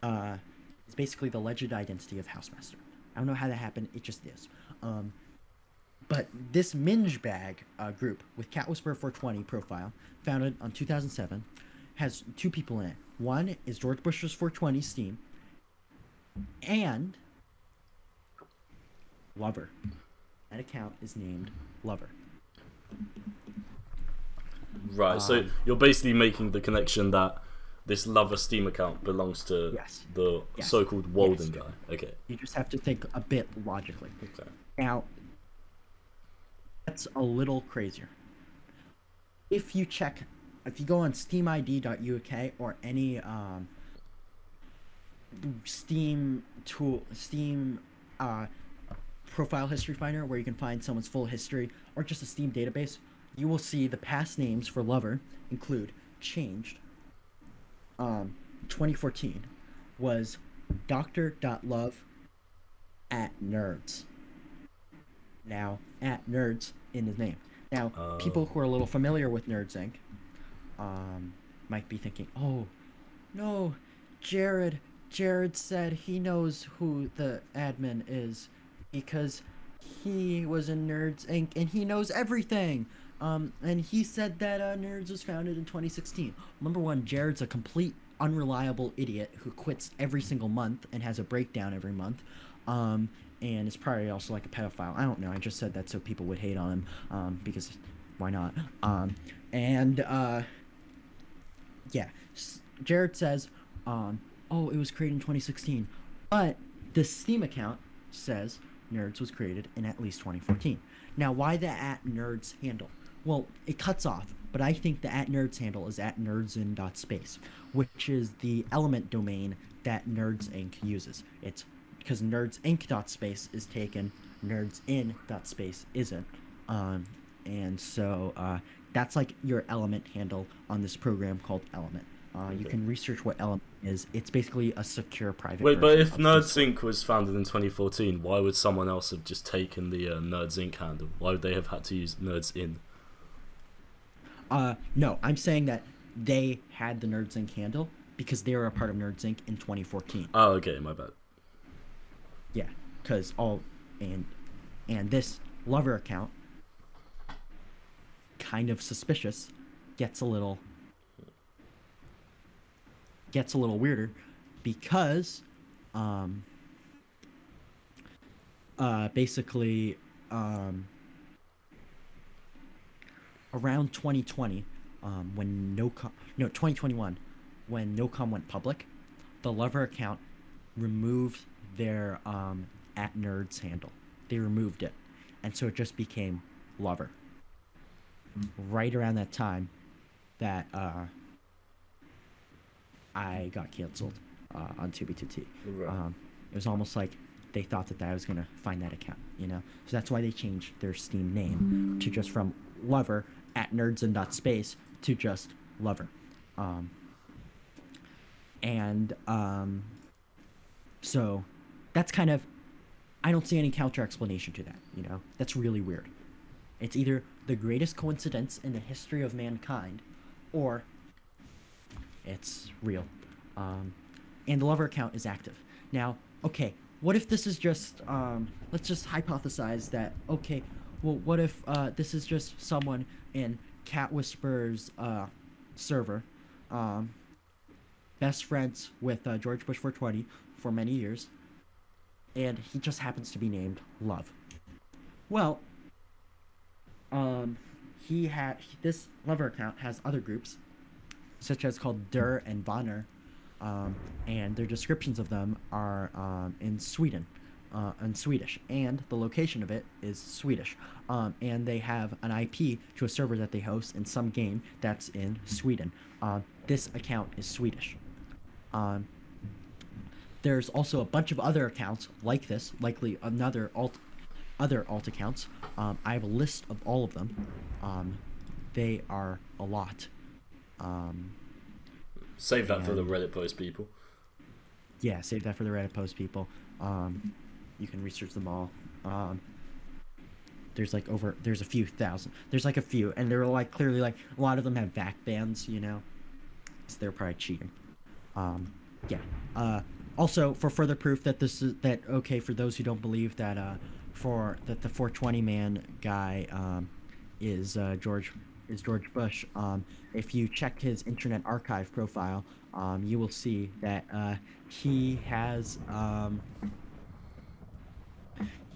It's basically the alleged identity of Housemaster. I don't know how that happened. It just is. But this Minge Bag group with Cat Whisperer 420 profile, founded on 2007, has 2 people in it. One is George Bush's 420 Steam, and Lover. That account is named Lover. Right, so you're basically making the connection that this Lover Steam account belongs to the so-called Walden guy. Okay. You just have to think a bit logically. Okay. Now, that's a little crazier. If you go on steamid.uk or any Steam profile history finder where you can find someone's full history, or just a Steam database, you will see the past names for Lover include changed. 2014 was dr.love@nerds. Now, @nerds in his name. Now, people who are a little familiar with Nerds Inc. Might be thinking, oh, no, Jared said he knows who the admin is because he was in Nerds Inc. and he knows everything. And he said that Nerds was founded in 2016. Number one, Jared's a complete unreliable idiot who quits every single month and has a breakdown every month. And is probably also like a pedophile. I don't know. I just said that so people would hate on him, because why not? Yeah. Jared says, oh, it was created in 2016. But the Steam account says Nerds was created in at least 2014. Now, why the @nerds handle? Well, it cuts off, but I think the @nerds handle is @nerdsin.space, which is the element domain that Nerds Inc. uses. It's because nerdsinc.space is taken, nerdsin.space isn't. And so that's like your element handle on this program called Element. You can research what Element is. It's basically a secure private Wait, but if version Nerds Inc. was founded in 2014, why would someone else have just taken the Nerds Inc. handle? Why would they have had to use Nerds In? No, I'm saying that they had the Nerds Inc. handle because they were a part of Nerds Inc. in 2014. Oh, okay, my bad. Yeah, because and this Lover account, kind of suspicious, gets a little weirder because basically around 2020 when 2021 when nocom went public, the Lover account removed their @nerds handle. They removed it, and so it just became Lover. Right around that time that I got canceled on 2B2T. Right. It was almost like they thought that I was going to find that account, So that's why they changed their Steam name to just from Lover @nerdsin.space to just Lover. So that's kind of, I don't see any counter explanation to that, That's really weird. It's either the greatest coincidence in the history of mankind, or it's real. And the Lover account is active. Now, okay, what if this is just, let's just hypothesize that, okay, well, what if this is just someone in Cat Whisperer's server, best friends with George Bush 420 for many years, and he just happens to be named Love. Well, this Lover account has other groups such as called Der and Bonner, and their descriptions of them are in Sweden, in Swedish, and the location of it is Swedish, and they have an IP to a server that they host in some game that's in Sweden. This account is Swedish. There's also a bunch of other accounts like this, likely other alt accounts. I have a list of all of them. They are a lot. Save that for the Reddit post people. Yeah, save that for the Reddit post people. You can research them all. There's a few thousand. There's like a few, and they're like clearly like a lot of them have back bans, you know, so they're probably cheating. Also, for further proof that for those who don't believe that the 420 man guy is George Bush, if you check his Internet Archive profile, you will see that he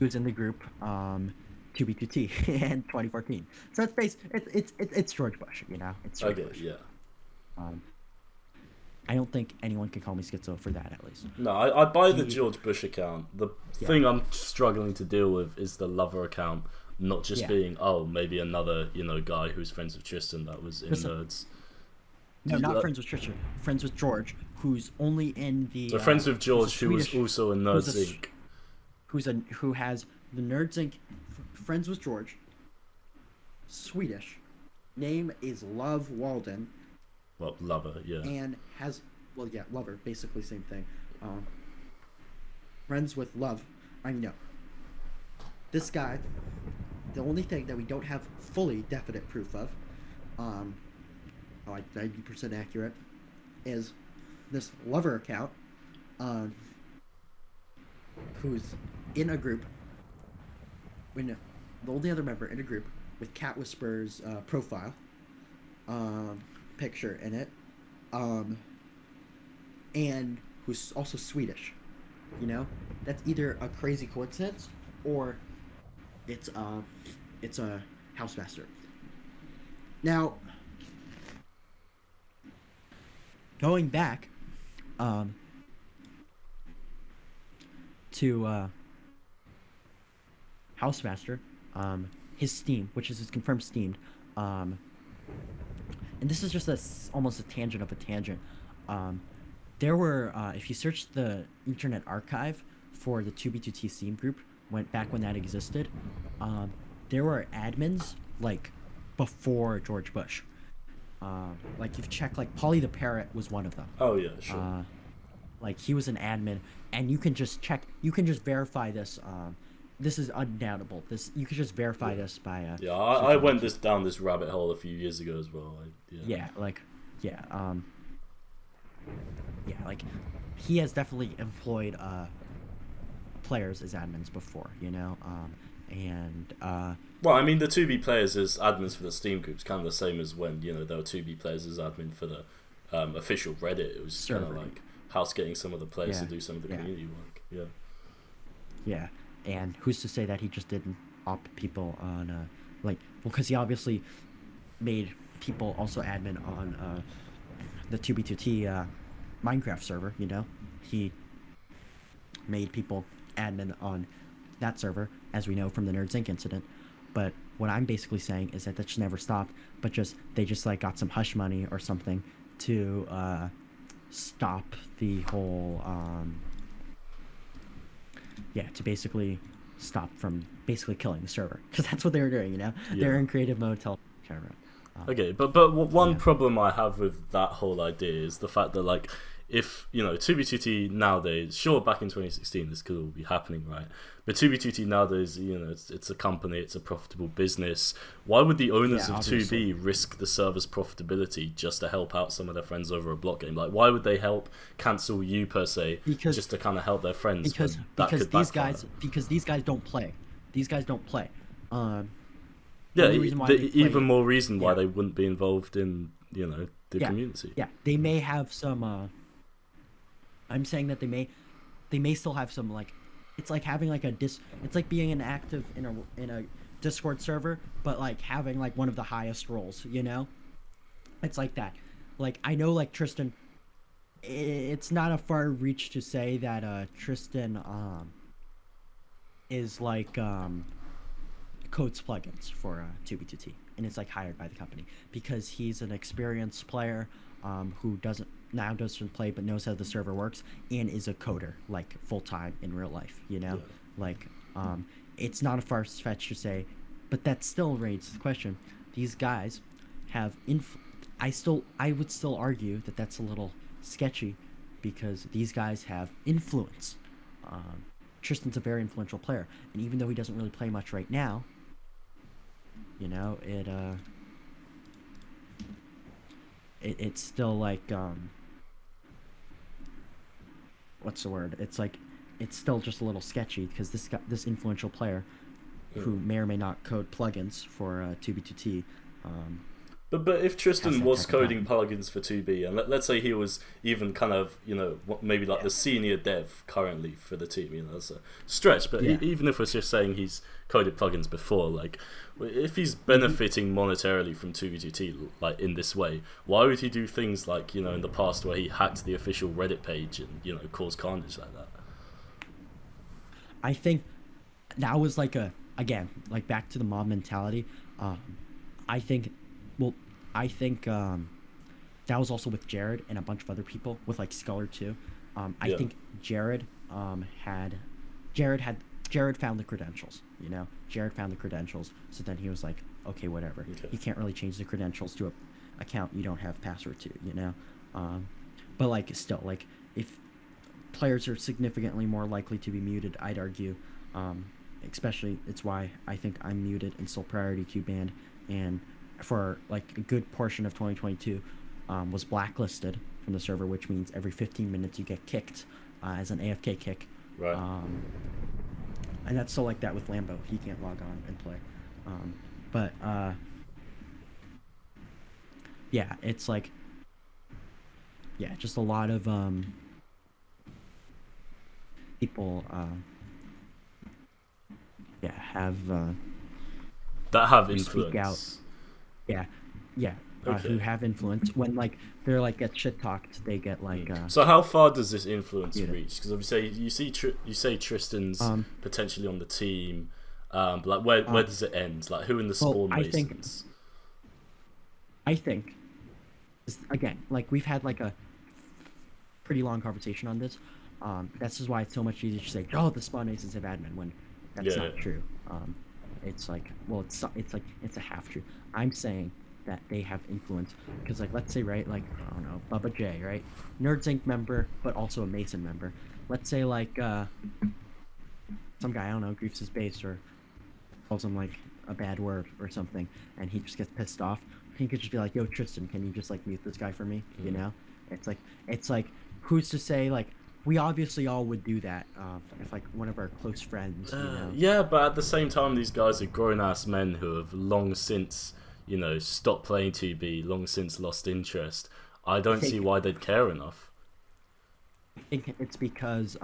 was in the group 2B2T in 2014. So it's George Bush, you know. It's George Bush. Yeah. I don't think anyone can call me schizo for that, at least. No, I buy the George Bush account. The thing I'm struggling to deal with is the lover account, not just being, maybe another, guy who's friends with Tristan that was in Nerds. No, not friends with Tristan. Friends with George, who's only in the... So friends with George, who was also in Nerds Inc. Who has the Nerds Inc. Friends with George, Swedish, name is Love Walden. Well, lover, yeah. And has, lover, basically same thing. Friends with Love. This guy, the only thing that we don't have fully definite proof of, like 90% accurate, is this lover account, who's in a group, the only other member in a group with Cat Whisperer's profile, picture in it, and who's also Swedish. That's either a crazy coincidence or it's a housemaster. Now, going back to housemaster, his Steam, which is his confirmed Steam, and this is just almost a tangent of a tangent. There were, if you search the Internet Archive for the 2B2T Steam group, back when that existed, there were admins, like, before George Bush. Like, you've checked, like, Polly the Parrot was one of them. Oh, yeah, sure. Like, he was an admin, and you can just verify this, this is undoubtable. You could just verify this by... I went down this rabbit hole a few years ago as well. He has definitely employed players as admins before, Well, I mean, the 2B players as admins for the Steam group is kind of the same as when, there were 2B players as admin for the official Reddit. It was kind of like house getting some of the players to do some of the community work. Yeah, and who's to say that he just didn't opt people on, because he obviously made people also admin on the 2B2T Minecraft server, He made people admin on that server, as we know from the Nerds Inc. incident. But what I'm basically saying is that just never stopped, but they just got some hush money or something to stop the whole to basically stop from basically killing the server, because that's what they were doing. They're in creative mode till server. Okay, but one problem I have with that whole idea is the fact that, if 2B2T nowadays, sure, back in 2016 this could all be happening, right? But 2B2T nowadays, it's a company, it's a profitable business. Why would the owners of obviously 2B risk the server's profitability just to help out some of their friends over a block game? Why would they cancel you per se, just to kind of help their friends? Because these guys don't play. These guys don't play. Even more reason why they wouldn't be involved in the community. Yeah, they may have some. I'm saying that they may still have some, it's like having it's like being an active in a Discord server, but having one of the highest roles. It's like that. like I know like Tristan. It's not a far reach to say that Tristan is like codes plugins for 2B2T, and it's like hired by the company because he's an experienced player who doesn't play but knows how the server works and is a coder like full time in real life. You know, like it's not a far fetch to say, but that still raises the question: these guys have I would still argue that that's a little sketchy because these guys have influence. Tristan's a very influential player, and even though he doesn't really play much right now, you know, it's still like what's the word? It's like it's still just a little sketchy because this influential player who may or may not code plugins for 2B2T. But if Tristan was coding plugins for 2B, and let's say he was even kind of, you know, maybe like the senior dev currently for the team, you know, that's a stretch, but even if we're just saying he's coded plugins before, like, if he's benefiting monetarily from 2B2T, like, in this way, why would he do things like, you know, in the past where he hacked the official Reddit page and, you know, caused carnage like that? I think that was like again, like back to the mob mentality. I think that was also with Jared and a bunch of other people, with like Sculler too. I think Jared found the credentials, you know? Jared found the credentials, so then he was like, okay, whatever. Okay. You can't really change the credentials to a account you don't have password to, you know? But like still, like if players are significantly more likely to be muted, I'd argue, especially it's why I think I'm muted and still priority queue banned, and for like a good portion of 2022 was blacklisted from the server, which means every 15 minutes you get kicked as an AFK kick. Right. And that's still like that with Lambo. He can't log on and play. But yeah, it's like, yeah, just a lot of people have that have influence. Speak out. Yeah. Who have influence when like they're like get shit talked, they get like. So how far does this influence reach? Because obviously you say Tristan's potentially on the team, but like where does it end? Like who in the SpawnMasons? I think again, like we've had like a pretty long conversation on this. This is why it's so much easier to say, oh, the SpawnMasons have admin, when that's not true. It's like, well, it's a half true. I'm saying that they have influence because, like, let's say, right, like, I don't know, Bubba J, right, Nerds Inc. member, but also a Mason member. Let's say, like, some guy, I don't know, griefs his base or calls him like a bad word or something, and he just gets pissed off. He could just be like, yo, Tristan, can you just like mute this guy for me? You know, it's like who's to say, like, we obviously all would do that if like one of our close friends, you know? Yeah, but at the same time, these guys are grown-ass men who have long since, you know, stopped playing 2B, long since lost interest. I don't see why they'd care enough. I think it's because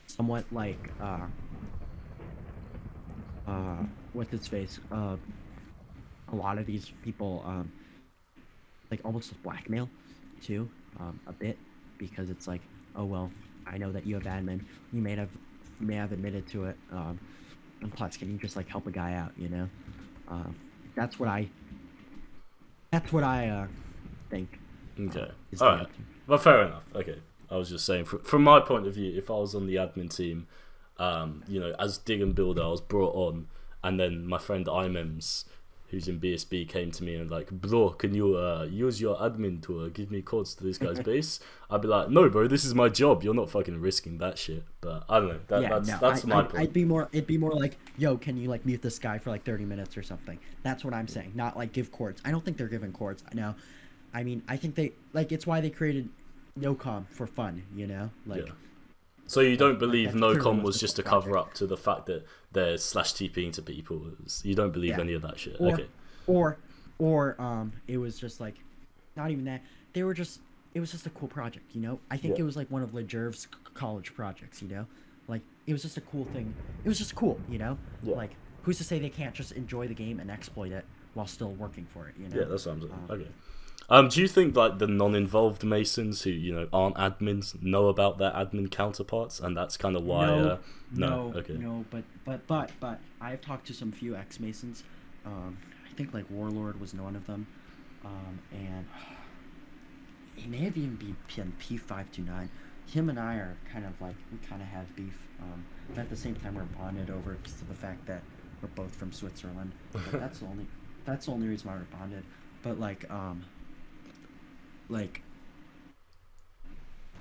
somewhat like what's its face, a lot of these people like almost blackmail too, a bit, because it's like, oh well, I know that you have admin, you may have admitted to it, and plus, can you just like help a guy out, you know? That's what I think. Okay. All right. Well, fair enough. Okay. I was just saying, from my point of view, if I was on the admin team, you know, as dig and builder, I was brought on, and then my friend Imems, who's in BSB, came to me and like, bro, can you use your admin to give me codes to this guy's base? I'd be like, no, bro, this is my job. You're not fucking risking that shit. But I don't know. That's my point. It'd be more like, yo, can you like mute this guy for like 30 minutes or something? That's what I'm saying. Not like give cords. I don't think they're giving cords. No, I mean, I think they like, it's why they created nocom for fun. You know, like. Yeah. So you don't believe nocom was just a cover up to the fact that they're /TPing to people? You don't believe any of that shit? Okay. Or it was just like, not even that. It was just a cool project, you know? I think it was like one of Lejerv's college projects, you know? Like, it was just a cool thing. It was just cool, you know? Yeah. Like, who's to say they can't just enjoy the game and exploit it while still working for it, you know? Yeah, that's what I'm saying. Okay. Do you think like the non-involved Masons who aren't admins know about their admin counterparts, and that's kind of why? No, Okay. no, but I've talked to some few ex-Masons. I think like Warlord was one of them, and he may have even been P529. Him and I are kind of like, we kind of have beef, but at the same time we're bonded over to the fact that we're both from Switzerland. But that's the only reason why we're bonded. But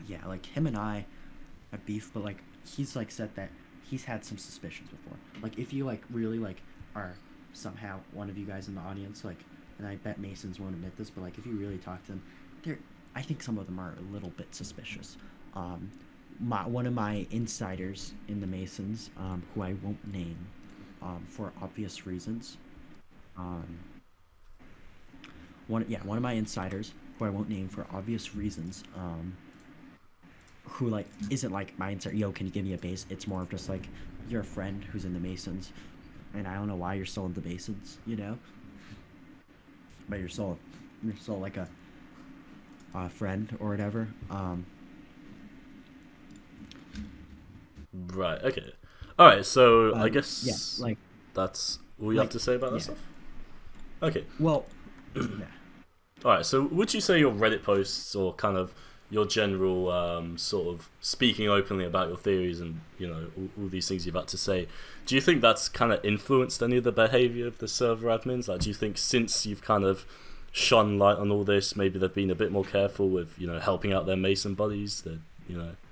yeah, like him and I have beef, but like he's like said that he's had some suspicions before. Like if you like really like are somehow one of you guys in the audience, like, and I bet Masons won't admit this, but like if you really talk to them, I think some of them are a little bit suspicious. One of my insiders in the Masons, who I won't name, for obvious reasons, one of my insiders, who I won't name for obvious reasons, who like isn't like my insider, yo, can you give me a base? It's more of just like, you're a friend who's in the Masons, and I don't know why you're still in the Masons, but you're still like a friend or whatever. Right. Okay. All right. So I guess that's all you have like, to say about that stuff. Okay. Well, yeah. All right. So would you say your Reddit posts, or kind of your general sort of speaking openly about your theories and all these things you've had to say, do you think that's kind of influenced any of the behavior of the server admins? Like, do you think since you've kind of shone light on all this, maybe they've been a bit more careful with helping out their Mason buddies? That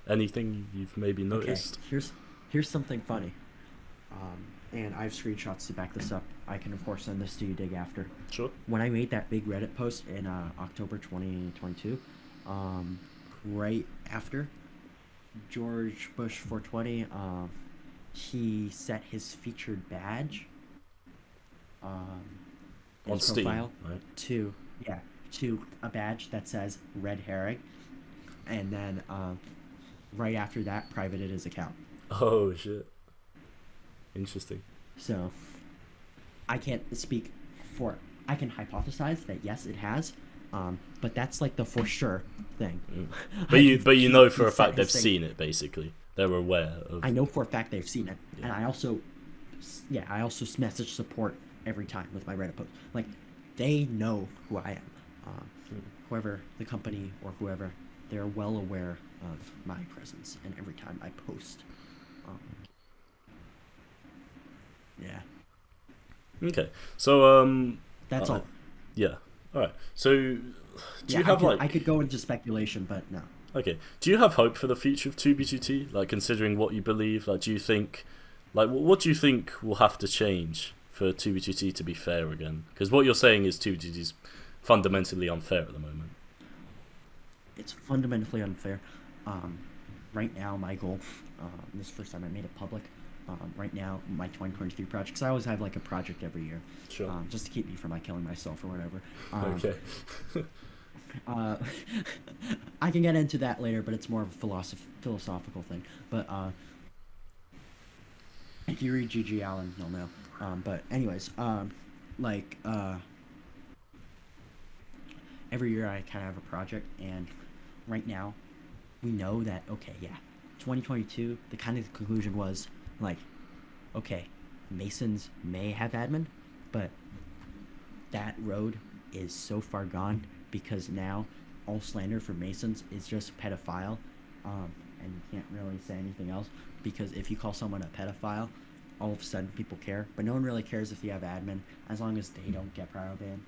anything you've maybe noticed? Okay, here's something funny, and I have screenshots to back this up. I can of course send this to you, Dig, after. Sure. When I made that big Reddit post in October 2022, right after George Bush 420, he set his featured badge on Steam, profile right? to a badge that says red herring, and then right after that privated his account. Oh shit. Interesting. So I can't speak for, I can hypothesize that yes it has, but that's like the for sure thing. But you know for a fact they've seen it, basically. They're aware of. I know for a fact they've seen it, Yeah. and I also message support every time with my Reddit post. Like, they know who I am. Whoever the company or whoever, they're well aware of my presence, and every time I post. Yeah. Okay. So That's all. Yeah. All right. So do you have I could go into speculation, but no. Okay. Do you have hope for the future of 2B2T? Like, considering what you believe, like, do you think, like, what do you think will have to change for 2B2T to be fair again? Because what you're saying is 2B2T is fundamentally unfair at the moment. It's fundamentally unfair. Right now, my goal, this is the first time I made it public, right now, my 2023 project, because I always have, like, a project every year. Sure. Just to keep me from, like, killing myself or whatever. Okay. I can get into that later, but it's more of a philosophical thing. But if you read G.G. Allen, you'll know. But anyways, every year I kind of have a project, and right now we know that, okay, yeah, 2022, the kind of conclusion was, like, okay, Masons may have admin, but that road is so far gone, because now all slander for Masons is just pedophile, and you can't really say anything else, because if you call someone a pedophile, all of a sudden people care, but no one really cares if you have admin, as long as they don't get prior banned,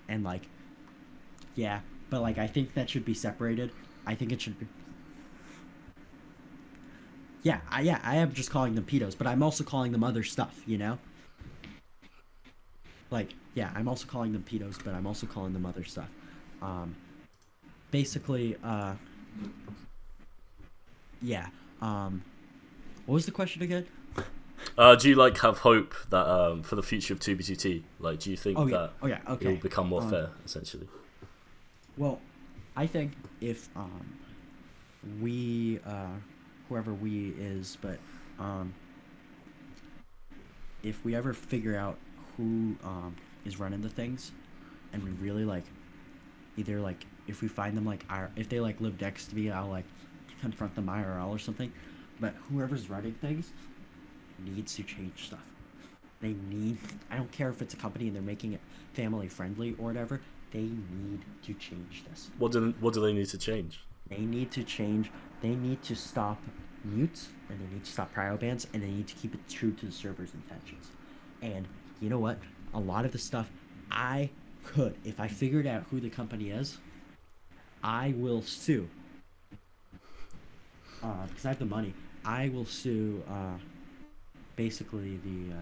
and like, yeah, but like, I think that should be separated. I think it should be, I am just calling them pedos, but I'm also calling them other stuff, like, yeah, I'm also calling them pedos, but I'm also calling them other stuff. Basically, what was the question again? Do you like have hope that for the future of 2B2T? Like, do you think that okay. it will become more fair, essentially? Well, I think if we, whoever we is, but if we ever figure out who is running the things, and we really like, either like if we find them like if they like live next to me, I'll like confront them IRL or something. But whoever's running things needs to change stuff. They need. I don't care if it's a company and they're making it family friendly or whatever. They need to change this. What do they need to change? They need to change. They need to stop mutes, and they need to stop prio bans, and they need to keep it true to the server's intentions. And you know what? A lot of the stuff I could, if I figured out who the company is, I will sue. Because I have the money. I will sue basically the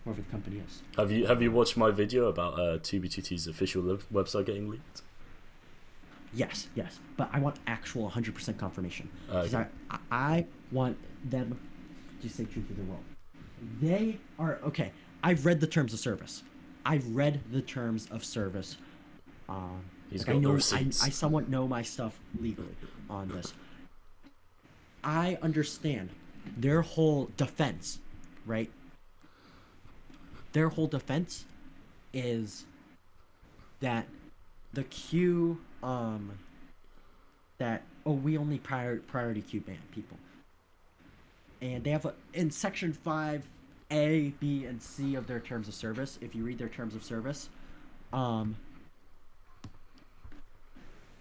whoever the company is. Have you watched my video about 2B2T's official website getting leaked? Yes, but I want actual 100% confirmation. Because Okay. I want them to stay true to their role. They are okay. I've read the terms of service. He's like, got the receipts. I somewhat know my stuff legally on this. I understand their whole defense, right? Their whole defense is that the queue, that, we only priority queue ban people. And they have in section 5A, B, and C of their terms of service, if you read their terms of service,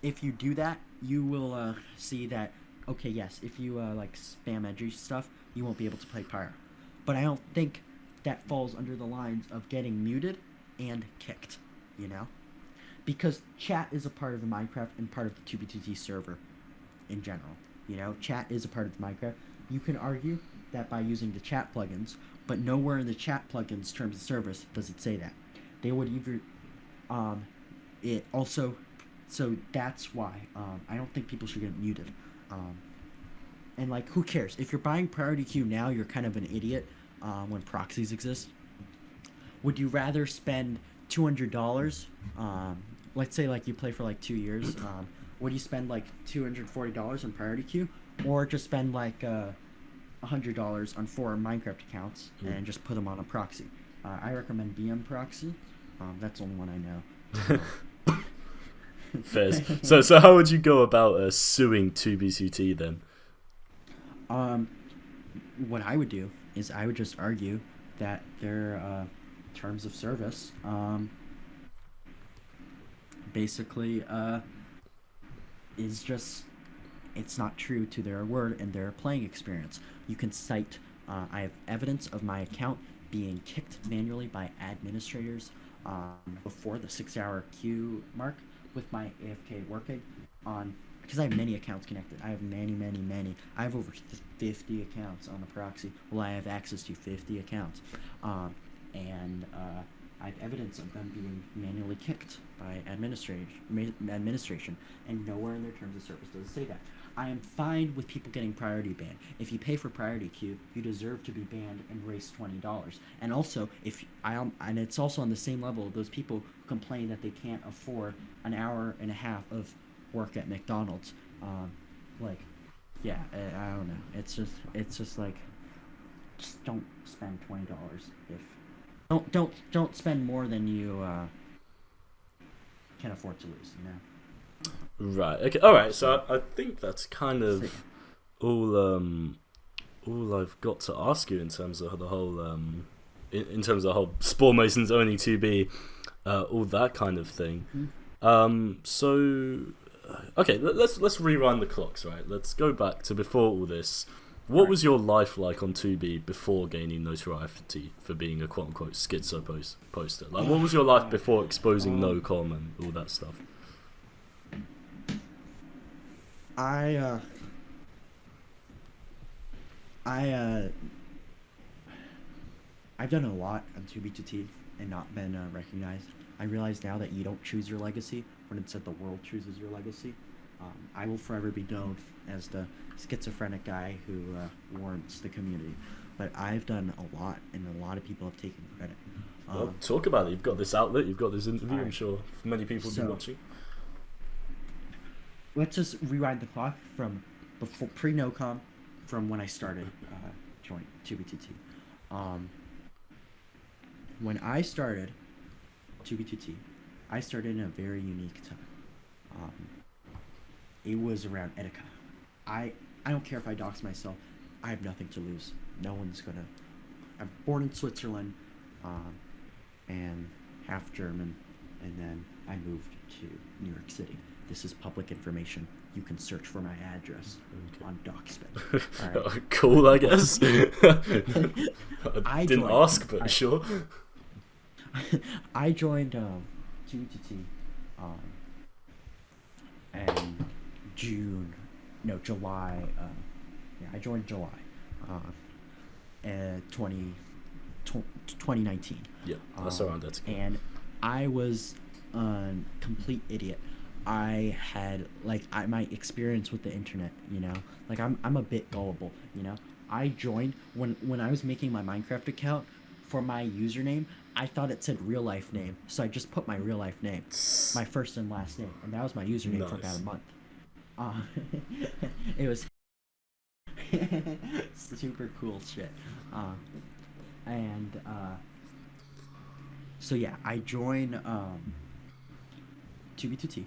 if you do that, you will see that, okay, yes, if you like spam edgy stuff, you won't be able to play pyro. But I don't think that falls under the lines of getting muted and kicked, you know? Because chat is a part of the Minecraft and part of the 2B2T server in general. You know, chat is a part of Minecraft. You can argue that by using the chat plugins, but nowhere in the chat plugins terms of service does it say that. They would either, it also, so that's why I don't think people should get muted. And like, who cares? If you're buying priority queue now, you're kind of an idiot when proxies exist. Would you rather spend $200? Let's say like you play for like 2 years. Would you spend like $240 on priority queue, or just spend like $100 on 4 Minecraft accounts and just put them on a proxy? I recommend deem proxy. That's the only one I know. Fair. So how would you go about suing 2B2T then? What I would do is I would just argue that their terms of service basically is just, it's not true to their word and their playing experience. You can cite, I have evidence of my account being kicked manually by administrators before the 6-hour queue mark with my AFK working on, because I have many accounts connected. I have many. I have over 50 accounts on the proxy. Well, I have access to 50 accounts. And I have evidence of them being manually kicked by administration, and nowhere in their terms of service does it say that. I am fine with people getting priority banned. If you pay for priority queue, you deserve to be banned and raise $20. And also, and it's also on the same level of those people who complain that they can't afford an hour and a half of work at McDonald's. Like, yeah, I don't know. It's just like, just don't spend $20 if don't spend more than you can afford to lose, you know. Right. Okay. All right. So I think that's kind of all I've got to ask you in terms of the whole in terms of the whole SpawnMasons owning 2B, all that kind of thing. So okay, let's rewind the clocks. Right. Let's go back to before all this. What was your life like on 2B before gaining notoriety for being a quote-unquote schitzoposter? Like, what was your life before exposing nocom and all that stuff? I've done a lot on 2B2T and not been recognized. I realize now that you don't choose your legacy, when instead the world chooses your legacy. I will forever be known as the schizophrenic guy who warrants the community. But I've done a lot, and a lot of people have taken credit. Well, talk about it. You've got this outlet, you've got this interview, right. I'm sure many people will be watching. Let's just rewind the clock from before pre-nocom, from when I started join 2B2T. When I started 2B2T, I started in a very unique time. It was around Etika. I don't care if I dox myself. I have nothing to lose. No one's gonna. I'm born in Switzerland, and half German, and then I moved to New York City. This is public information. You can search for my address on DocSpin. All right. Cool, I guess. I didn't ask, but sure. I joined GTT in July. I joined July 2019. Yeah, that's around that. And I was a complete idiot. I had my experience with the internet, like I'm a bit gullible, I joined when I was making my Minecraft account for my username. I thought it said real life name, so I just put my real life name, my first and last name, and that was my username for about a month. It was super cool shit. So yeah, I joined 2B2T.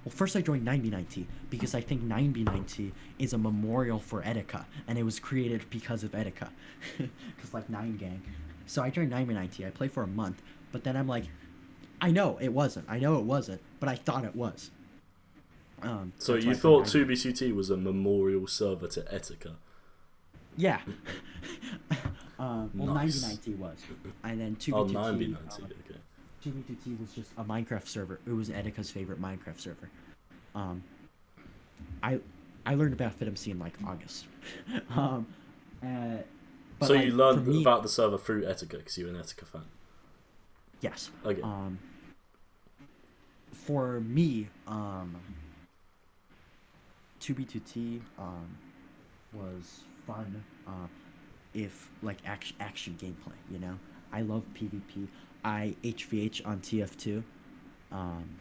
Well, first I joined 9B9T because I think 9B9T is a memorial for Etika, and it was created because of Etika, because 9 gang. So I joined 9B9T. I played for a month, but then I'm like, I know it wasn't, but I thought it was. So you thought 2B2T was a memorial server to Etika? Yeah. Nice. 9B9T was, and then 2B2T. Oh, 9B9T, okay. 2B2T was just a Minecraft server. It was Etika's favorite Minecraft server. I learned about FitMC in August. So you learned about the server through Etika because you're an Etika fan? Yes. Okay. For me, 2B2T was fun if action gameplay, I love PvP. I HVH on TF2, and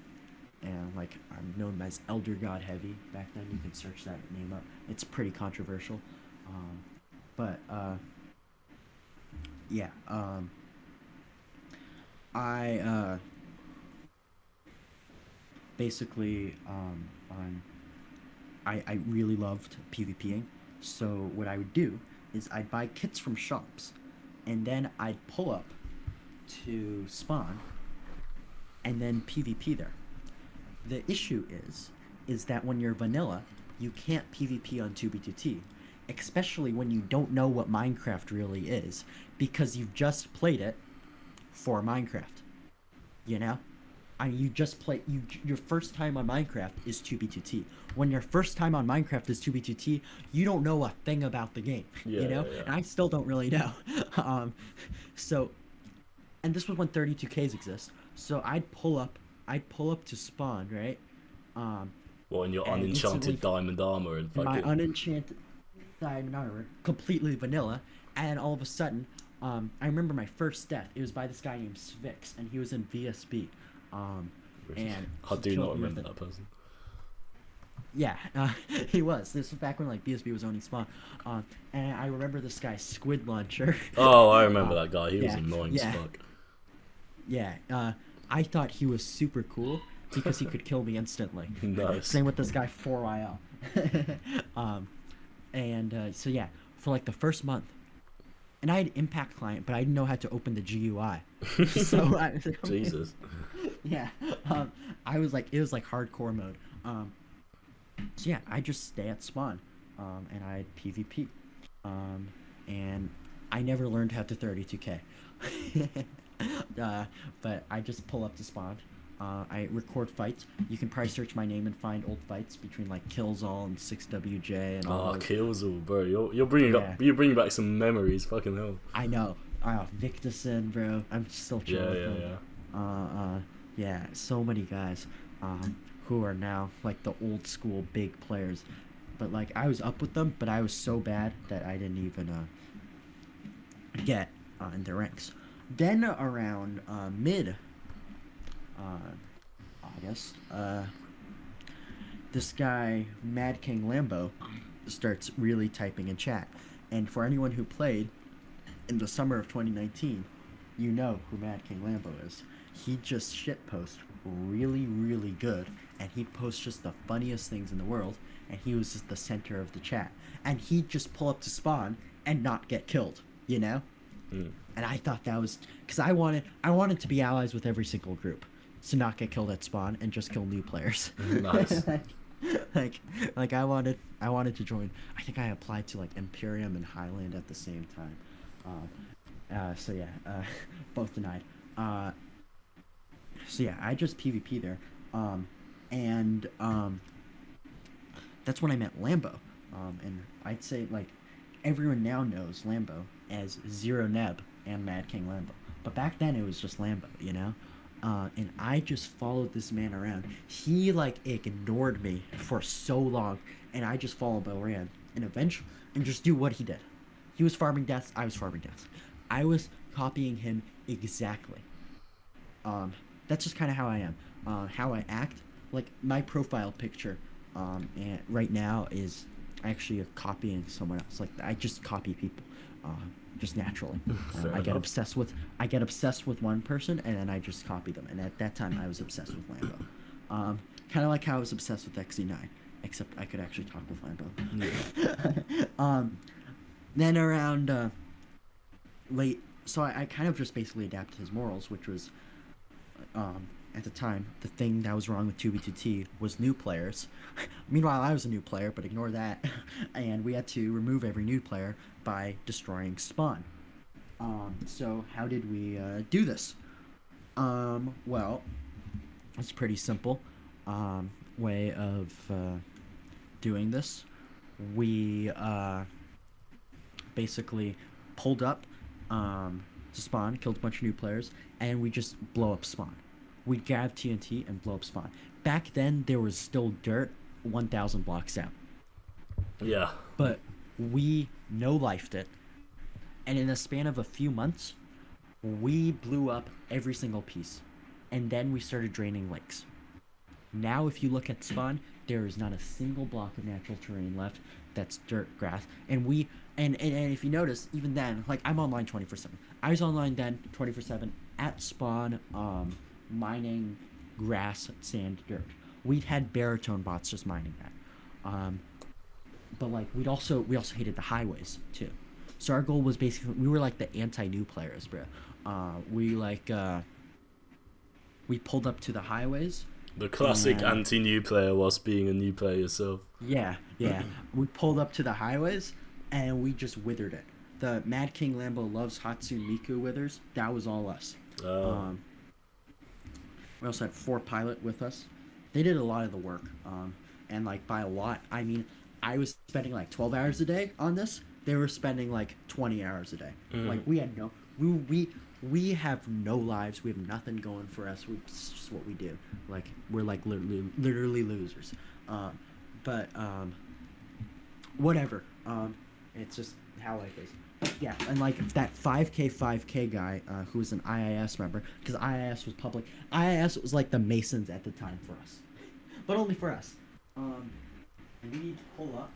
I'm known as Elder God Heavy back then. You can search that name up. It's pretty controversial, yeah. I basically I really loved PvPing. So what I would do is I'd buy kits from shops, and then I'd pull up to spawn and then PvP there. The issue is that when you're vanilla, you can't PvP on 2B2T, especially when you don't know what Minecraft really is, because you've just played it for Minecraft. You just play. Your first time on Minecraft is 2B2T. When your first time on Minecraft is 2B2T, you don't know a thing about the game. Yeah. And I still don't really know. And this was when 32Ks exist. So I'd pull up to spawn, right? Well, in your unenchanted diamond armor and fucking... My unenchanted diamond armor, completely vanilla, and all of a sudden, I remember my first death. It was by this guy named Svix, and he was in VSB. And I do not remember that person. Yeah, he was. This was back when BSB was owning Spawn. And I remember this guy, Squid Launcher. Oh, I remember that guy. He was annoying as fuck. Yeah, I thought he was super cool because he could kill me instantly. Nice. Same with this guy 4YL. So yeah, for the first month, and I had Impact Client, but I didn't know how to open the GUI. Jesus. Yeah, it was hardcore mode. So yeah, I just stay at spawn, and I had PvP, and I never learned how to 32K. But I just pull up to spawn. I record fights. You can probably search my name and find old fights between Killzall and 6WJ and all. Oh, Killzall, bro! You're bringing back some memories. Fucking hell. I know. Victorson, bro. I'm still chilling with him. Yeah. So many guys, who are now the old school big players, but I was up with them, but I was so bad that I didn't even get in the ranks. Then around mid August, this guy Mad King Lambo starts really typing in chat, and for anyone who played in the summer of 2019, you know who Mad King Lambo is. He just shitpost really, really good, and he'd post just the funniest things in the world, and he was just the center of the chat. And he'd just pull up to spawn and not get killed, you know? Mm. And I thought that was... Because I wanted to be allies with every single group. To not get killed at spawn and just kill new players. Nice. like I wanted to join. I think I applied to like Imperium and Highland at the same time. So yeah, both denied. So yeah, I just PvP there. And that's when I met Lambo. And I'd say like everyone now knows Lambo as Zero Neb and Mad King Lambo. But back then it was just Lambo, you know? And I just followed this man around. He like ignored me for so long, and I just followed around and eventually and just do what he did. He was farming deaths. I was farming deaths. I was copying him exactly. That's just kind of how I am. How I act. Like my profile picture, and right now is actually copying someone else. Like I just copy people. Just naturally. I get obsessed with one person, and then I just copy them. And at that time, I was obsessed with Lambo. Kind of like how I was obsessed with XC9, except I could actually talk with Lambo. Then around late, so I kind of just basically adapted his morals, which was at the time the thing that was wrong with 2B2T was new players. Meanwhile, I was a new player, but ignore that. And we had to remove every new player by destroying spawn. So how did we do this? Well, it's pretty simple way of doing this. We basically pulled up to spawn, killed a bunch of new players, and we just blow up spawn. We'd grab TNT and blow up spawn. Back then, there was still dirt 1,000 blocks out. Yeah. But we no-lifed it, and in a span of a few months, we blew up every single piece, and then we started draining lakes. Now, if you look at spawn, there is not a single block of natural terrain left that's dirt, grass, and if you notice, even then, like I'm online 24/7. I was online then 24/7 at spawn, mining grass, sand, dirt. We'd had baritone bots just mining that. But like we also hated the highways too. So our goal was basically we were like the anti-new players, bro. We pulled up to the highways. The classic anti-new player whilst being a new player yourself. Yeah. We pulled up to the highways and we just withered it. The Mad King Lambo loves Hatsune Miku withers. That was all us. We also had 4 pilot with us. They did a lot of the work. And like by a lot, I mean I was spending like 12 hours a day on this. They were spending like 20 hours a day. Like we had we have no lives. We have nothing going for us. It's just what we do. Like we're like literally losers. But whatever. It's just how life is. Yeah, and like that 5K guy who was an IIS member, because IIS was public. IIS was like the Masons at the time for us, but only for us. And we need to pull up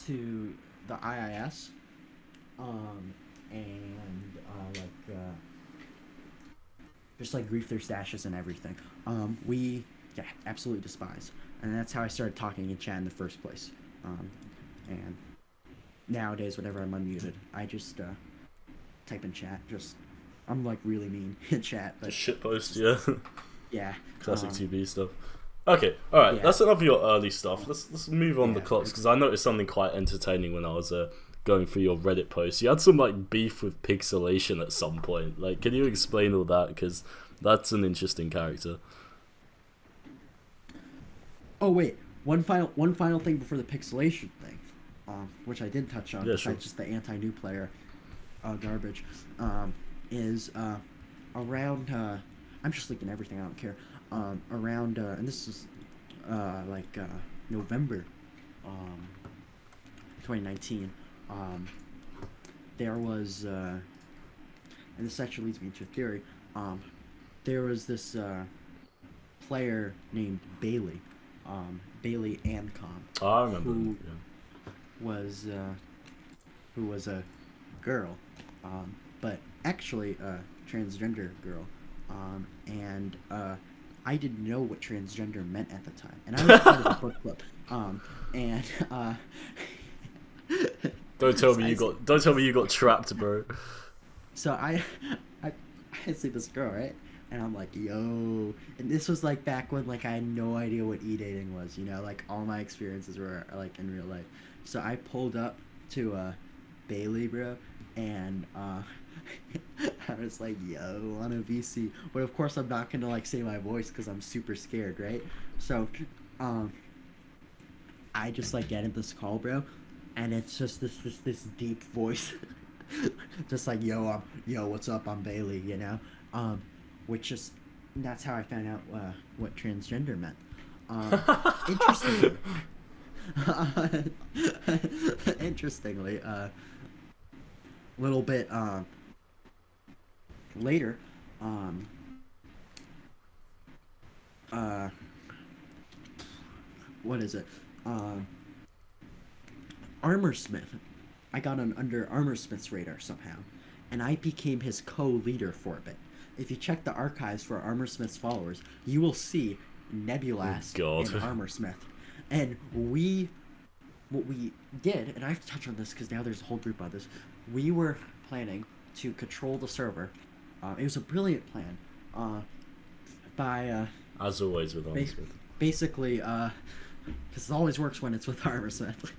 to the IIS, just like grief their stashes and everything. We absolutely despise, and that's how I started talking in chat in the first place. And nowadays, whenever I'm unmuted, I just type in chat. I'm like really mean in chat, but Shitpost, yeah. Yeah. Classic TV stuff. Okay, all right. Yeah. That's enough of your early stuff. Let's move on the clocks, because I noticed something quite entertaining when I was going through your Reddit posts. You had some like beef with Pixelation at some point. Like, can you explain all that? Because that's an interesting character. Oh wait, one final thing before the Pixelation thing, which I did touch on. Yeah, besides sure. just the anti-new player garbage, is around. I'm just leaking everything. I don't care. Around and this is November 2019, there was and this actually leads me to a theory. There was this player named Bailey, Bailey Ancom, I remember who was a girl, but actually a transgender girl, and I didn't know what transgender meant at the time, and I was part of the book club. And Don't tell so me I you see- got. Don't tell me you got trapped, bro. So I see this girl, right? And I'm like, yo. And this was like back when like I had no idea what e-dating was, you know? Like all my experiences were like in real life. So I pulled up to Bailey, bro, and I was like, yo, on a VC. But of course I'm not gonna like say my voice because I'm super scared, right? So I just like get in this call, bro, and it's just this deep voice. Just like, yo, what's up? I'm Bailey, you know? Which is, that's how I found out what transgender meant. Interestingly, interestingly, little bit later, what is it? Armor Smith. I got on under Armor Smith's radar somehow, and I became his co-leader for a bit. If you check the archives for Armor Smith's followers, you will see Nebulas and Armor Smith. And what we did, and I have to touch on this because now there's a whole group on this, we were planning to control the server. It was a brilliant plan by... As always with Armor Smith. Basically, because it always works when it's with Armor Smith.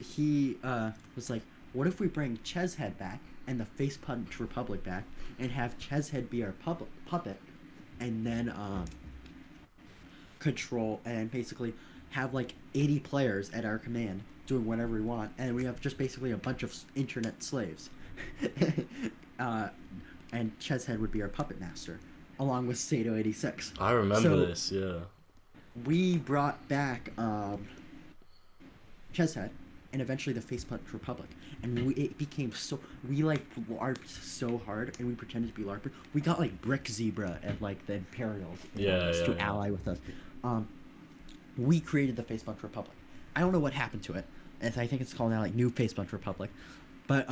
He was like, what if we bring Chezhead back and the Face Punch Republic back and have Chezhead be our puppet and then control and basically have like 80 players at our command doing whatever we want, and we have just basically a bunch of internet slaves. And Chezhead would be our puppet master along with Sato 86. I remember this, yeah. We brought back Chezhead and eventually the Face Punch Republic, and it became so, we like LARPed so hard, and we pretended to be LARPers. We got like Brick Zebra and like the Imperials to ally with us. We created the Face Punch Republic. I don't know what happened to it. I think it's called now like New Face Punch Republic, but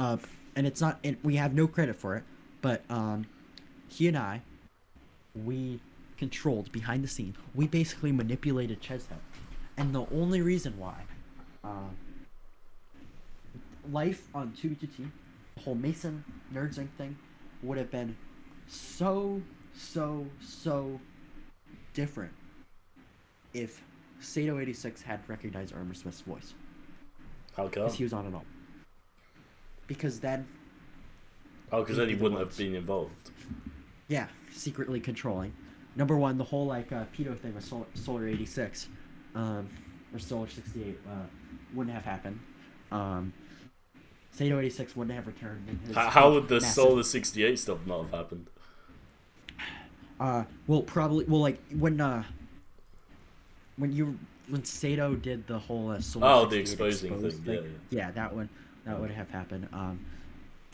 and it's not. We have no credit for it. But he and I, we controlled behind the scene. We basically manipulated Chezhead, and the only reason why, life on 2v2T, the whole Mason Nerdzing thing, would have been so different if Sato 86 had recognized Armor Smith's voice. How come? Because he was on and on. Because then... Oh, because then he wouldn't have been involved. Yeah, secretly controlling. Number one, the whole like pedo thing with Solar 86, or Solar 68, wouldn't have happened. Sato 86 wouldn't have returned. How would the Solar 68 stuff not have happened? Well, probably. Well, like when Sato did the whole Solar 68 the exposing thing. Yeah, that would have happened.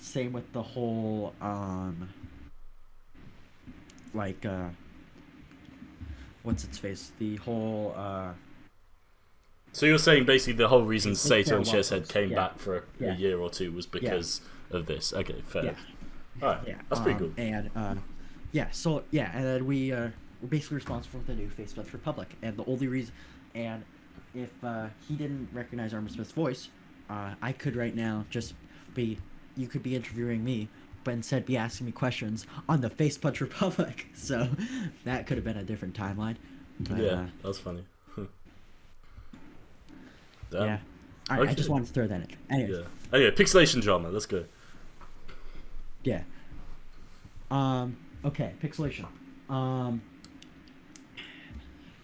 Same with the whole what's its face? The whole So you're saying basically the whole reason Sato and farewell Chezhead post. came back for a year or two was because of this. Okay, fair. Alright, that's pretty cool. And and then we're basically responsible for the new Face Punch Republic. And the only reason, and if he didn't recognize Armor Smith's voice, I could right now just be, you could be interviewing me, but instead be asking me questions on the Face Punch Republic. So that could have been a different timeline. But, yeah, that's funny. Damn. Yeah. Alright, Okay. I just wanted to throw that in. Anyways. Yeah. Anyway, pixelation drama. Let's go. Yeah. Okay, pixelation.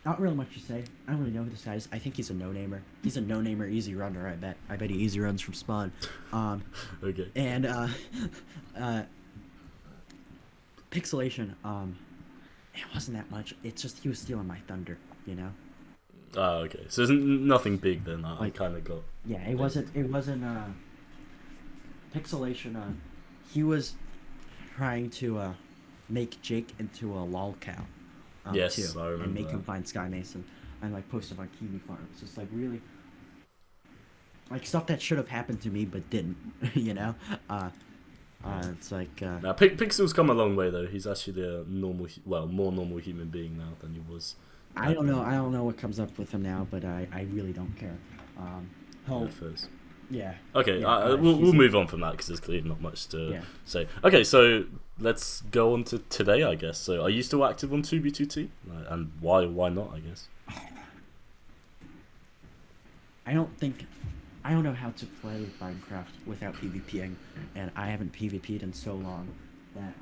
Not really much to say. I don't really know who this guy is. I think he's a no-namer. He's a no-namer easy runner, I bet. I bet he easy runs from Spawn. Okay. And, pixelation, it wasn't that much. It's just he was stealing my thunder, you know? Oh, okay. So there's nothing big then. I Like- kind of got... Yeah, it wasn't, pixelation, he was trying to, make Jake into a lol cow. Yes, too, I remember and make that. him find Sky Mason and like post him on Kiwi Farms. Just like really, like stuff that should have happened to me but didn't, you know. It's like Now, Pixel's come a long way though. He's actually a normal, more normal human being now than he was. I don't know what comes up with him now, but I really don't care. First. Yeah. Okay, yeah, we'll move on from that because there's clearly not much to say. Okay, so let's go on to today, I guess. So, are you still active on 2B2T? And why not, I guess? I don't know how to play Minecraft without PvPing, and I haven't PvP'd in so long that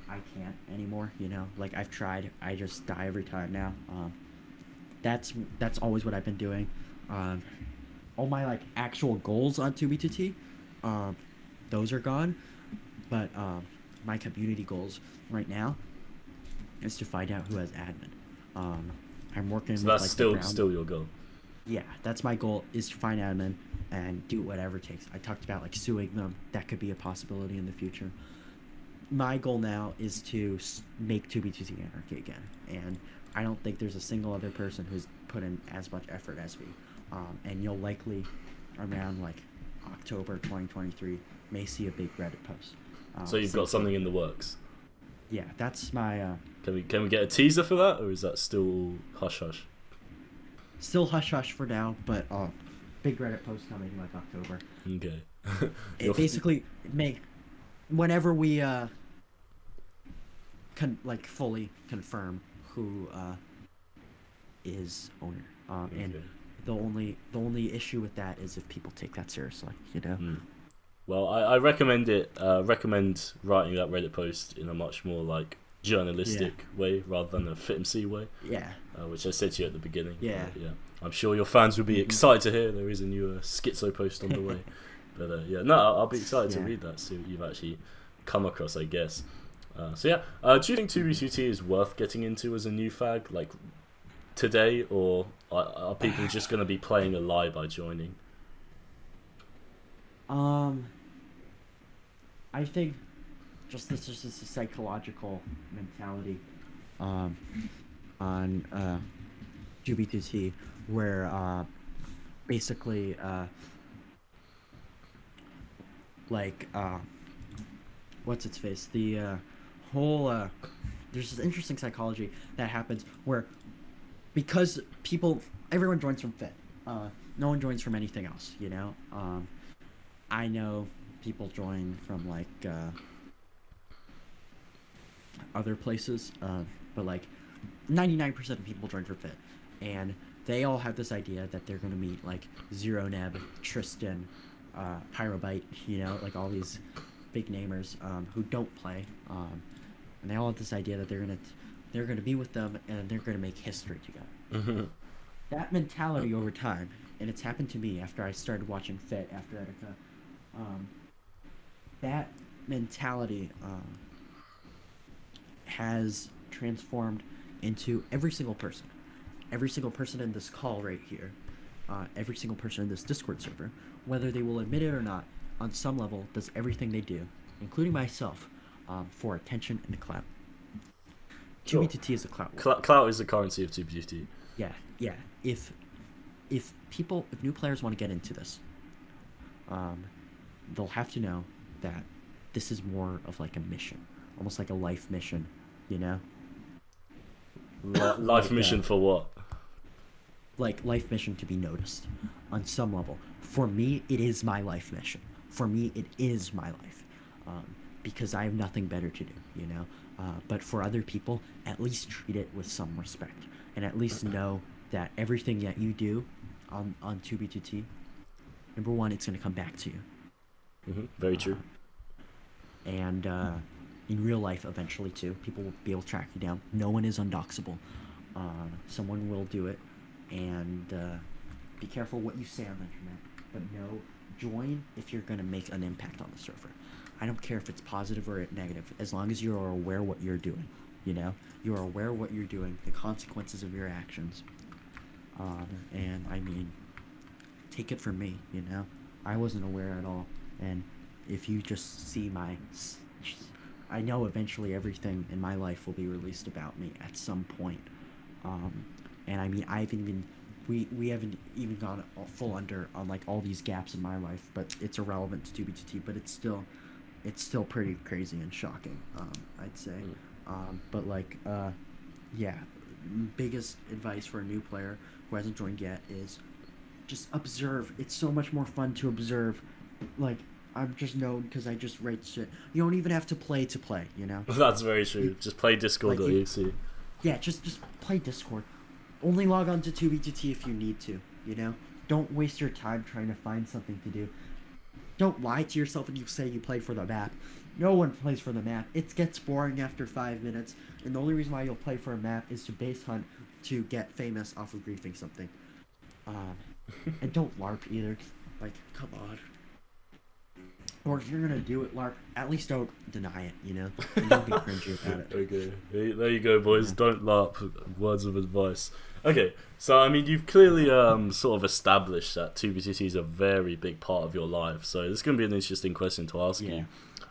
I can't anymore, you know? Like, I've tried, I just die every time now. That's always what I've been doing. All my, like, actual goals on 2B2T, those are gone, but my community goals right now is to find out who has admin. I'm working so with, that's like, still your goal? Yeah, that's my goal, is to find admin and do whatever it takes. I talked about, like, suing them. That could be a possibility in the future. My goal now is to make 2B2T anarchy again, and I don't think there's a single other person who's put in as much effort as me. And you'll likely, around, like, October 2023, may see a big Reddit post. So you've got something in the works? Yeah, that's my... Can we get a teaser for that, or is that still hush-hush? Still hush-hush for now, but big Reddit post coming, like, October. Okay. It basically whenever we fully confirm who is owner, and the only issue with that is if people take that seriously, you know. Well, I recommend writing that Reddit post in a much more, like, journalistic way rather than a FitMC way. Yeah. Which I said to you at the beginning. Yeah. Yeah. I'm sure your fans will be excited to hear there is a new Schitzopost on the way. But I'll be excited to read that, see what you've actually come across, I guess. Do you think 2B2T is worth getting into as a newfag, like, today, or are people just going to be playing a lie by joining? I think this is just a psychological mentality on 2B2T, where basically what's its face, the whole there's this interesting psychology that happens where, because everyone joins from Fit, no one joins from anything else, you know. I know people join from, like, other places, but, like, 99% of people join for Fit, and they all have this idea that they're going to meet, like, Zero Neb, Tristan, Pyrobyte, you know, like, all these big namers who don't play, and they all have this idea that they're gonna be with them and they're gonna make history together. That mentality over time, and it's happened to me after I started watching Fit after Etika, that mentality has transformed into every single person in this call right here, every single person in this Discord server, whether they will admit it or not, on some level does everything they do, including myself, for attention and clout. Sure. 2B2T is a clout. Clout is the currency of 2B2T. Yeah. If new players want to get into this, they'll have to know that this is more of, like, a mission, almost like a life mission, you know. Life mission for what? Like, life mission to be noticed on some level. For me, it is my life mission. For me, it is my life, because I have nothing better to do, you know. But for other people, at least treat it with some respect, and at least know that everything that you do on 2B2T, number one, it's going to come back to you. Very true. And in real life, eventually too, people will be able to track you down. No one is undoxable. Someone will do it, and be careful what you say on the internet. But no, join if you're going to make an impact on the server. I don't care if it's positive or negative, as long as you are aware what you're doing. You know, you are aware of what you're doing, the consequences of your actions. And I mean, take it from me, you know, I wasn't aware at all. And if you just see I know eventually everything in my life will be released about me at some point. And I mean, we haven't even gone full under on, like, all these gaps in my life, but it's irrelevant to 2B2T, but it's still it's still pretty crazy and shocking, I'd say. But like, yeah, biggest advice for a new player who hasn't joined yet is just observe. It's so much more fun to observe. Like, I'm just known because I just write shit. You don't even have to play, you know? That's very true. Just play Discord.exe. Yeah, just play Discord. Only log on to 2b2t if you need to, you know? Don't waste your time trying to find something to do. Don't lie to yourself and you say you play for the map. No one plays for the map. It gets boring after 5 minutes, and the only reason why you'll play for a map is to base hunt to get famous off of griefing something. And don't LARP either. Like, come on. Or if you're gonna do it, LARP, at least don't deny it, you know? And don't be cringy about it. Okay, there you go, boys. Yeah. Don't LARP. Words of advice. Okay, so I mean, you've clearly sort of established that 2BTT is a very big part of your life. So this is going to be an interesting question to ask you.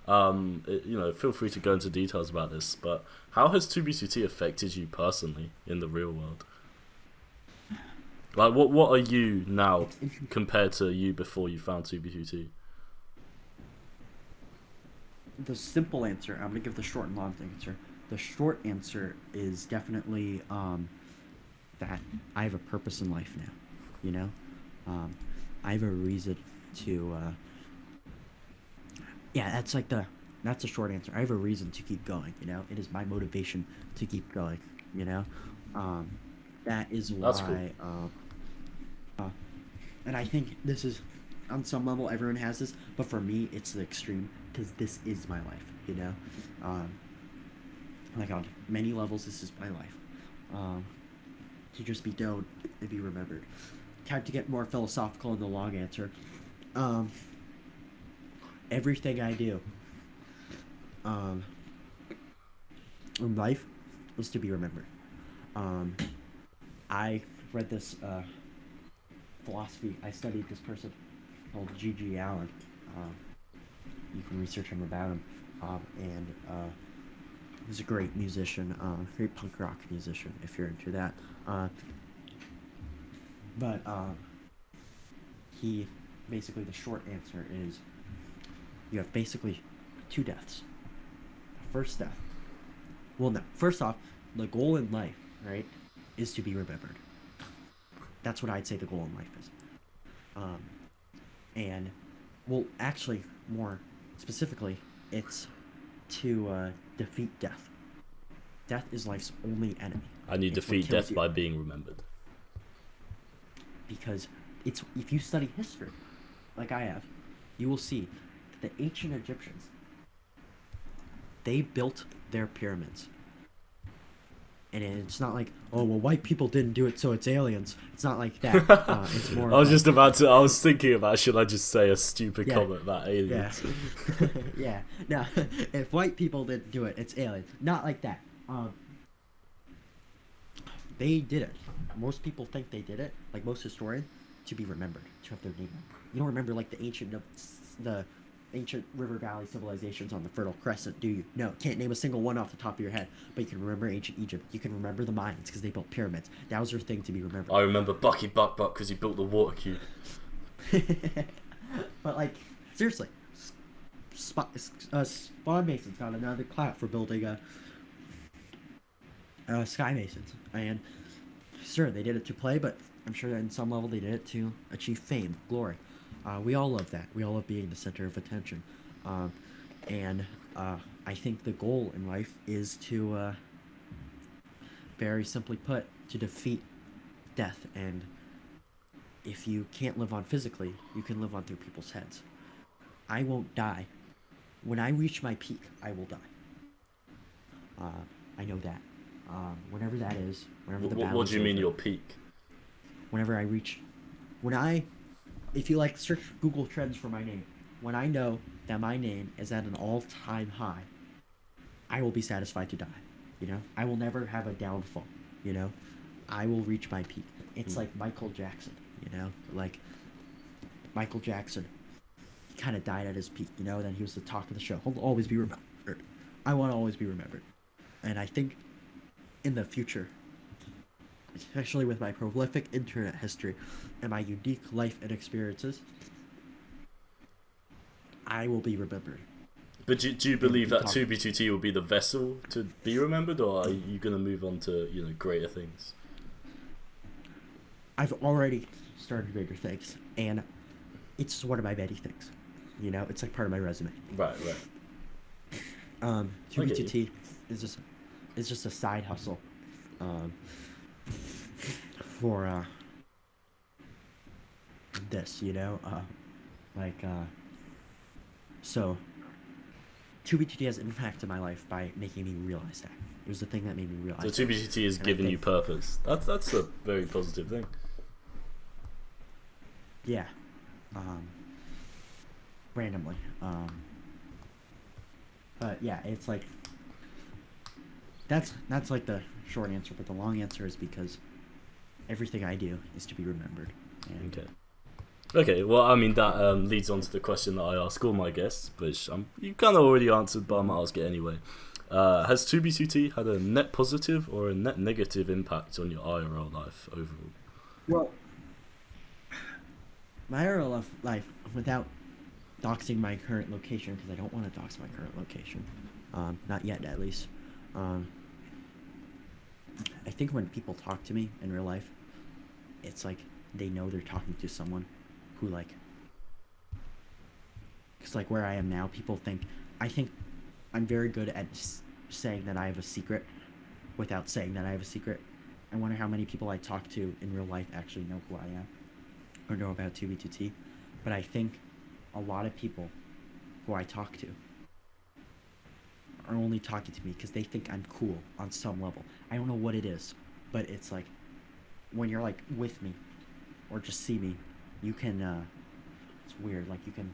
You know, feel free to go into details about this. But how has 2BTT affected you personally in the real world? Like, what are you now compared to you before you found 2BTT? The simple answer, I'm gonna give the short and long answer. The short answer is definitely that I have a purpose in life now, you know? I have a reason to, yeah, that's the short answer. I have a reason to keep going, you know? It is my motivation to keep going, you know? That is why, that's cool. And I think this is, on some level, everyone has this, but for me, it's the extreme, because this is my life, you know? Like, on many levels, this is my life. To just be known and be remembered. Time to get more philosophical in the long answer. Everything I do in life is to be remembered. I read this philosophy. I studied this person called G.G. Allen. You can research him about him. And he's a great musician, great punk rock musician if you're into that. But he basically, the short answer is you have basically two deaths. The first death. Well, no. First off, the goal in life, right, is to be remembered. That's what I'd say the goal in life is. And, well, actually, more specifically, it's to defeat death. Death is life's only enemy. And you defeat death by being remembered. Because it's, if you study history, like I have, you will see that the ancient Egyptians, they built their pyramids. And it's not like, oh, well, white people didn't do it, so it's aliens. It's not like that. It's more. I was thinking about, should I just say a stupid comment about aliens? Yeah. Yeah. No, if white people didn't do it, it's aliens. Not like that. They did it. Most people think they did it, like most historians, to be remembered, to have their name. You don't remember like the ancient river valley civilizations on the Fertile Crescent, do you? No, can't name a single one off the top of your head, but you can remember ancient Egypt. You can remember the Mayans because they built pyramids. That was their thing to be remembered. I remember Bucky Buck because he built the water cube. But like, seriously, SpawnMasons got another clap for building Sky Masons. And sure, they did it to play, but I'm sure that in some level they did it to achieve fame, glory. We all love that. We all love being the center of attention. And I think the goal in life is to, very simply put, to defeat death. And if you can't live on physically, you can live on through people's heads. I won't die. When I reach my peak, I will die. I know that. Whenever that is, whenever the battle What do you mean over, your peak? Whenever I reach... If you like search Google Trends for my name, when I know that my name is at an all-time high, I will be satisfied to die, you know? I will never have a downfall, you know? I will reach my peak. It's like Michael Jackson, you know? Like, Michael Jackson kind of died at his peak, you know? Then he was the talk of the show. He'll always be remembered. I want to always be remembered. And I think in the future, especially with my prolific internet history and my unique life and experiences, I will be remembered. But do you believe that 2B2T will be the vessel to be remembered, or are you going to move on to, you know, greater things? I've already started bigger things, and it's one of my many things. You know, it's like part of my resume. Right. 2B2T is just a side hustle for this, you know, so 2B2T has impacted my life by making me realize that. It was the thing that made me realize. So 2B2T is giving you purpose. That's a very positive thing. Yeah. Randomly. But yeah, it's like that's like the short answer, but the long answer is because everything I do is to be remembered. And Okay, well, I mean, that leads on to the question that I ask all my guests, which you kind of already answered, but I might ask it anyway. Has 2B2T had a net positive or a net negative impact on your IRL life overall? Well, my IRL life, without doxing my current location, because I don't want to dox my current location, not yet at least. I think when people talk to me in real life, it's like they know they're talking to someone who, like, because like where I am now, people I think I'm very good at saying that I have a secret without saying that I have a secret. I wonder how many people I talk to in real life actually know who I am or know about 2B2T. But I think a lot of people who I talk to are only talking to me because they think I'm cool on some level. I don't know what it is, but it's like when you're like with me or just see me, you can it's weird, like you can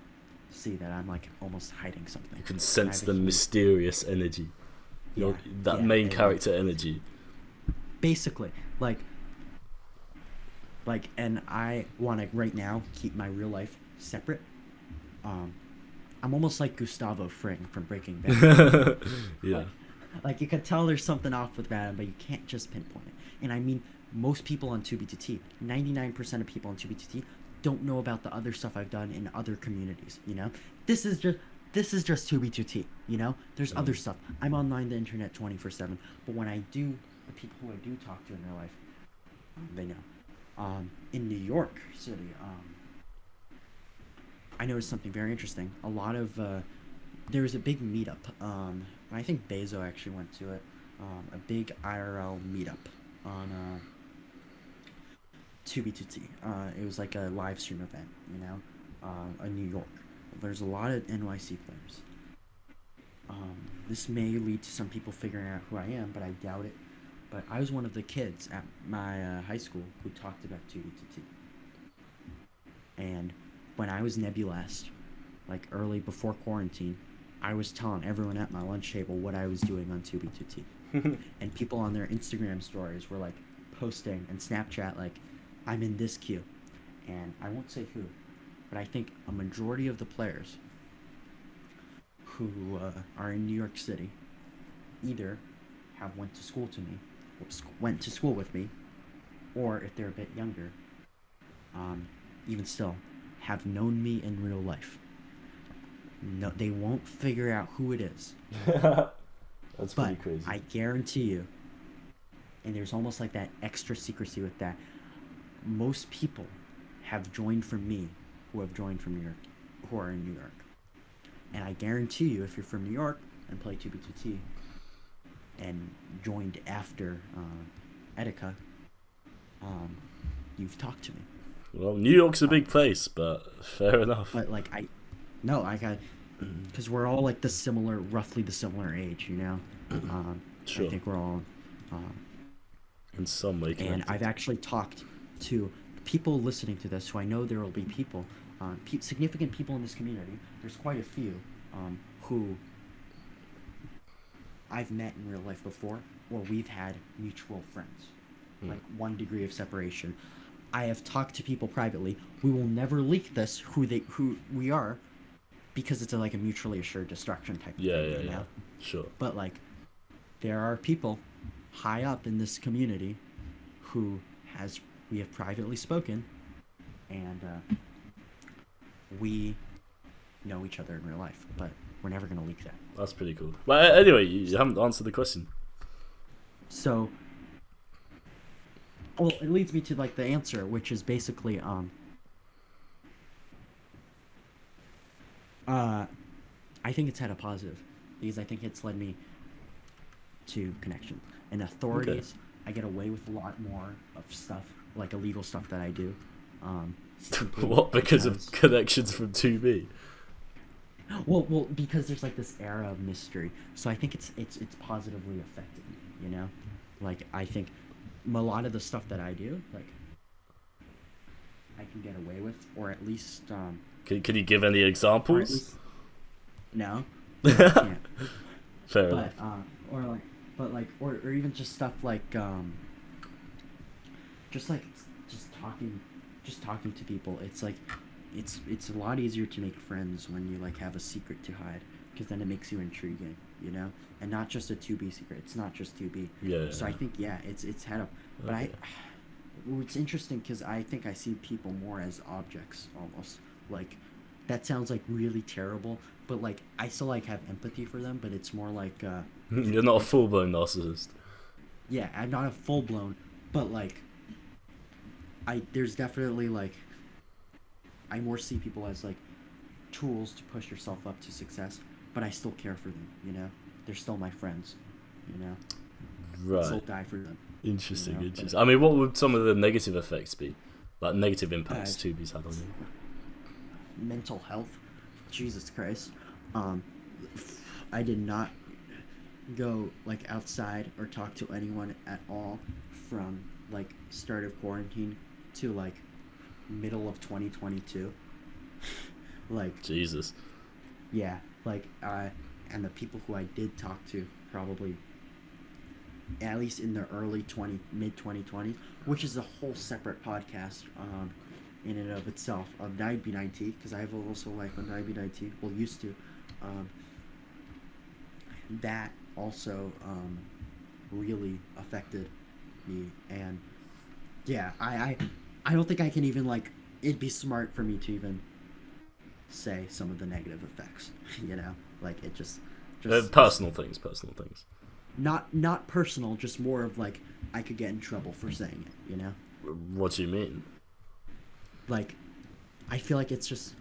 see that I'm like almost hiding something. You can sense the mysterious energy. That main character energy. Basically, like and I want to right now keep my real life separate. I'm almost like Gustavo Fring from Breaking Bad. Like you can tell there's something off with that, but you can't just pinpoint it. And I mean, most people on 2B2T, 99% of people on 2B2T don't know about the other stuff I've done in other communities, you know? This is just 2B2T, you know? There's other stuff. I'm online the internet 24/7, but when I do, the people who I do talk to in real life, they know. In New York City, I noticed something very interesting. A lot of there was a big meetup. I think Bezo actually went to it. A big IRL meetup on 2B2T. It was like a live stream event, you know, in New York. There's a lot of NYC players. This may lead to some people figuring out who I am, but I doubt it. But I was one of the kids at my high school who talked about 2B2T. And when I was nebulast, like early before quarantine, I was telling everyone at my lunch table what I was doing on 2B2T. And people on their Instagram stories were like posting and Snapchat like, I'm in this queue. And I won't say who, but I think a majority of the players who are in New York City either went to school with me, or if they're a bit younger, even still, have known me in real life. No, they won't figure out who it is. That's pretty crazy. I guarantee you, and there's almost like that extra secrecy with that, most people have joined from me who have joined from New York, who are in New York. And I guarantee you, if you're from New York and play 2B2T and joined after Etika, you've talked to me. Well, New York's a big place, but fair enough. But like because we're all like roughly the similar age, you know. Sure. I think we're all in some way connected. And I've actually talked to people listening to this, who I know there will be people, significant people in this community. There's quite a few who I've met in real life before, or we've had mutual friends, like 1 degree of separation. I have talked to people privately. We will never leak this, who we are, because it's like a mutually assured destruction type of thing. Yeah. Sure. But like, there are people high up in this community who we have privately spoken, and we know each other in real life. But we're never gonna leak that. That's pretty cool. Well, anyway, you haven't answered the question. So, well, it leads me to like the answer, which is basically I think it's had a positive, because I think it's led me to connections and authorities. Okay. I get away with a lot more of stuff, like illegal stuff that I do. What? Because of connections from 2B? Well, because there's like this era of mystery, so I think it's positively affected me. You know, like I think a lot of the stuff that I do, like I can get away with, or at least. Can you give any examples? No. Fair enough. Or even just stuff like just talking to people. It's like it's a lot easier to make friends when you like have a secret to hide, because then it makes you intriguing, you know, and not just a 2B secret. It's not just 2B. Yeah. So I think it's had a, but okay. It's interesting because I think I see people more as objects almost. Like that sounds like really terrible, but like I still like have empathy for them, but it's more like you're not a full-blown narcissist. Yeah, I'm not a full-blown, but like there's definitely like I more see people as like tools to push yourself up to success, but I still care for them, you know? They're still my friends, you know? Right. I'll still die for them. Interesting, you know? interesting. I mean, what would some of the negative effects be? Like negative impacts 2B's had on you? Mental health. Jesus Christ. I did not go like outside or talk to anyone at all from like start of quarantine to like middle of 2022. Like Jesus. Yeah, like and the people who I did talk to probably at least in the mid 2020s, which is a whole separate podcast in and of itself of 9B9T, because I have also life on 9B9T, well, used to. That also really affected me, and yeah, I don't think I can even like, it'd be smart for me to even say some of the negative effects, you know, like it just personal things. Not personal, just more of like I could get in trouble for saying it, you know. What do you mean? Like, I feel like it's just,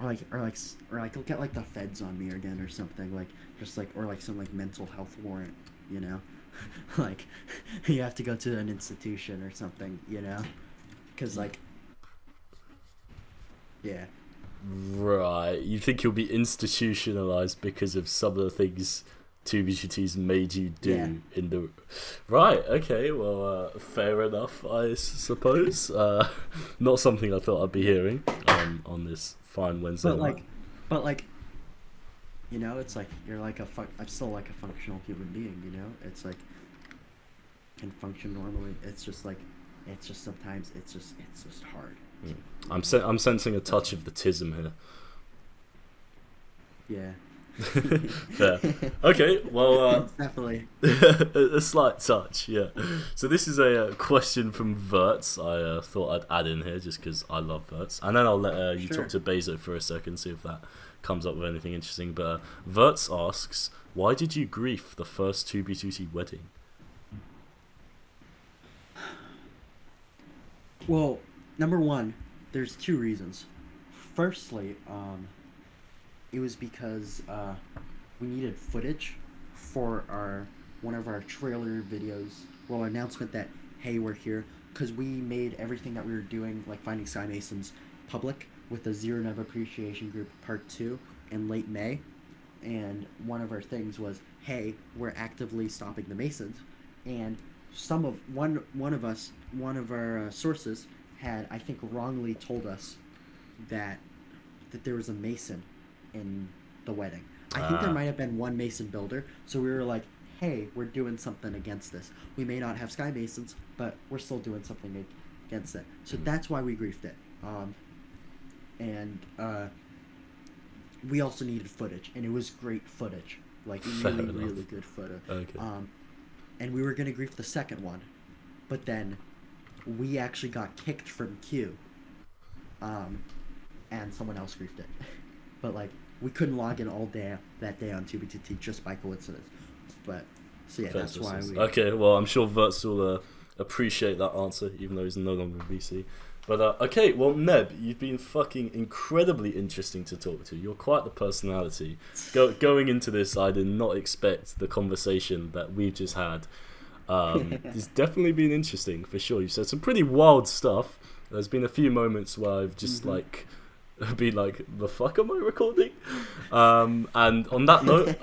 or like I'll get like the feds on me again or something, like just like, or like some like mental health warrant, you know, like you have to go to an institution or something, you know, because like, yeah. Right, you think you'll be institutionalized because of some of the things 2BGT's made you do in the... Right, okay, well, fair enough, I suppose. Not something I thought I'd be hearing on this fine Wednesday night. But like, you know, it's like, you're like I'm still like a functional human being, you know? It's like, can function normally. It's just like, it's just sometimes, it's just hard. I'm sensing a touch of the tism here. Yeah. Fair. Okay, well, definitely a slight touch, yeah. So this is a question from Verts. I thought I'd add in here just because I love Verts, and then I'll let you talk to Bezo for a second, see if that comes up with anything interesting. But Verts asks, why did you grief the first 2B2C wedding? Well, number one, there's two reasons. Firstly, it was because we needed footage for one of our trailer videos, well, announcement that, hey, we're here, because we made everything that we were doing, like finding SpawnMasons, public with the Zero Never Appreciation Group Part 2 in late May, and one of our things was, hey, we're actively stopping the Masons, and one of our sources had, I think, wrongly told us that there was a Mason in the wedding. I think there might have been one Mason builder, so we were like, hey, we're doing something against this. We may not have SpawnMasons, but we're still doing something against it. So that's why we griefed it. And we also needed footage, and it was great footage, like really good footage. Okay. And we were gonna grief the second one, but then we actually got kicked from Q, and someone else griefed it. But like we couldn't log in all day that day on TBTT just by coincidence. But so yeah, that's why we. Okay, well, I'm sure Verts will appreciate that answer, even though he's no longer in VC. But okay, well, Neb, you've been fucking incredibly interesting to talk to. You're quite the personality. Going into this, I did not expect the conversation that we've just had. It's definitely been interesting for sure. You said some pretty wild stuff. There's been a few moments where I've just like been like, the fuck am I recording? And on that note,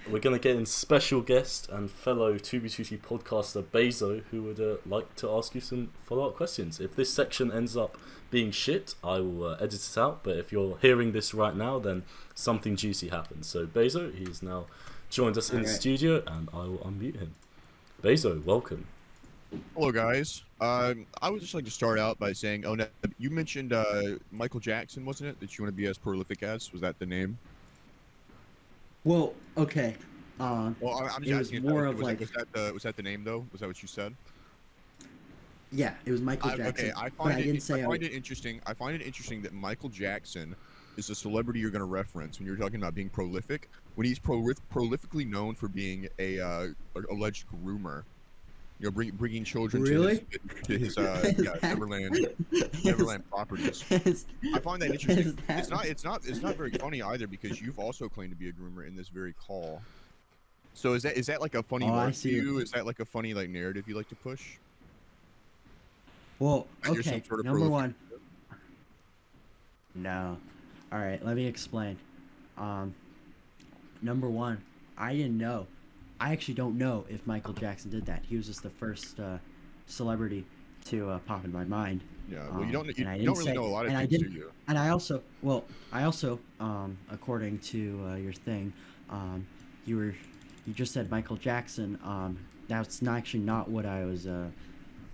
we're gonna get in special guest and fellow 2B2T podcaster Bezo, who would like to ask you some follow-up questions. If this section ends up being shit, I will edit it out, but if you're hearing this right now, then something juicy happened. So Bezo, he's now joined us in the studio, and I will unmute him. Bezo, welcome. Hello, guys. I would just like to start out by saying, Neb, you mentioned Michael Jackson, wasn't it? That you want to be as prolific as? Was that the name? Well, okay. Well, I'm just asking. Was that the name though? Was that what you said? Yeah, it was Michael Jackson. Okay, I find it interesting. I find it interesting that Michael Jackson is a celebrity you're going to reference when you're talking about being prolific. When he's prolifically known for being a alleged groomer. You know, bringing children to his Neverland properties. I find that interesting. It's not very funny either, because you've also claimed to be a groomer in this very call. So is that like a funny word to you? Is that like a funny like narrative you like to push? Well, okay. Sort of number one. No. All right. Let me explain. Number one, I didn't know. I actually don't know if Michael Jackson did that. He was just the first celebrity to pop in my mind. Yeah, well, you don't really know a lot of things, do you? And I also, according to your thing, you just said Michael Jackson. That's actually not what I was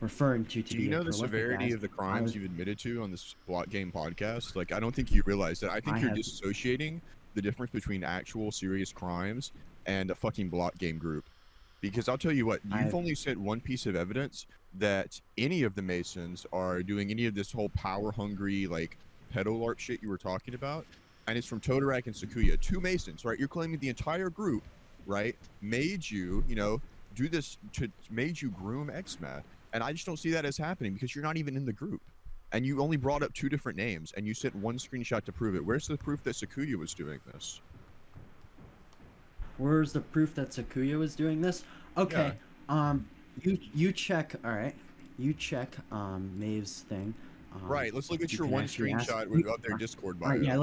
referring to. Do you know the severity of the crimes you've admitted to on this Block Game podcast? Like, I don't think you realize that. I think you're disassociating the difference between actual serious crimes and a fucking Block Game group. Because I'll tell you what, you've only sent one piece of evidence that any of the Masons are doing any of this whole power-hungry, like, pedo-LARP shit you were talking about, and it's from Totorak and Sakuya. Two Masons, right? You're claiming the entire group, right, made you, do this, made you groom Xma, and I just don't see that as happening, because you're not even in the group. And you only brought up two different names, and you sent one screenshot to prove it. Where's the proof that Sakuya was doing this? Where's the proof that Sakuya was doing this? Okay. Yeah. You check. All right. You check Maeve's thing. Right. Let's look at your one screenshot of their Discord bio. Right,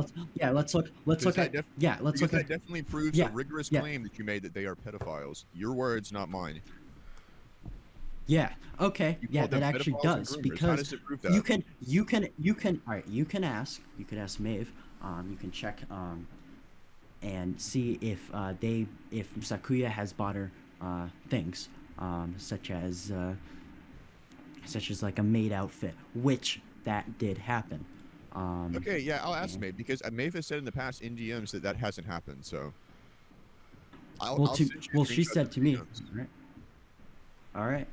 let's look. Let's look at. That definitely proves a rigorous claim that you made that they are pedophiles. Your words, not mine. Yeah. Okay. Yeah, that actually does, because how does it prove that? you can. All right. You can ask Maeve. You can check. And see if Sakuya has bought her things, such as like a maid outfit, which that did happen. Okay, yeah, I'll ask Maeve, because Maeve has said in the past in DMs that hasn't happened. So, she said to me. All right.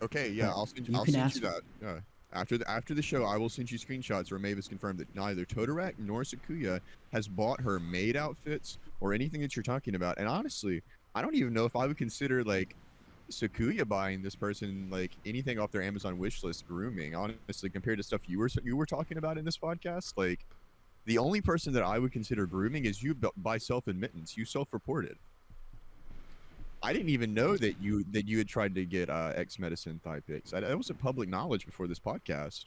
Okay, yeah, I'll send you that. Yeah. After the show, I will send you screenshots where Maeve has confirmed that neither Totorak nor Sakuya has bought her maid outfits or anything that you're talking about. And honestly, I don't even know if I would consider like Sakuya buying this person like anything off their Amazon wish list grooming. Honestly, compared to stuff you were talking about in this podcast, like the only person that I would consider grooming is you by self-admittance. You self-reported. I didn't even know that you had tried to get X medicine thigh pics. That wasn't public knowledge before this podcast.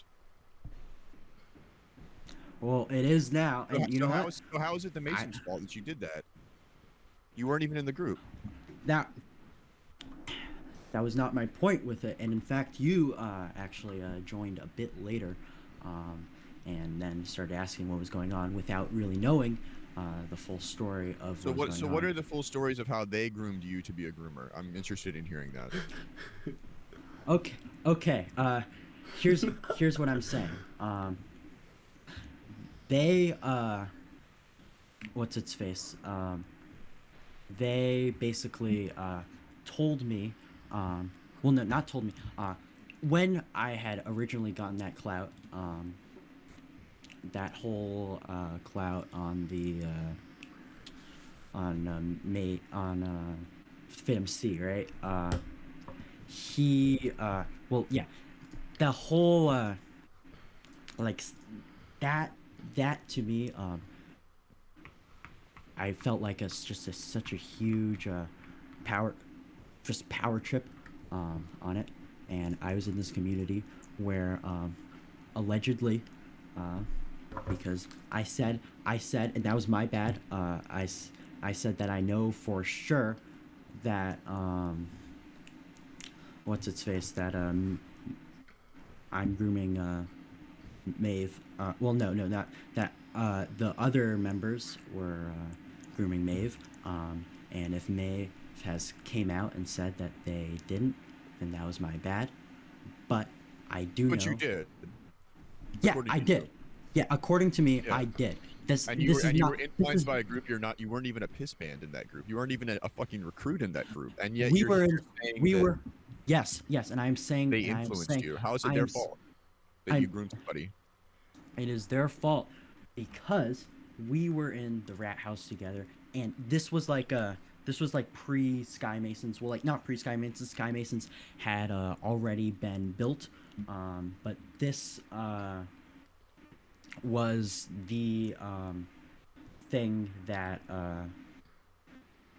Well, it is now. And you know what? How is it the Mason's fault that you did that? You weren't even in the group. That was not my point with it. And in fact, you actually joined a bit later, and then started asking what was going on without really knowing the full story of what are the full stories of how they groomed you to be a groomer? I'm interested in hearing that. Okay. Here's what I'm saying. They what's its face? They basically told me, well, no, not told me. When I had originally gotten that clout, that whole clout on the FitMC, right? He well, yeah, the whole like that to me, I felt like it's just such a huge power power trip on it. And I was in this community where allegedly, because I said, and that was my bad. I said that I know for sure that what's its face, that I'm grooming Maeve. Well, no, not that. The other members were grooming Maeve. And if Maeve has came out and said that they didn't, then that was my bad. But I do But know. you did. Yeah, I did. Yeah, according to me, I did. You were influenced by a group you're not. You weren't even a piss band in that group. You weren't even a fucking recruit in that group, and yet you're saying Yes, and I'm saying they influenced you. How is it their fault that you groomed somebody? It is their fault because we were in the rat house together, and this was like pre SpawnMasons. Well, like not pre SpawnMasons. SpawnMasons had already been built, but this was the thing that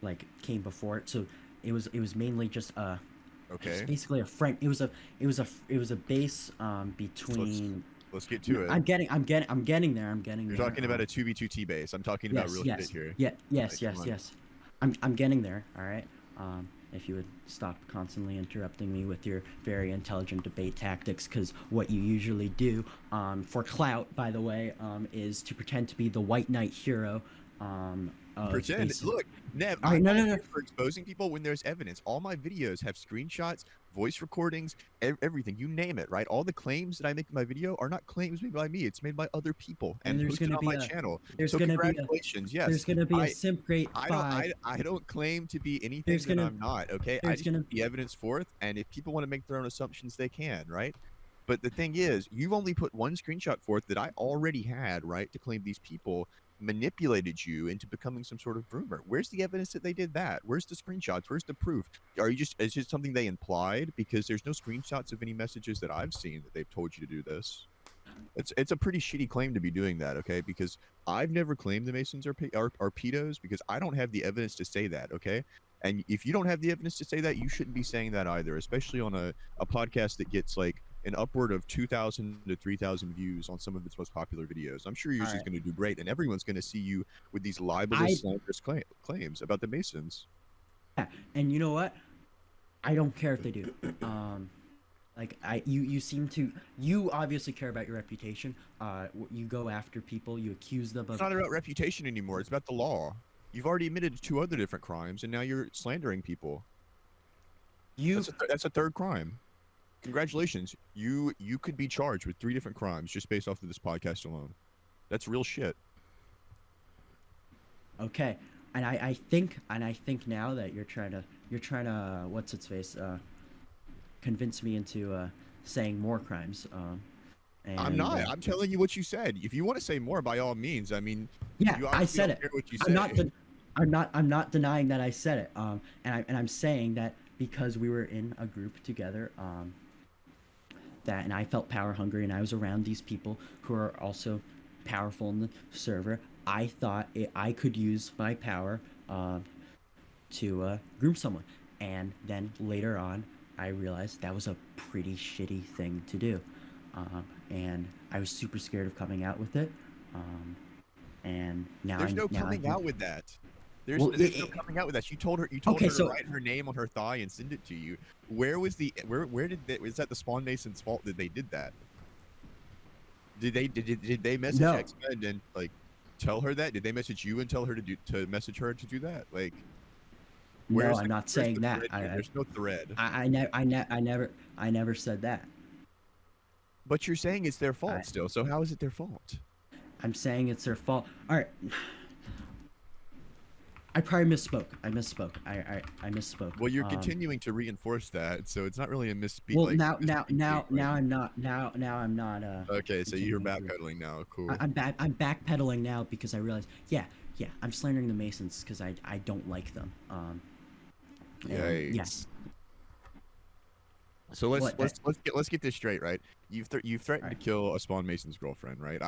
like came before it. So it was mainly just it's basically a friend. It was a base between. Let's get to it. I'm getting there. You're talking about a 2v2T base. I'm talking about real shit here. Yes. I'm getting there. All right. If you would stop constantly interrupting me with your very intelligent debate tactics, because what you usually do for clout, by the way, is to pretend to be the white knight hero. Pretend. Look, Nev, I'm no. For exposing people when there's evidence. All my videos have screenshots, voice recordings, everything. You name it, right? All the claims that I make in my video are not claims made by me. It's made by other people and posted on my channel. So congratulations. Yes. There's going to be a simp grade 5. I don't claim to be anything that I'm not, okay? I just put the evidence forth, and if people want to make their own assumptions, they can, right? But the thing is, you've only put one screenshot forth that I already had, right, to claim these people manipulated you into becoming some sort of groomer. Where's the evidence that they did that? Where's the screenshots? Where's the proof? It's just something they implied, because there's no screenshots of any messages that I've seen that they've told you to do this. It's a pretty shitty claim to be doing that, okay? Because I've never claimed the Masons are pedos, because I don't have the evidence to say that, okay? And if you don't have the evidence to say that, you shouldn't be saying that either, especially on a podcast that gets like an upward of 2,000 to 3,000 views on some of its most popular videos. I'm sure yours is going to do great, and everyone's going to see you with these libelous, slanderous claims about the Masons. Yeah, and you know what? I don't care if they do. You obviously care about your reputation. You go after people, you accuse them of. It's not about reputation anymore. It's about the law. You've already admitted to 2 other different crimes, and now you're slandering people. That's a 3rd crime. Congratulations. You could be charged with 3 different crimes just based off of this podcast alone. That's real shit. Okay. And I think now that you're trying to what's its face convince me into saying more crimes. And, I'm not. I'm telling you what you said. If you want to say more, by all means. I mean, yeah, I said it. I'm not denying that I said it. And I'm saying that because we were in a group together, and I felt power hungry, and I was around these people who are also powerful in the server. I thought I could use my power to groom someone, and then later on, I realized that was a pretty shitty thing to do, and I was super scared of coming out with it. And now there's no coming out with that. There's no coming out with that. You told her to write her name on her thigh and send it to you. Where was was that the SpawnMasons' fault that they did that? Did they message X-Men and like tell her that? Did they message you and tell her to message her to do that? Like, no, I'm not saying that. There's no thread. I never said that. But you're saying it's their fault still. So how is it their fault? I'm saying it's their fault. All right. I probably misspoke. I misspoke. Well, you're continuing to reinforce that, so it's not really a misspeak. Well, like, now I'm not. I'm not. Okay, so you're continuing to- backpedaling now. Cool. I'm backpedaling now because I realized. Yeah. I'm slandering the Masons because I don't like them. Yikes. Yeah. So let's get this straight, right? You've threatened to kill a SpawnMason's girlfriend, right?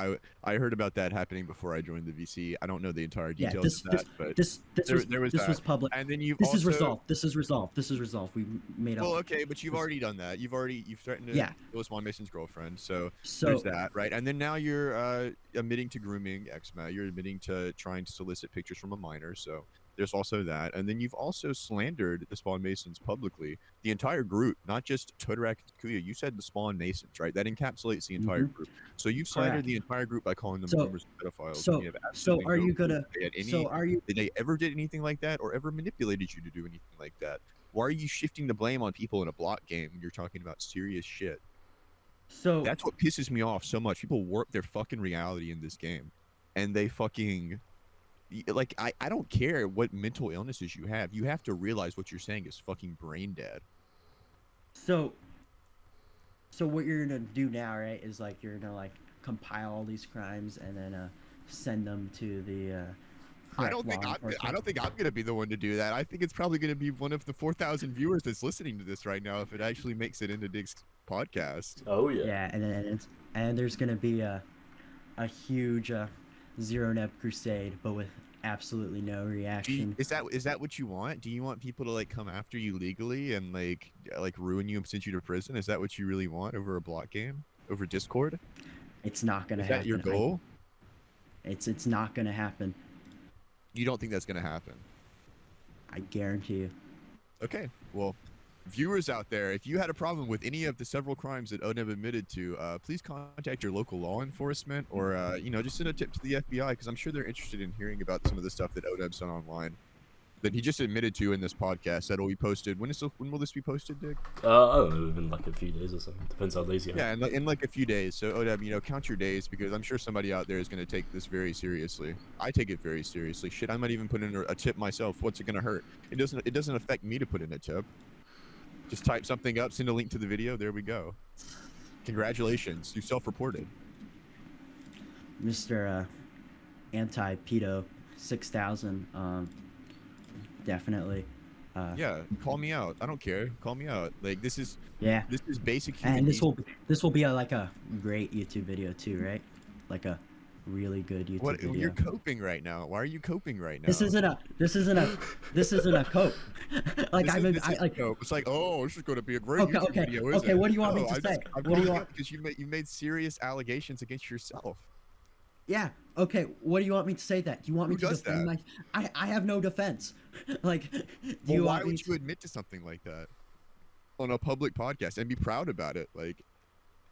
I heard about that happening before I joined the VC. I don't know the entire details of that, but this was public. And then This is resolved. This is resolved. We made up. Well, okay, but you've already done that. You've threatened to kill a SpawnMason's girlfriend. So there's that, right? And then now you're admitting to grooming Xma. You're admitting to trying to solicit pictures from a minor. So there's also that. And then you've also slandered the SpawnMasons publicly. The entire group, not just Todorak and Kuya. You said the SpawnMasons, right? That encapsulates the entire group. So you've slandered the entire group by calling them groomers and pedophiles. Did they ever did anything like that or ever manipulated you to do anything like that? Why are you shifting the blame on people in a block game when you're talking about serious shit? So that's what pisses me off so much. People warp their fucking reality in this game. And they fucking... Like, I don't care what mental illnesses you have. You have to realize what you're saying is fucking brain dead. So what you're gonna do now, right, is like you're gonna like compile all these crimes and then send them to the I don't think I'm gonna be the one to do that. I think it's probably gonna be one of the 4,000 viewers that's listening to this right now if it actually makes it into Dig's podcast. Oh yeah. Yeah, and there's gonna be a huge Zero Neb crusade, but with absolutely no reaction. Is that what you want? Do you want people to like come after you legally and like ruin you and send you to prison? Is that what you really want over a block game? Over Discord? It's not gonna happen. Is that your goal? It's not gonna happen. You don't think that's gonna happen? I guarantee you. Okay, well, viewers out there, if you had a problem with any of the several crimes that Odeb admitted to, please contact your local law enforcement or, just send a tip to the FBI because I'm sure they're interested in hearing about some of the stuff that Odeb's done online that he just admitted to in this podcast that'll be posted. When will this be posted, Dig? I don't know, in like a few days or something. Depends how lazy I am. Yeah, in like a few days. So Odeb, count your days because I'm sure somebody out there is going to take this very seriously. I take it very seriously. Shit, I might even put in a tip myself. What's it going to hurt? It doesn't affect me to put in a tip. Just type something up, send a link to the video. There we go. Congratulations, you self-reported. Mr. Anti-Pedo 6000, definitely. Yeah, call me out. I don't care. Call me out. Like this is basic human and this will be like a great YouTube video too, right? Like a really good YouTube video. You're coping right now. Why are you coping right now? This isn't a cope. Like cope. It's like, oh, this is going to be a great YouTube video, isn't okay, it? what do you want me to say? What do you want? Because you made serious allegations against yourself. Yeah. Okay. What do you want me to say? That you want me to defend my? I have no defense. Like, why would you admit to something like that on a public podcast and be proud about it? Like,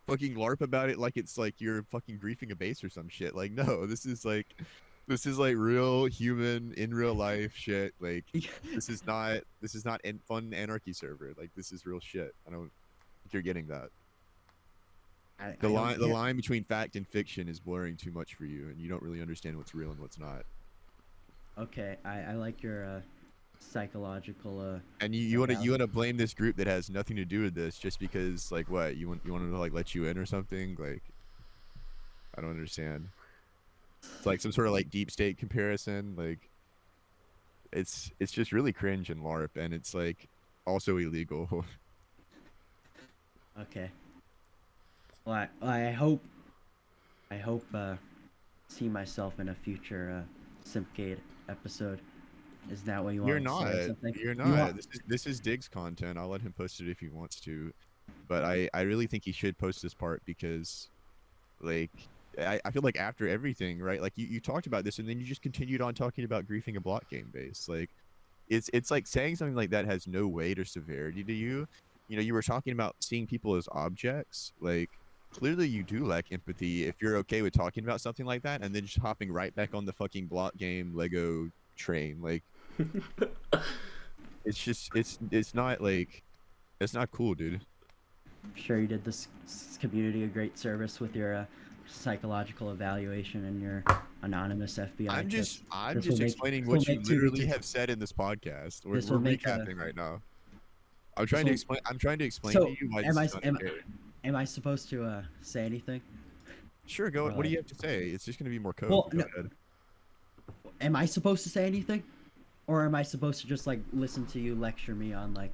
fucking LARP about it like it's like you're fucking griefing a base or some shit. Like, no, this is like real human in real life shit. Like, this is not fun anarchy server. Like, this is real shit. I don't think you're getting that. The line between fact and fiction is blurring too much for you, and you don't really understand what's real and what's not. Okay, I like your psychological. And you want to blame this group that has nothing to do with this just because, like, what you want them to like let you in or something? Like, I don't understand. It's like some sort of like deep state comparison. Like, it's just really cringe and LARP, and it's like also illegal. Okay. Well, I hope see myself in a future Simpgate episode. Is that what you want? You're not. This is Dig's content. I'll let him post it if he wants to, but I really think he should post this part because, like, I feel like after everything, right? Like you talked about this and then you just continued on talking about griefing a block game base. Like, it's like saying something like that has no weight or severity to you. You were talking about seeing people as objects. Like, clearly you do lack empathy if you're okay with talking about something like that and then just hopping right back on the fucking block game Lego train. Like, it's not like, it's not cool, dude. I'm sure you did this community a great service with your psychological evaluation and your anonymous FBI. I'm tip. just This will make- explaining this will what you make literally two- have said in this podcast. We're This will make a- recapping right now. I'm trying to explain So, to you why am this I is am, okay. am I supposed to say anything? Sure, go. or What do you like- have to say? It's just gonna be more code. Well, Go no. ahead. Am I supposed to say anything, or am I supposed to just like listen to you lecture me on like?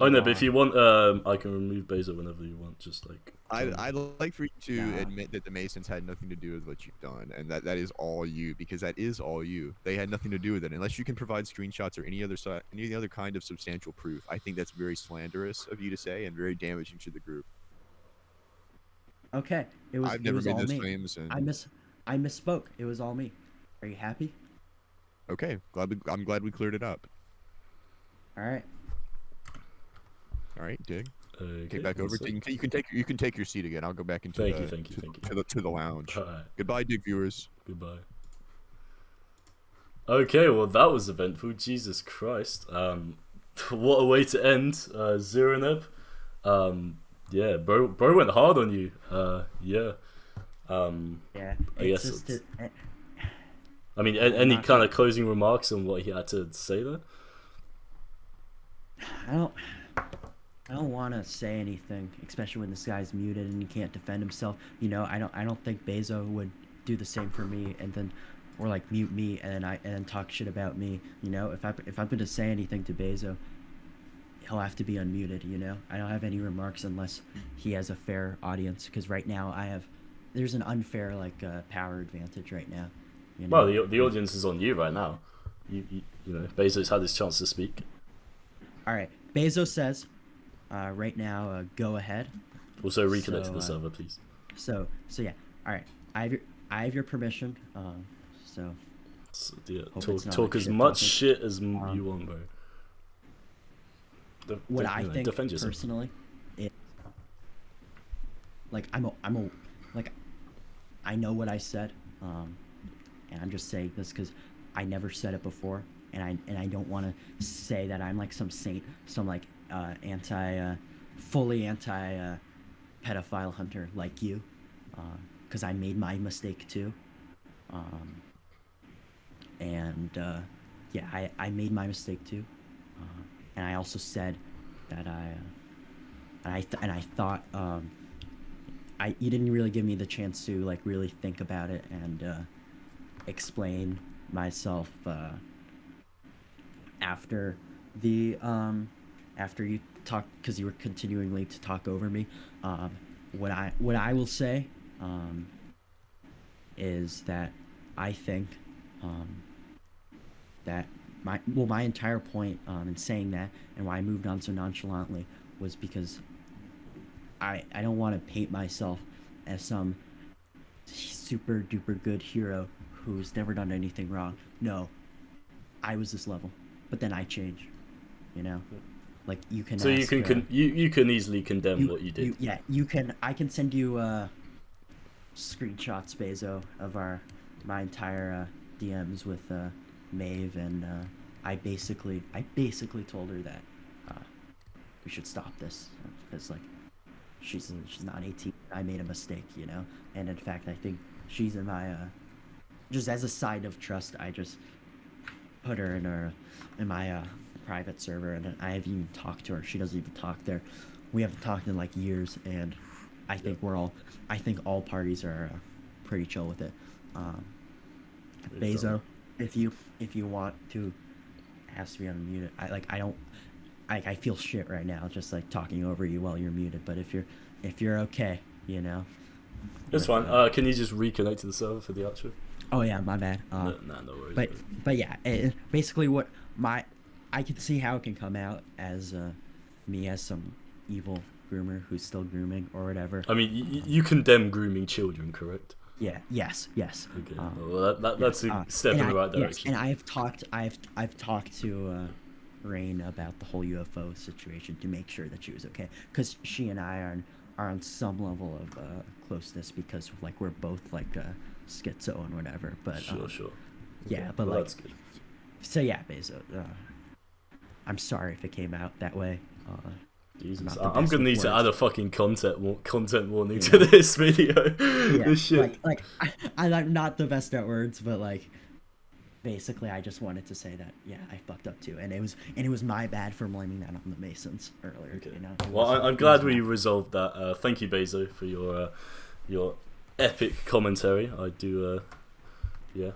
Oh no, but if you want, I can remove Bezo whenever you want. Just like I'd like for you to Nah. admit that the Masons had nothing to do with what you've done, and that is all you, because that is all you. They had nothing to do with it, unless you can provide screenshots or any other kind of substantial proof. I think that's very slanderous of you to say and very damaging to the group. Okay, it was. I've it never was made all those me. claims, and I misspoke. It was all me. Are you happy? okay, I'm glad we cleared it up. All right. All right, Dig. okay, Take back over. one sec. You can take your seat again. I'll go back into Thank the, you, thank you, thank you. to the lounge. Alright, Goodbye, Dig viewers. goodbye. Okay, well that was eventful. Jesus Christ. What a way to end. Zeroneb. Yeah, bro went hard on you. Yeah. Yeah. I it's guess just it's- it- I mean, any not- kind of closing remarks on what he had to say there? I don't want to say anything, especially when this guy's muted and he can't defend himself. You know, I don't think Bezo would do the same for me, and then, or like mute me and then talk shit about me. You know, if I'm going to say anything to Bezo, he'll have to be unmuted. You know, I don't have any remarks unless he has a fair audience, because right now there's an unfair like power advantage right now. You know? Well, the audience is on you right now. You know, Bezo's had his chance to speak. All right, Bezo says, right now, go ahead. Also, reconnect to So, the server, please. So yeah. All right, I have your permission. So So, yeah, Hope it's not talk like as shit much talking. shit as you want, bro. what I think defend yourself. personally, it like like I know what I said, and I'm just saying this because I never said it before, and I don't want to say that I'm like some saint, some like fully anti pedophile hunter like you, because I made my mistake too, and yeah, I made my mistake too, and I also said that I thought you didn't really give me the chance to like really think about it and explain myself after you talk, because you were continually to talk over me. What I will say is that I think that my entire point in saying that, and why I moved on so nonchalantly, was because I don't want to paint myself as some super duper good hero who's never done anything wrong. No, I was this level, but then I changed. You know, like you can. So ask, you can easily condemn what you did. yeah, you can. I can send you screenshots, Bezo, of my entire DMs with Maeve, and I basically told her that we should stop this because like she's not 18. I made a mistake, you know, and in fact I think she's in my just as a sign of trust, I just put her in my private server, and I haven't even talked to her. She doesn't even talk there. We haven't talked in like years, and I think all parties are pretty chill with it. Bezo, if you want to ask me unmuted, I feel shit right now just like talking over you while you're muted. But if you're okay, you know. It's fine. Can you just reconnect to the server for the outro? Oh yeah, my bad. No worries. bro. But yeah, basically what I can see how it can come out as me as some evil groomer who's still grooming or whatever. I mean, you condemn grooming children, correct? Yeah. Yes. Okay. Well, that's a step in the right direction. Yes, and I've talked to Rain about the whole UFO situation to make sure that she was okay, because she and I are on some level of closeness, because like we're both like schizo and whatever. But Sure. Yeah, Okay, but well, like that's good. so yeah, Bezo. I'm sorry if it came out that way. Jesus, not the I'm best gonna with need to words. add a fucking content warning to this video. Yeah, This shit. I'm not the best at words, but like, basically, I just wanted to say that I fucked up too, and it was my bad for blaming that on the Masons earlier. Okay. You know. Well, I'm glad we resolved that. Thank you, Bezo, for your epic commentary. I do. Yeah.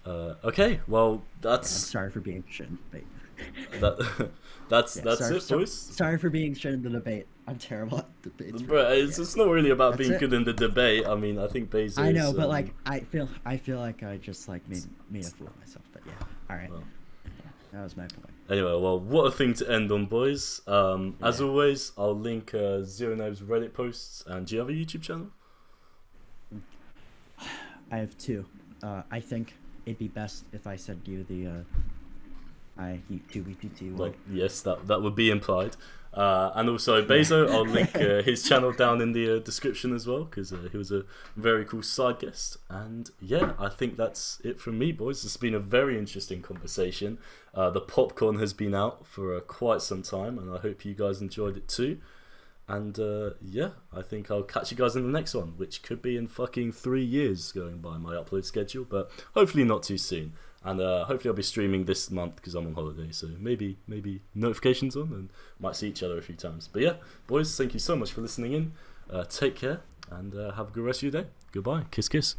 Okay. Well, I'm that's sorry for being shit in the debate. that's sorry, it, boys. Sorry for being shit in the debate. I'm terrible at debates. Bro, it's not really about That's being it. good in the debate. I mean, I think Bezo. I know, but like, I feel like I just like made a fool of myself. But yeah, all right. Well. That was my point. Anyway, well, what a thing to end on, boys. As always, I'll link Zero Nobe's Reddit posts. And do you have a YouTube channel? I have two. I think it'd be best if I said you the YouTube Well, yes, that would be implied. And also, Bezo, I'll link his channel down in the description as well, because he was a very cool side guest. And yeah, I think that's it from me, boys. It's been a very interesting conversation. The popcorn has been out for quite some time, and I hope you guys enjoyed it too. And yeah, I think I'll catch you guys in the next one, which could be in fucking 3 years going by my upload schedule, but hopefully not too soon. And hopefully I'll be streaming this month because I'm on holiday, so maybe notifications on and might see each other a few times. But yeah, boys, thank you so much for listening in. Take care and have a good rest of your day. Goodbye. Kiss, kiss.